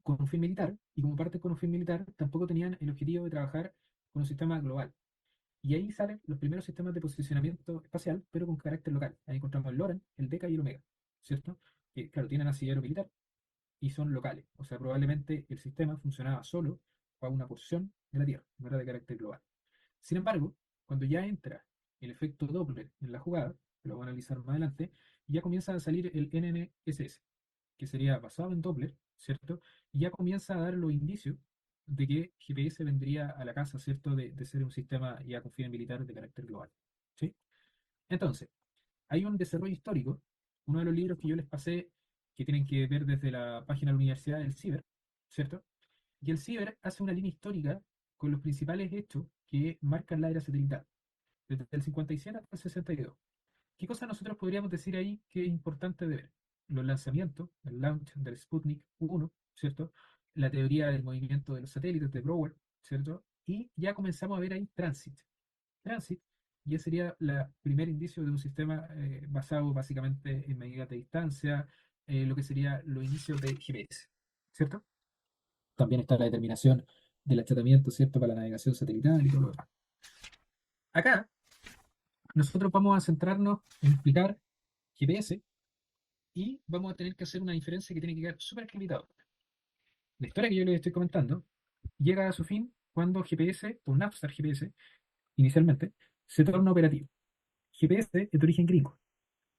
con un fin militar, y como parten con un fin militar, tampoco tenían el objetivo de trabajar con un sistema global. Y ahí salen los primeros sistemas de posicionamiento espacial, pero con carácter local. Ahí encontramos el LORAN, el DECA y el OMEGA, ¿cierto? Que, claro, tienen asidero militar y son locales. O sea, probablemente el sistema funcionaba solo para una porción de la Tierra, no era de carácter global. Sin embargo, cuando ya entra el efecto Doppler en la jugada, que lo voy a analizar más adelante, ya comienza a salir el NNSS, que sería basado en Doppler, ¿cierto? Y ya comienza a dar los indicios de que GPS vendría a la casa, ¿cierto? De ser un sistema ya con fines militares de carácter global, ¿sí? Entonces, hay un desarrollo histórico, uno de los libros que yo les pasé, que tienen que ver desde la página de la universidad del CIBER, ¿cierto? Y el CIBER hace una línea histórica con los principales hechos que marcan la era satelital, desde el 57 hasta el 62. ¿Qué cosas nosotros podríamos decir ahí que es importante de ver? Los lanzamientos, el launch del Sputnik 1, ¿cierto? La teoría del movimiento de los satélites de Brouwer, ¿cierto? Y ya comenzamos a ver ahí Transit. Transit ya sería el primer indicio de un sistema basado básicamente en medidas de distancia, lo que sería los inicios de GPS, ¿cierto? También está la determinación del achatamiento, ¿cierto? Para la navegación satelital y todo lo demás. Acá nosotros vamos a centrarnos en explicar GPS y vamos a tener que hacer una diferencia que tiene que quedar súper acreditado. La historia que yo les estoy comentando llega a su fin cuando GPS, o Navstar GPS, inicialmente, se torna operativo. GPS es de origen gringo,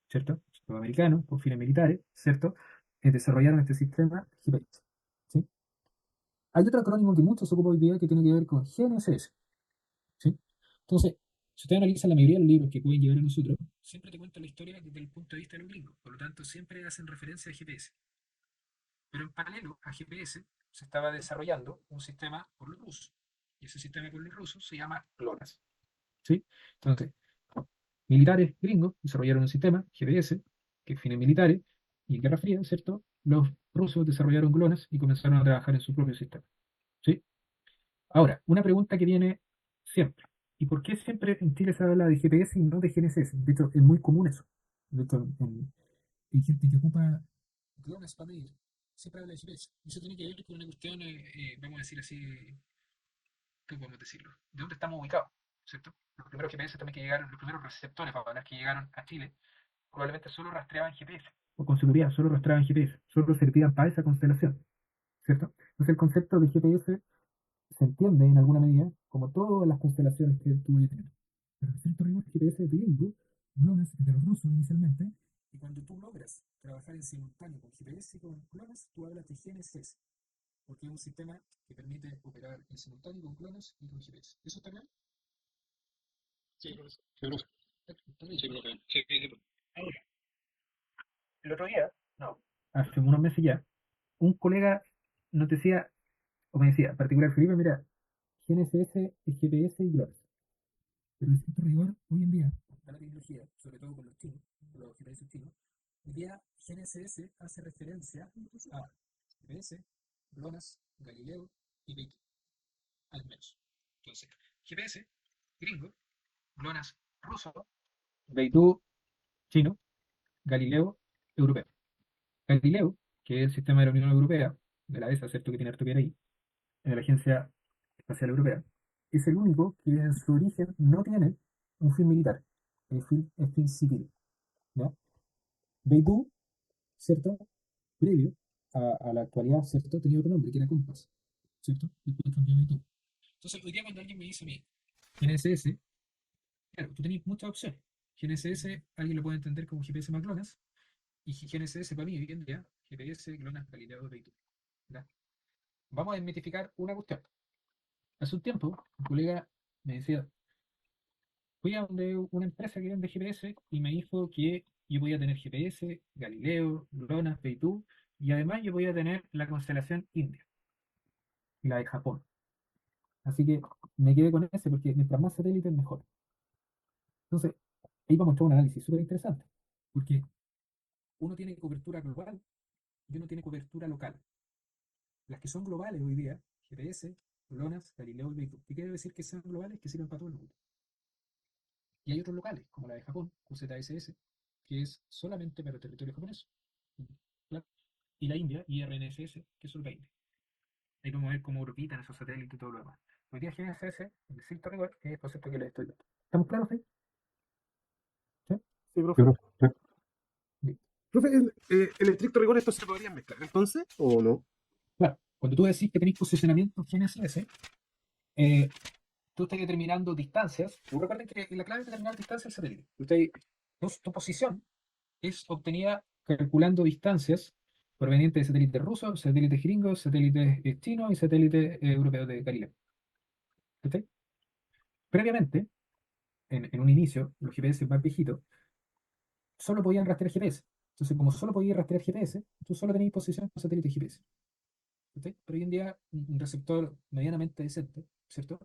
¿cierto? Los americanos, con fines militares, ¿cierto? Desarrollaron este sistema GPS, ¿sí? Hay otro acrónimo que muchos ocupan hoy día que tiene que ver con GNSS, ¿sí? Entonces, si ustedes analizan la mayoría de los libros que pueden llegar a nosotros, siempre te cuentan la historia desde el punto de vista de los gringos, por lo tanto, siempre hacen referencia a GPS. Pero en paralelo a GPS se estaba desarrollando un sistema por los rusos, y ese sistema por los rusos se llama GLONASS, ¿sí? Entonces, militares gringos desarrollaron un sistema, GPS, que es fines militares, y en Guerra Fría, ¿cierto? Los rusos desarrollaron GLONASS y comenzaron a trabajar en su propio sistema, ¿sí? Ahora, una pregunta que viene siempre. ¿Y por qué siempre en Chile se habla de GPS y no de GNSS? De hecho, es muy común eso. De hecho, hay gente que ocupa GLONASS para medir, siempre habla de GPS. Y eso tiene que ver con una cuestión, vamos a decir así, ¿cómo podemos decirlo? ¿De dónde estamos ubicados? ¿Cierto? Los primeros GPS también que llegaron, los primeros receptores para hablar que llegaron a Chile, probablemente solo rastreaban GPS. O con seguridad, solo rastreaban GPS. Solo servían para esa constelación, ¿cierto? Entonces el concepto de GPS se entiende en alguna medida como todas las constelaciones que tú vayas a tener. Pero en cierto rigor, GPS es bilingüe, GLONASS es de los rusos inicialmente, y cuando tú logras trabajar en simultáneo con GPS y con GLONASS, tú hablas de GNSS, porque es un sistema que permite operar en simultáneo con GLONASS y con GPS. ¿Eso está claro? Sí, profesor. Sí, profe. Sí, profe. Sí, sí, profe. Ahora, el otro día, no, hace unos meses ya, un colega nos decía, o me decía, particular Felipe, mira, GNSS es GPS y GLONASS. Pero en cierto rigor, hoy en día, con la tecnología, sobre todo con los chinos, con los GPS chinos, hoy día GNSS hace referencia a GPS, GLONASS, Galileo y Beidou, al menos. Entonces, GPS, gringo, GLONASS, ruso, Beidou, chino, Galileo, europeo. Galileo, que es el sistema de la Unión Europea, de la ESA, ¿cierto? Que tiene harto que ver ahí, de la Agencia Espacial Europea, es el único que en su origen no tiene un fin militar, es fin civil, ¿no? Beidou, ¿cierto? Previo a la actualidad, ¿cierto? Tenía otro nombre, que era Compass, ¿cierto? Después cambiaba y todo. Entonces, hoy día cuando alguien me dice a mí, GNSS, claro, tú tenés muchas opciones. GNSS, alguien lo puede entender como GPS más GLONASS, y GNSS para mí hoy en día, GPS, GLONASS, Galileo, Beidou. ¿Ya? Vamos a desmitificar una cuestión. Hace un tiempo, un colega me decía, fui a donde una empresa que vende GPS y me dijo que yo podía tener GPS, Galileo, GLONASS, Beidou, y además yo podía tener la constelación India y la de Japón. Así que me quedé con ese porque mientras más satélites, mejor. Entonces, ahí vamos a mostrar un análisis súper interesante, porque uno tiene cobertura global y uno tiene cobertura local. Las que son globales hoy día, GPS, GLONASS, Galileo y Beidou. ¿Qué quiere decir que sean globales? Que sirven para todo el mundo. Y hay otros locales, como la de Japón, QZSS, que es solamente para el territorio japonés. Claro. Y la India, IRNSS, que es solo para India. Ahí podemos ver cómo orbitan esos satélites y todo lo demás. Hoy día GNSS, el estricto rigor, es el concepto que les estoy dando. ¿Estamos claros ahí? ¿Sí? Sí, profe. Sí. Bien. Profe, el estricto rigor, ¿esto se podría mezclar entonces o no? Claro, cuando tú decís que tenéis posicionamiento GNSS, tú estás determinando distancias. Recuerden que la clave es determinar distancia del satélite. Tu posición es obtenida calculando distancias provenientes de satélites rusos, satélites gringos, satélites chinos y satélites europeos de Galileo. ¿Cachai? Previamente, en un inicio, los GPS más viejitos solo podían rastrear GPS. Entonces, como solo podías rastrear GPS, tú solo tenías posición con satélite GPS. ¿Cachai? Pero hoy en día, un receptor medianamente decente, ¿cierto?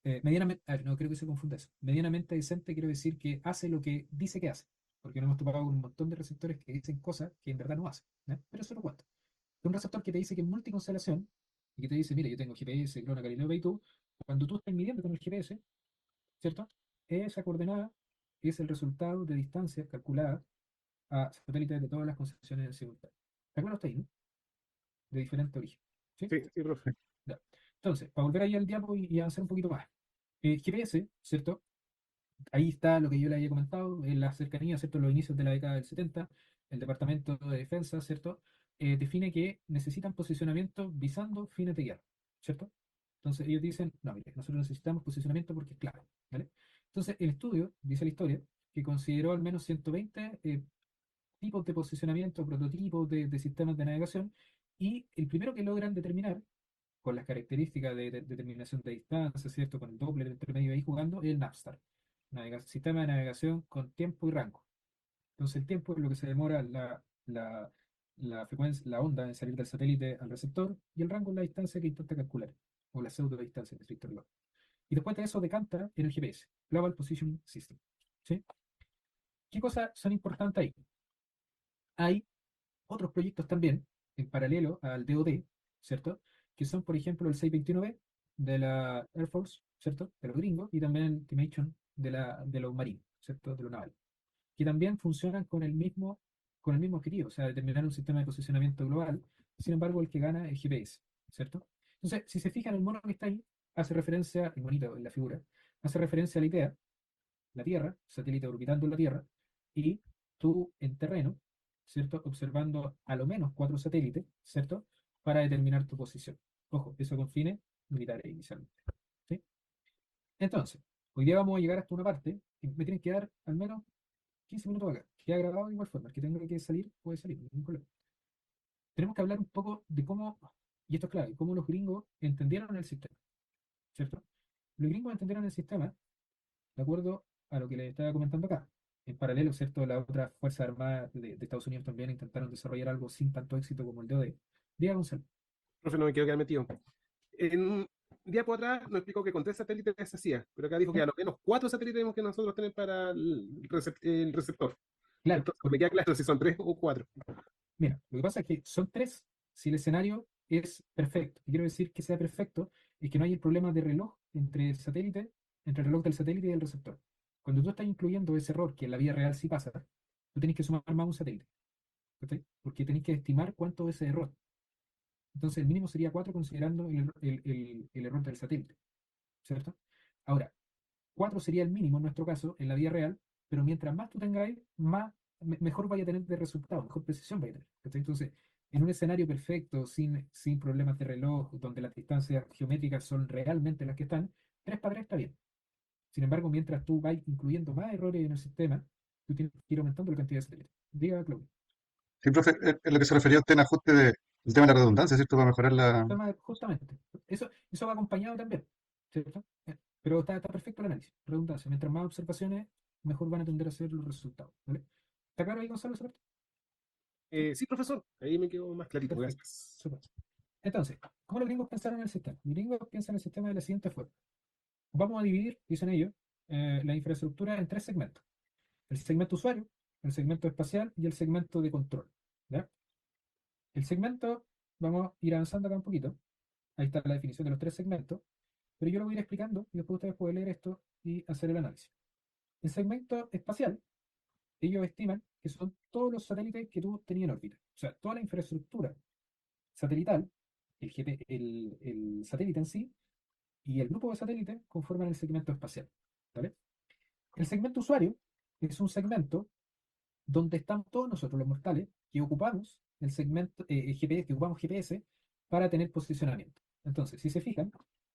Medianamente, a ver, no creo que se confunda eso. Medianamente decente quiero decir que hace lo que dice que hace. Porque no hemos topado con un montón de receptores que dicen cosas que en verdad no hacen. ¿Ya? Pero eso lo cuento. Un receptor que te dice que es multiconstelación y que te dice, mira, yo tengo GPS, Clona, Galileo, Beidou, cuando tú estás midiendo con el GPS, ¿cierto? Esa coordenada es el resultado de distancias calculadas a satélites de todas las constelaciones en simultáneo. ¿De acuerdo? Está ahí, ¿no? De diferente origen. ¿Sí? Sí, sí, profe. Ya. Entonces, para volver ahí al diapo y avanzar un poquito más. GPS, ¿cierto? Ahí está lo que yo le había comentado, en la cercanía, ¿cierto? Los inicios de la década del 70, el Departamento de Defensa, ¿cierto? Define que necesitan posicionamiento visando fines de guerra, ¿cierto? Entonces ellos dicen, no, mire, nosotros necesitamos posicionamiento porque es clave, ¿vale? Entonces el estudio, dice la historia, que consideró al menos 120 tipos de posicionamiento, prototipos de sistemas de navegación, y el primero que logran determinar con las características de determinación de distancia, ¿cierto? Con el Doppler entre medio ahí jugando, es el Navstar. Sistema de navegación con tiempo y rango. Entonces el tiempo es lo que se demora la frecuencia, la onda en salir del satélite al receptor, y el rango es la distancia que intenta calcular, o la pseudo distancia en estricto rigor. Y después de eso decanta en el GPS, Global Position System. ¿Sí? ¿Qué cosas son importantes ahí? Hay otros proyectos también, en paralelo al DoD, ¿cierto? Que son, por ejemplo, el 621B de la Air Force, ¿cierto? De los gringos, y también el Ultimation de los marines, ¿cierto? De los navales, que también funcionan con el mismo objetivo, o sea, determinar un sistema de posicionamiento global. Sin embargo, el que gana es GPS, ¿cierto? Entonces, si se fijan, el mono que está ahí hace referencia, el monito en la figura, hace referencia a la idea, la Tierra, satélite orbitando en la Tierra, y tú en terreno, ¿cierto? Observando a lo menos 4 satélites, ¿cierto? Para determinar tu posición. Ojo, eso con fines militares inicialmente. ¿Sí? Entonces, hoy día vamos a llegar hasta una parte que me tienen que dar al menos 15 minutos acá. Queda grabado de igual forma. El que tenga que salir, puede salir, no hay ningún problema. Tenemos que hablar un poco de cómo, y esto es clave, cómo los gringos entendieron el sistema, ¿cierto? Los gringos entendieron el sistema de acuerdo a lo que les estaba comentando acá. En paralelo, ¿cierto? Las otras Fuerzas Armadas de Estados Unidos también intentaron desarrollar algo sin tanto éxito como el DoD. Diga Gonzalo. Profe, no me quiero quedar metido. En un diapo atrás nos explicó que con 3 satélites se hacía, pero acá dijo que a lo menos 4 satélites tenemos que nosotros tener para el receptor. Claro, Entonces, me queda claro si son 3 o 4. mira, lo que pasa es que son 3 si el escenario es perfecto. Y quiero decir que sea perfecto es que no hay el problema de reloj entre el satélite, entre el reloj del satélite y el receptor. Cuando tú estás incluyendo ese error, que en la vida real sí pasa, tú tenés que sumar más un satélite. ¿Cachai? Porque tenés que estimar cuánto es ese error. Entonces el mínimo sería 4 considerando el error del satélite, ¿cierto? Ahora, 4 sería el mínimo en nuestro caso, en la vida real, pero mientras más tú tengáis, mejor vaya a tener de resultado, mejor precisión vaya a tener. ¿Cachai? Entonces, En un escenario perfecto, sin problemas de reloj, donde las distancias geométricas son realmente las que están, 3 para 3 está bien. Sin embargo, mientras tú vas incluyendo más errores en el sistema, tú tienes que ir aumentando la cantidad de satélites. Diga, Claudio. Sí, profe, es lo que se refería usted en ajuste el tema de la redundancia, ¿cierto? Para mejorar la... Justamente. Eso va acompañado también, ¿cierto? Pero está perfecto el análisis. Redundancia. Mientras más observaciones, mejor van a tender a ser los resultados. ¿Vale? ¿Está claro ahí, Gonzalo? ¿Cierto? Sí, profesor, ahí me quedó más clarito. Perfecto. Gracias. Súper. Entonces, ¿cómo los gringos pensaron en el sistema? Los gringos piensan en el sistema de la siguiente forma. Vamos a dividir, dicen ellos, la infraestructura en 3 segmentos. El segmento usuario, el segmento espacial y el segmento de control. ¿Ya? El segmento, vamos a ir avanzando acá un poquito. Ahí está la definición de los 3 segmentos. Pero yo lo voy a ir explicando y después ustedes pueden leer esto y hacer el análisis. El segmento espacial, ellos estiman que son todos los satélites que tú tenías en órbita. O sea, toda la infraestructura satelital, el satélite en sí y el grupo de satélites conforman el segmento espacial. ¿Vale? El segmento usuario es un segmento donde estamos todos nosotros los mortales que ocupamos el segmento GPS, que ocupamos GPS para tener posicionamiento. Entonces, si se fijan,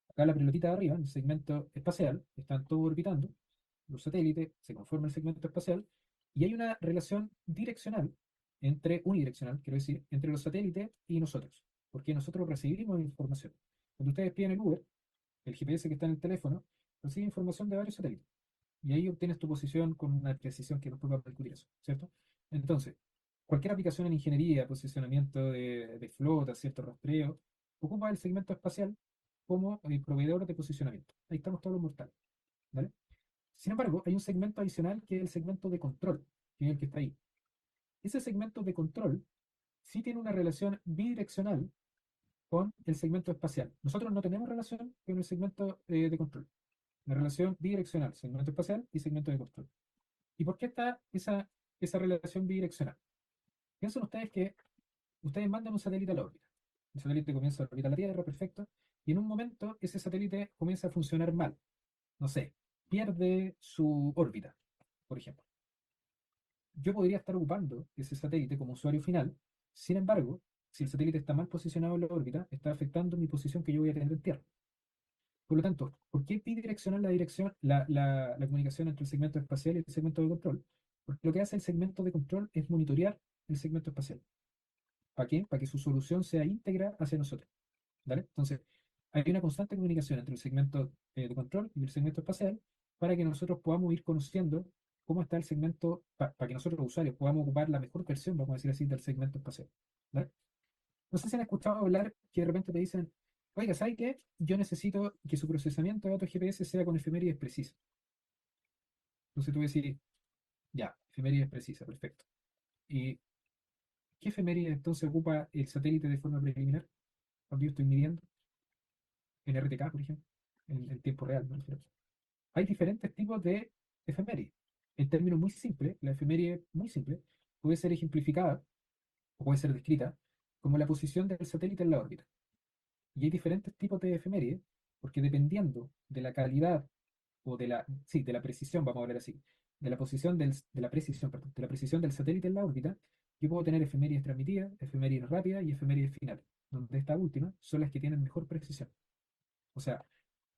acá la pelotita de arriba, en el segmento espacial, están todos orbitando, los satélites, se conforma el segmento espacial, y hay una relación direccional, unidireccional, quiero decir, entre los satélites y nosotros, porque nosotros recibimos información. Cuando ustedes piden el Uber, el GPS que está en el teléfono, recibe información de varios satélites. Y ahí obtienes tu posición con una precisión que después vamos a discutir eso, ¿cierto? Entonces, cualquier aplicación en ingeniería, posicionamiento de flota, cierto rastreo, ocupa el segmento espacial como proveedor de posicionamiento. Ahí estamos todos los mortales, ¿vale? Sin embargo, hay un segmento adicional que es el segmento de control, que es el que está ahí. Ese segmento de control sí tiene una relación bidireccional con el segmento espacial. Nosotros no tenemos relación con el segmento de control. La relación bidireccional, segmento espacial y segmento de control. ¿Y por qué está esa relación bidireccional? Piensen ustedes que ustedes mandan un satélite a la órbita. El satélite comienza a orbitar la Tierra, perfecto, y en un momento ese satélite comienza a funcionar mal. No sé, pierde su órbita, por ejemplo. Yo podría estar ocupando ese satélite como usuario final, sin embargo, si el satélite está mal posicionado en la órbita, está afectando mi posición que yo voy a tener en Tierra. Por lo tanto, ¿por qué bidireccional la comunicación entre el segmento espacial y el segmento de control? Porque lo que hace el segmento de control es monitorear el segmento espacial. ¿Para qué? Para que su solución sea íntegra hacia nosotros. ¿Vale? Entonces, hay una constante comunicación entre el segmento de control y el segmento espacial para que nosotros podamos ir conociendo cómo está el segmento, para que nosotros los usuarios podamos ocupar la mejor versión, vamos a decir así, del segmento espacial. ¿Vale? No sé si han escuchado hablar que de repente te dicen, oiga, ¿sabe qué? Yo necesito que su procesamiento de datos GPS sea con efemérides precisas. Entonces tú decís, ya, efemérides precisas, perfecto. ¿Y qué efemérides entonces ocupa el satélite de forma preliminar? Cuando yo estoy midiendo, en RTK, por ejemplo, en tiempo real, me refiero. Hay diferentes tipos de efemérides. En términos muy simples, la efeméride muy simple puede ser ejemplificada o puede ser descrita como la posición del satélite en la órbita. Y hay diferentes tipos de efemérides, porque dependiendo de la calidad o de la precisión, vamos a hablar así, de la posición de la precisión, perdón, de la precisión del satélite en la órbita, yo puedo tener efemérides transmitidas, efemérides rápidas y efemérides finales, donde esta última son las que tienen mejor precisión. O sea,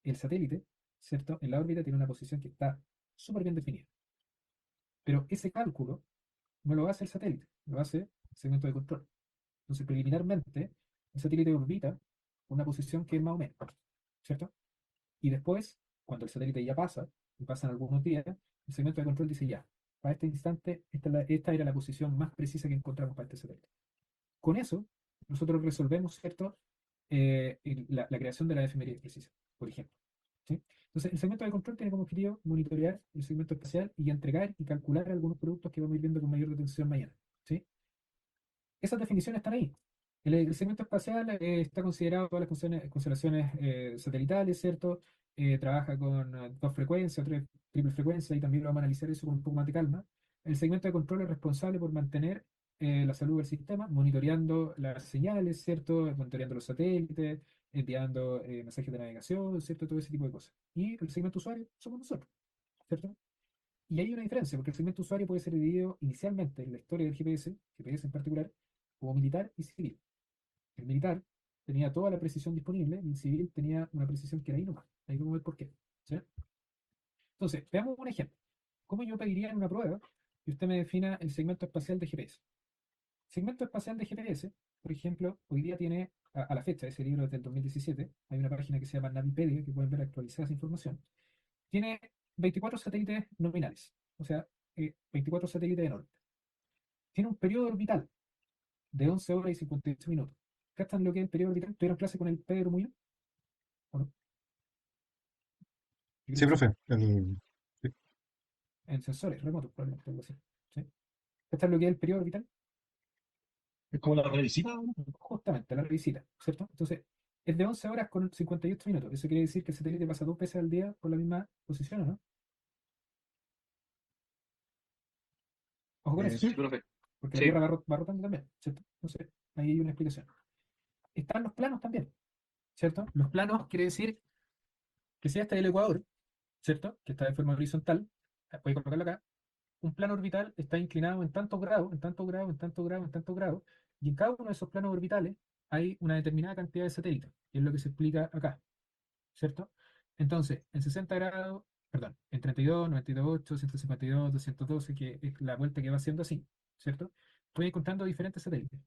el satélite, ¿cierto? En la órbita tiene una posición que está súper bien definida. Pero ese cálculo no lo hace el satélite, lo hace el segmento de control. Entonces, preliminarmente, el satélite orbita una posición que es más o menos, ¿cierto? Y después, cuando el satélite ya pasa, y pasan algunos días, el segmento de control dice ya, para este instante, esta era la posición más precisa que encontramos para este satélite. Con eso, nosotros resolvemos, ¿cierto? La creación de la efeméride precisa, por ejemplo. ¿Sí? Entonces, el segmento de control tiene como objetivo monitorear el segmento espacial y entregar y calcular algunos productos que vamos a ir viendo con mayor detención mañana. ¿Sí? Esas definiciones están ahí. El segmento espacial está considerado todas las constelaciones satelitales, ¿cierto? Trabaja con 2 frecuencias, triple frecuencia, y también lo vamos a analizar eso con un poco más de calma. El segmento de control es responsable por mantener la salud del sistema, monitoreando las señales, ¿cierto? Monitoreando los satélites, enviando mensajes de navegación, ¿cierto? Todo ese tipo de cosas. Y el segmento usuario somos nosotros, ¿cierto? Y hay una diferencia, porque el segmento usuario puede ser dividido inicialmente en la historia del GPS en particular, como militar y civil. El militar tenía toda la precisión disponible y el civil tenía una precisión que era ahí nomás. Ahí vamos a ver por qué. ¿Sí? Entonces, veamos un ejemplo. ¿Cómo yo pediría en una prueba que usted me defina el segmento espacial de GPS? Segmento espacial de GPS, por ejemplo, hoy día tiene, a la fecha, ese libro es del 2017, hay una página que se llama Navipedia, que pueden ver actualizada esa información, tiene 24 satélites nominales, o sea, 24 satélites en órbita. Tiene un periodo orbital de 11 horas y 58 minutos. ¿Captan lo que es el periodo orbital? ¿Tuvieron clase con el Pedro Muñoz? ¿O no? Yo creo Sí, que sí. profe. Sí. En sensores remotos, probablemente, algo así. ¿Sí? ¿Captan lo que es el periodo orbital? Es como la revisita, ¿no? Justamente, la revisita, ¿cierto? Entonces, es de 11 horas con 58 minutos. Eso quiere decir que el satélite pasa 2 veces al día por la misma posición, ¿o no? Ojo con eso, Sí, profe. porque la Sí. Tierra va rotando también, ¿cierto? Entonces, ahí hay una explicación. Están los planos también, ¿cierto? Los planos quiere decir que si este es el ecuador, ¿cierto? Que está de forma horizontal, voy a colocarlo acá, un plano orbital está inclinado en tantos grados, en tantos grados, en tantos grados, en tantos grados, y en cada uno de esos planos orbitales hay una determinada cantidad de satélites, que es lo que se explica acá, ¿cierto? Entonces, en 60 grados, perdón, en 32, 98, 152, 212, que es la vuelta que va haciendo así, ¿cierto? Voy encontrando diferentes satélites.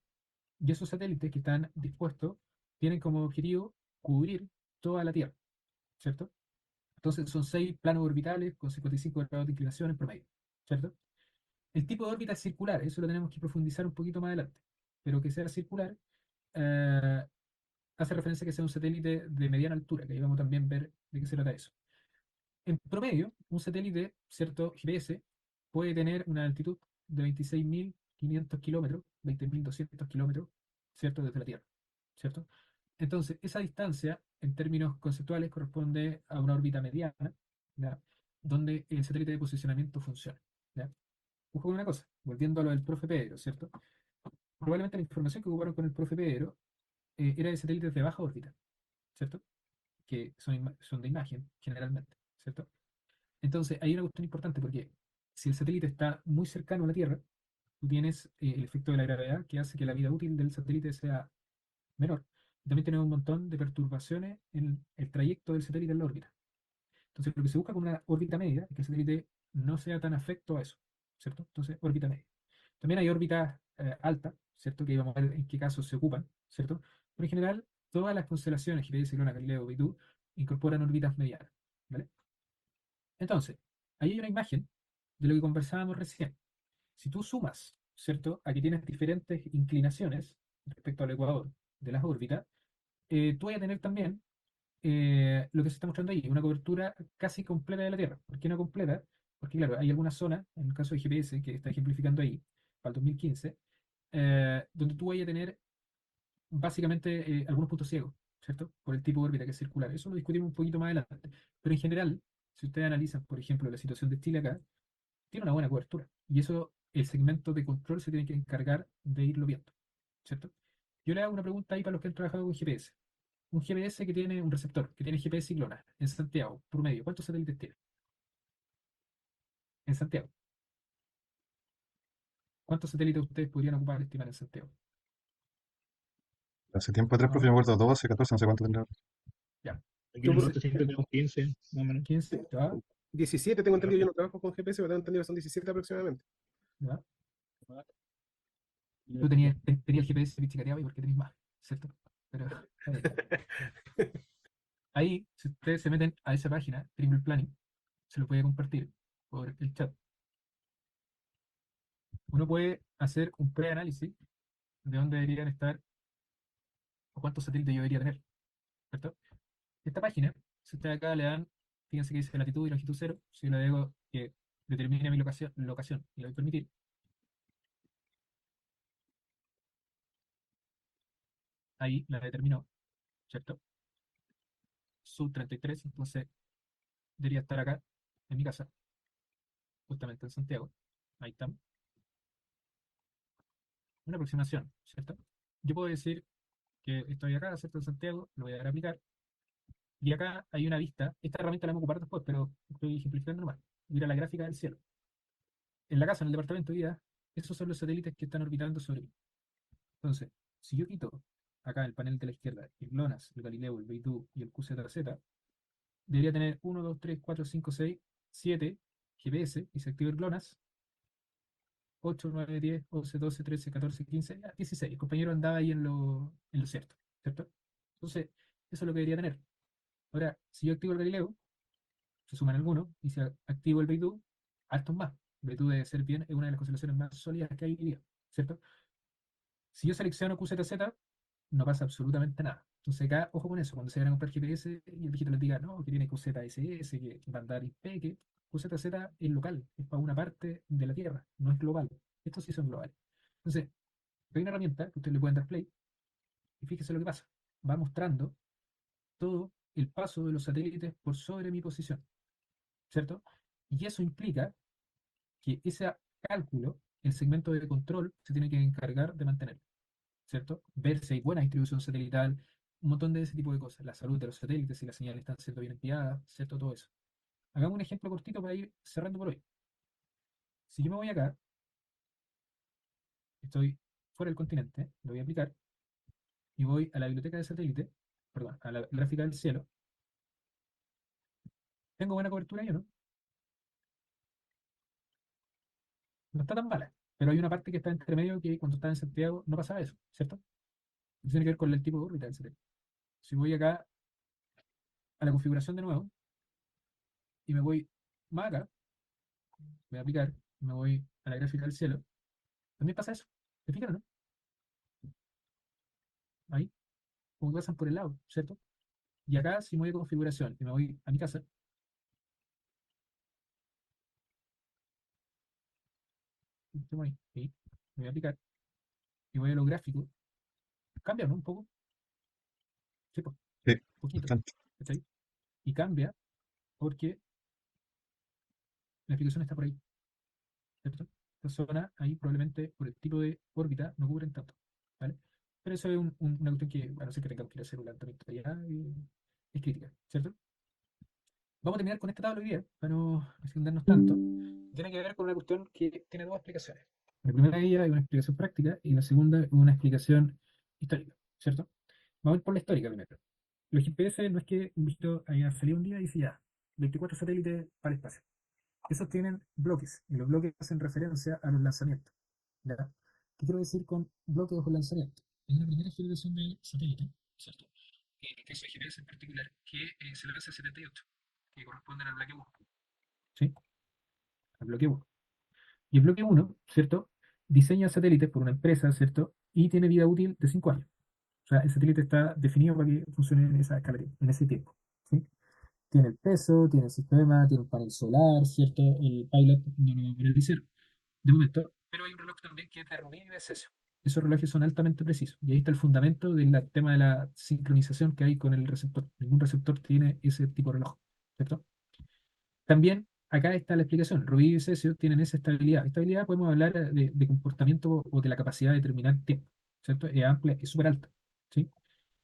Y esos satélites que están dispuestos tienen como objetivo cubrir toda la Tierra, ¿cierto? Entonces son 6 planos orbitales con 55 grados de inclinación en promedio, ¿cierto? El tipo de órbita es circular, eso lo tenemos que profundizar un poquito más adelante. Pero que sea circular eh, hace referencia a que sea un satélite de mediana altura, que ahí vamos también a ver de qué se trata eso. En promedio, un satélite, cierto, GPS, puede tener una altitud de 26.500 kilómetros, 20.200 kilómetros, ¿cierto? Desde la Tierra, ¿cierto? Entonces, esa distancia, en términos conceptuales, corresponde a una órbita mediana, ¿ya? Donde el satélite de posicionamiento funciona, ¿ya? Ojo con una cosa, volviendo a lo del profe Pedro, ¿cierto? Probablemente la información que ocuparon con el profe Pedro era de satélites de baja órbita, ¿cierto? Que son de imagen, generalmente, ¿cierto? Entonces, hay una cuestión importante porque si el satélite está muy cercano a la Tierra, tú tienes el efecto de la gravedad que hace que la vida útil del satélite sea menor. Y también tienes un montón de perturbaciones en el trayecto del satélite en la órbita. Entonces, lo que se busca con una órbita media es que el satélite no sea tan afecto a eso, ¿cierto? Entonces, órbita media. También hay órbitas altas, ¿cierto? Que vamos a ver en qué casos se ocupan, ¿cierto? Pero en general, todas las constelaciones, GPS, Corona, Galileo, Beidou, incorporan órbitas medianas, ¿vale? Entonces, ahí hay una imagen de lo que conversábamos recién. Si tú sumas, ¿cierto?, a que tienes diferentes inclinaciones respecto al ecuador de las órbitas, tú vas a tener también lo que se está mostrando ahí, una cobertura casi completa de la Tierra. ¿Por qué no completa? Porque, claro, hay algunas zonas, en el caso de GPS, que está ejemplificando ahí, para el 2015, donde tú vas a tener básicamente algunos puntos ciegos, ¿cierto? Por el tipo de órbita que es circular. Eso lo discutimos un poquito más adelante. Pero en general, si ustedes analizan, por ejemplo, la situación de Chile acá, tiene una buena cobertura. Y eso, el segmento de control se tiene que encargar de irlo viendo, ¿cierto? Yo le hago una pregunta ahí para los que han trabajado con GPS. Un GPS que tiene un receptor, que tiene GPS y GLONASS, en Santiago, promedio, ¿cuántos satélites tiene? En Santiago. ¿Cuántos satélites ustedes podrían ocupar estimar en Santiago? Hace tiempo atrás, Más o profe, me menos. acuerdo 12, 14, no sé cuánto tendrá. Ya. Aquí Yo en el por norte siempre tenemos 15, más o menos. 15, ya, 17 tengo entendido, yo no trabajo con GPS, pero tengo entendido que son 17 aproximadamente. ya. Y Tú tenías el GPS pichicateado y porque tenías más, ¿cierto? Pero está bien. Ahí, si ustedes se meten a esa página, Triple Planning, se lo puede compartir por el chat. Uno puede hacer un preanálisis de dónde deberían estar o cuántos satélites yo debería tener, ¿cierto? Esta página, si ustedes acá le dan, fíjense que dice latitud y longitud cero, si yo le digo que determine mi locación y le doy permitir, ahí la determinó, ¿cierto? Sub 33, entonces debería estar acá, en mi casa, justamente en Santiago. Ahí está. Una aproximación, ¿cierto? Yo puedo decir que estoy acá, ¿cierto? En Santiago, lo voy a dar a aplicar. Y acá hay una vista. Esta herramienta la vamos a ocupar después, pero estoy ejemplificando nomás. Mira la gráfica del cielo. En la casa, en el departamento de vida, esos son los satélites que están orbitando sobre mí. Entonces, si yo quito acá el panel de la izquierda el GLONASS, el Galileo, el Beidou y el QZZ, debería tener 1, 2, 3, 4, 5, 6, 7 GPS y se activa el GLONASS. 8, 9, 10, 11, 12, 13, 14, 15, 16. El compañero andaba ahí en lo cierto, ¿cierto? Entonces, eso es lo que debería tener. Ahora, si yo activo el Galileo, se suman algunos, y si activo el Beidou, hartos más. Beidou debe ser bien, es una de las constelaciones más sólidas que hay hoy día, ¿cierto? Si yo selecciono QZZ, no pasa absolutamente nada. Entonces acá, ojo con eso, cuando se vayan a comprar GPS y el viejito les diga, no, que tiene QZSS, que va a andar IP, que QZZ es local, es para una parte de la Tierra, no es global. Estos sí son globales. Entonces, hay una herramienta que ustedes le pueden dar play, y fíjese lo que pasa. Va mostrando todo el paso de los satélites por sobre mi posición, ¿cierto? Y eso implica que ese cálculo, el segmento de control, se tiene que encargar de mantener, ¿cierto? Ver si hay buena distribución satelital, un montón de ese tipo de cosas. La salud de los satélites, si las señales están siendo bien enviadas, ¿cierto? Todo eso. Hagamos un ejemplo cortito para ir cerrando por hoy. Si yo me voy acá, estoy fuera del continente, lo voy a aplicar, y voy a la biblioteca de satélite, perdón, a la gráfica del cielo. ¿Tengo buena cobertura ahí o no? No está tan mala, pero hay una parte que está entre medio que cuando estaba en Santiago no pasaba eso, ¿cierto? Eso tiene que ver con el tipo de órbita del satélite. Si voy acá a la configuración de nuevo y me voy más acá, voy a aplicar, me voy a la gráfica del cielo, también pasa eso. ¿Te fijas o no? Ahí, como que pasan por el lado, ¿cierto? Y acá, si me voy a configuración y me voy a mi casa, tengo ahí, me voy a aplicar y voy a los gráficos, cambia, ¿no? Un poco, sí, pues, Sí, poquito, bastante. ¿cachai? Y cambia porque la explicación está por ahí, ¿cierto? Esta zona ahí probablemente por el tipo de órbita no cubren tanto, ¿vale? Pero eso es una cuestión que, a no ser que tengamos que ir a hacer un levantamiento allá, es crítica, ¿cierto? Vamos a terminar con esta tabla hoy día, para no extendernos tanto. Tiene que ver con una cuestión que tiene dos explicaciones. La primera de ellas es una explicación práctica y la segunda es una explicación histórica, ¿cierto? Vamos a ir por la histórica primero. Los GPS no es que un viejito haya salido un día y dice ya, 24 satélites para el espacio. Esos tienen bloques y los bloques hacen referencia a los lanzamientos. ¿Ya? ¿Qué quiero decir con bloques o lanzamientos? Hay una primera generación de satélites, ¿cierto? En el caso de GPS en particular, que se lanza el 78, que corresponden al bloque 1. ¿Sí? Al bloque 1. Y el bloque 1, ¿cierto? Diseña satélites por una empresa, ¿cierto? Y tiene vida útil de 5 años. O sea, el satélite está definido para que funcione en esa escala, en ese tiempo. ¿Sí? Tiene el peso, tiene el sistema, tiene un panel solar, ¿cierto? El pilot no lo va a poner de cero, de momento. Pero hay un reloj también que es de rubí y de cesio. Esos relojes son altamente precisos. Y ahí está el fundamento del tema de la sincronización que hay con el receptor. Ningún receptor tiene ese tipo de reloj, ¿cierto? También acá está la explicación. Rubí y cesio tienen esa estabilidad. Estabilidad podemos hablar de comportamiento o de la capacidad de determinar tiempo, ¿cierto? Es amplia, es súper alta, ¿sí?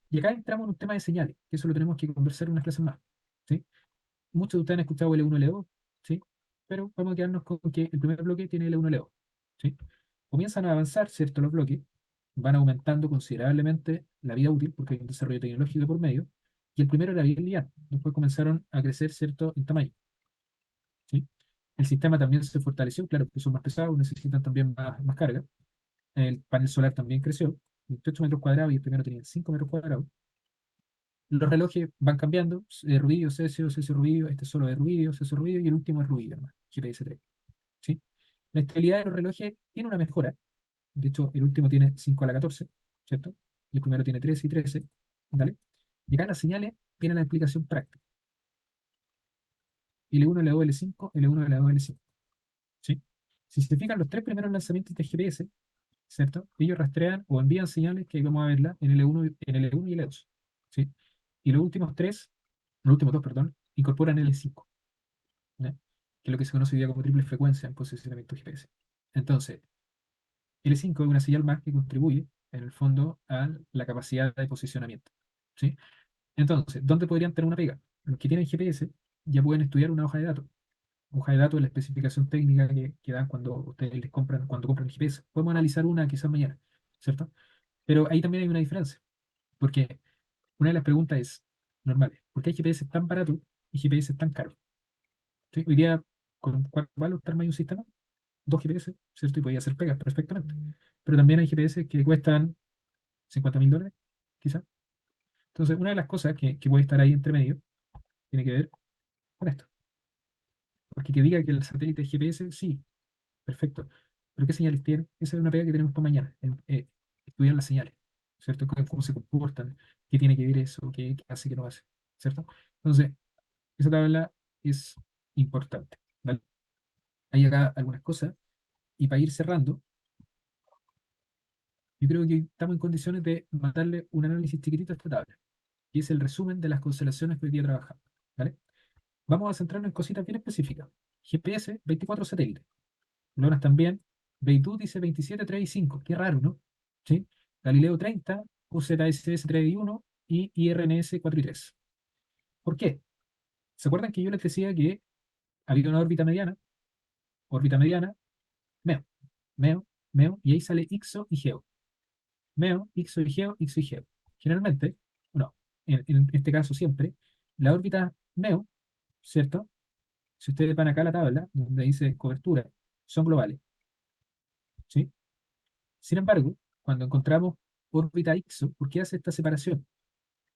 Y acá entramos en un tema de señales, que eso lo tenemos que conversar en unas clases más, ¿sí? Muchos de ustedes han escuchado L1, L2, ¿sí? Pero vamos a quedarnos con que el primer bloque tiene L1, L2, ¿sí? Comienzan a avanzar, ¿cierto? Los bloques, van aumentando considerablemente la vida útil, porque hay un desarrollo tecnológico por medio, y el primero era bien liviano. Después comenzaron a crecer, ¿cierto?, en tamaño, ¿sí? El sistema también se fortaleció, claro, porque son más pesados, necesitan también más carga. El panel solar también creció, 28 metros cuadrados y el primero tenía 5 metros cuadrados. Los relojes van cambiando, rubidio, cesio, cesio rubidio, este solo de rubidio, cesio rubidio y el último es rubidio, hermano, GPS 3. ¿Sí? La estabilidad de los relojes tiene una mejora. De hecho, el último tiene 5 a la 14, ¿cierto? Y el primero tiene 13 y 13, ¿vale? Y acá las señales tienen la explicación práctica. L1, L2, L5, L1, L2, L5. ¿Sí? Si se fijan, los tres primeros lanzamientos de GPS, ¿cierto? Ellos rastrean o envían señales que ahí vamos a verla en L1, en L1 y L2. ¿Sí? Y los últimos dos, perdón, incorporan L5, ¿ya? Que es lo que se conoce hoy día como triple frecuencia en posicionamiento GPS. Entonces, L5 es una señal más que contribuye, en el fondo, a la capacidad de posicionamiento, ¿sí? Entonces, ¿dónde podrían tener una pega? Los que tienen GPS ya pueden estudiar una hoja de datos. Hoja de datos es la especificación técnica que dan cuando ustedes les compran, cuando compran GPS. Podemos analizar una quizás mañana, ¿cierto? Pero ahí también hay una diferencia, porque una de las preguntas es normales, ¿por qué hay GPS tan baratos y GPS tan caros? ¿Sí? Hoy día, ¿con cuál valor está armado un sistema? 2 GPS, ¿cierto? Y podía hacer pegas perfectamente. Pero también hay GPS que cuestan $50.000, quizás. Entonces, una de las cosas que puede estar ahí entre medio tiene que ver con esto. Porque que diga que el satélite es GPS, sí, perfecto. Pero ¿qué señales tiene? Esa es una pega que tenemos para mañana, estudiar las señales, ¿cierto? Cómo se comportan, qué tiene que ver eso, qué hace, qué no hace, ¿cierto? Entonces, esa tabla es importante, ¿vale? Hay acá algunas cosas, y para ir cerrando, yo creo que estamos en condiciones de mandarle un análisis chiquitito a esta tabla, que es el resumen de las constelaciones que hoy día trabajamos, ¿vale? Vamos a centrarnos en cositas bien específicas. GPS, 24 satélites. Lonas también. Beidou dice 27, 3 y 5. Qué raro, ¿no? ¿Sí? Galileo 30, UZSS 3 y 1 y IRNS 4 y 3. ¿Por qué? ¿Se acuerdan que yo les decía que había una órbita mediana, MEO, MEO, MEO, y ahí sale IXO y GEO. MEO, IXO y GEO, IXO y GEO. Generalmente, no, en este caso siempre, la órbita MEO, ¿cierto? Si ustedes van acá a la tabla, donde dice cobertura, son globales, ¿sí? Sin embargo, cuando encontramos órbita IXO, ¿por qué hace esta separación?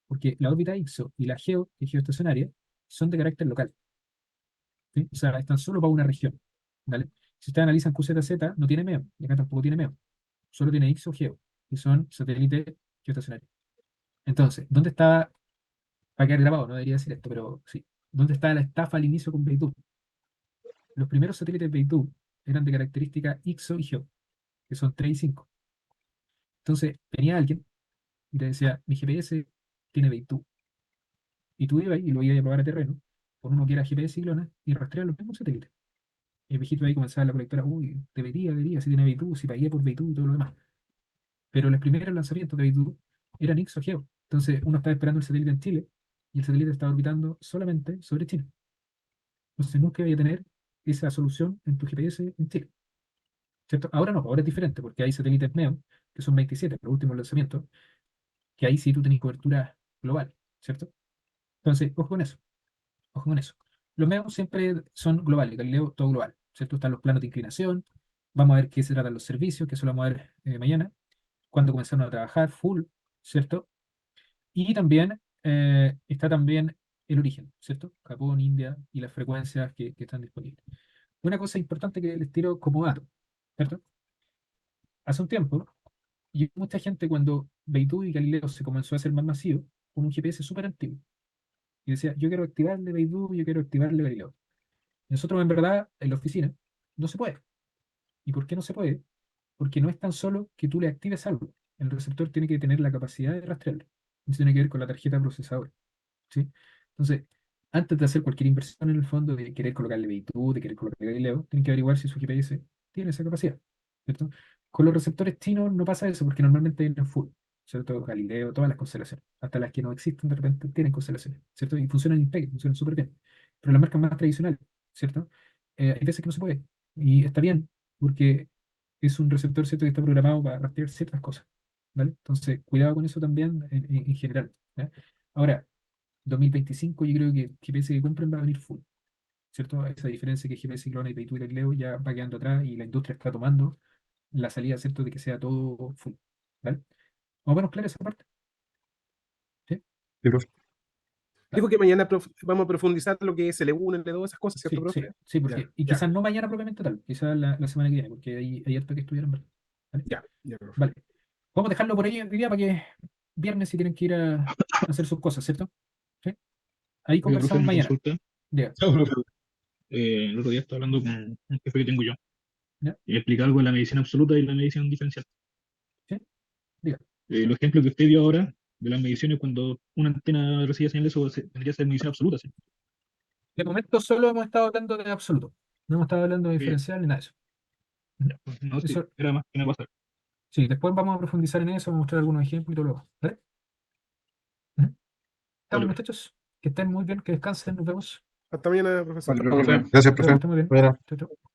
Porque la órbita IXO y la GEO, que es geoestacionaria, son de carácter local, ¿sí? O sea, están solo para una región, ¿vale? Si ustedes analizan QZZ, no tiene MEO, y acá tampoco tiene MEO, solo tiene IXO, GEO, que son satélites geoestacionarios. Entonces, ¿dónde está, para quedar grabado, no debería decir esto, pero sí, ¿dónde está la estafa al inicio con Beidou? Los primeros satélites Beidou eran de característica IXO y GEO, que son 3 y 5. Entonces, venía alguien y te decía, mi GPS tiene Beidou. Y tú ibas y lo ibas a probar a terreno, con uno que era GPS y GLONASS, y rastrear los mismos satélites. Y el viejito ahí comenzaba la colectora, uy, debería, si tiene Beidou, si pagué por Beidou y todo lo demás. Pero los primeros lanzamientos de Beidou eran IXO GEO. Entonces, uno estaba esperando el satélite en Chile, y el satélite estaba orbitando solamente sobre China. Entonces, nunca iba a tener esa solución en tu GPS en Chile, ¿cierto? Ahora no, ahora es diferente, porque hay satélites MEO, que son 27, los últimos lanzamientos, que ahí sí tú tenés cobertura global, ¿cierto? Entonces, ojo con eso, ojo con eso. Los MEO siempre son globales, Galileo todo global, ¿cierto? Están los planos de inclinación, vamos a ver qué se tratan los servicios, que eso lo vamos a ver mañana, cuándo comenzaron a trabajar, full, ¿cierto? Y también está también el origen, ¿cierto? Japón, India y las frecuencias que están disponibles. Una cosa importante que les tiro como dato, ¿cierto? Hace un tiempo, y mucha gente cuando Beidou y Galileo se comenzó a hacer más masivo, con un GPS súper antiguo, y decía, yo quiero activarle Beidou, yo quiero activarle Galileo. Nosotros en verdad, en la oficina, no se puede. ¿Y por qué no se puede? Porque no es tan solo que tú le actives algo. El receptor tiene que tener la capacidad de rastrearlo. Eso tiene que ver con la tarjeta procesadora, ¿sí? Entonces, antes de hacer cualquier inversión en el fondo, de querer colocarle Beidou, de querer colocarle Galileo, tienen que averiguar si su GPS tiene esa capacidad, ¿cierto? Con los receptores chinos no pasa eso, porque normalmente vienen full, ¿cierto? Galileo, todas las constelaciones, hasta las que no existen de repente tienen constelaciones, ¿cierto? Y funcionan impecable, funcionan súper bien. Pero las marcas más tradicionales, ¿cierto? Hay veces que no se puede. Y está bien, porque es un receptor, ¿cierto? Que está programado para rastrear ciertas cosas, ¿vale? Entonces, cuidado con eso también en general, ¿ya? Ahora, 2025 yo creo que GPS que compren va a venir full, ¿cierto? Esa diferencia que GPS, Clona y Beidou y Galileo ya va quedando atrás y la industria está tomando la salida, ¿cierto? De que sea todo full, ¿vale? Vamos a vernos clara esa parte, ¿sí? Sí, profe. Dijo que mañana vamos a profundizar lo que es L1, L2, esas cosas, ¿cierto, Sí, profe? sí, porque, Ya, y ya. quizás no mañana propiamente tal, quizás la semana que viene, porque hay harto que estudiar en verdad, ¿vale? Ya, profe. Vale. Vamos a dejarlo por ahí hoy día para que viernes si tienen que ir a hacer sus cosas, ¿cierto? ¿Sí? Ahí Oiga, profe, conversamos una mañana. consulta. Ya, El otro día estaba hablando con un jefe que tengo yo ya, y me explica algo de la medicina absoluta y la medicina diferencial. sí, diga. Los ejemplos que usted dio ahora de las mediciones cuando una antena recibe señales, eso tendría que ser medicina absoluta, ¿sí? De momento solo hemos estado hablando de absoluto. No hemos estado hablando de Eh, diferencial ni nada de eso. Ujú. ya, pues, no, sí, Eso, era más que me pasar. sí, después vamos a profundizar en eso, vamos a mostrar algunos ejemplos y todo lo demás. ¿Vale? Ujú. Estamos, Vale, profe. muchachos. Que estén muy bien, que descansen, nos vemos. Hasta mañana, profesor. Vale, Profe, profe. gracias, Chao, que profe. estén muy bien. Bueno. Chao, chao.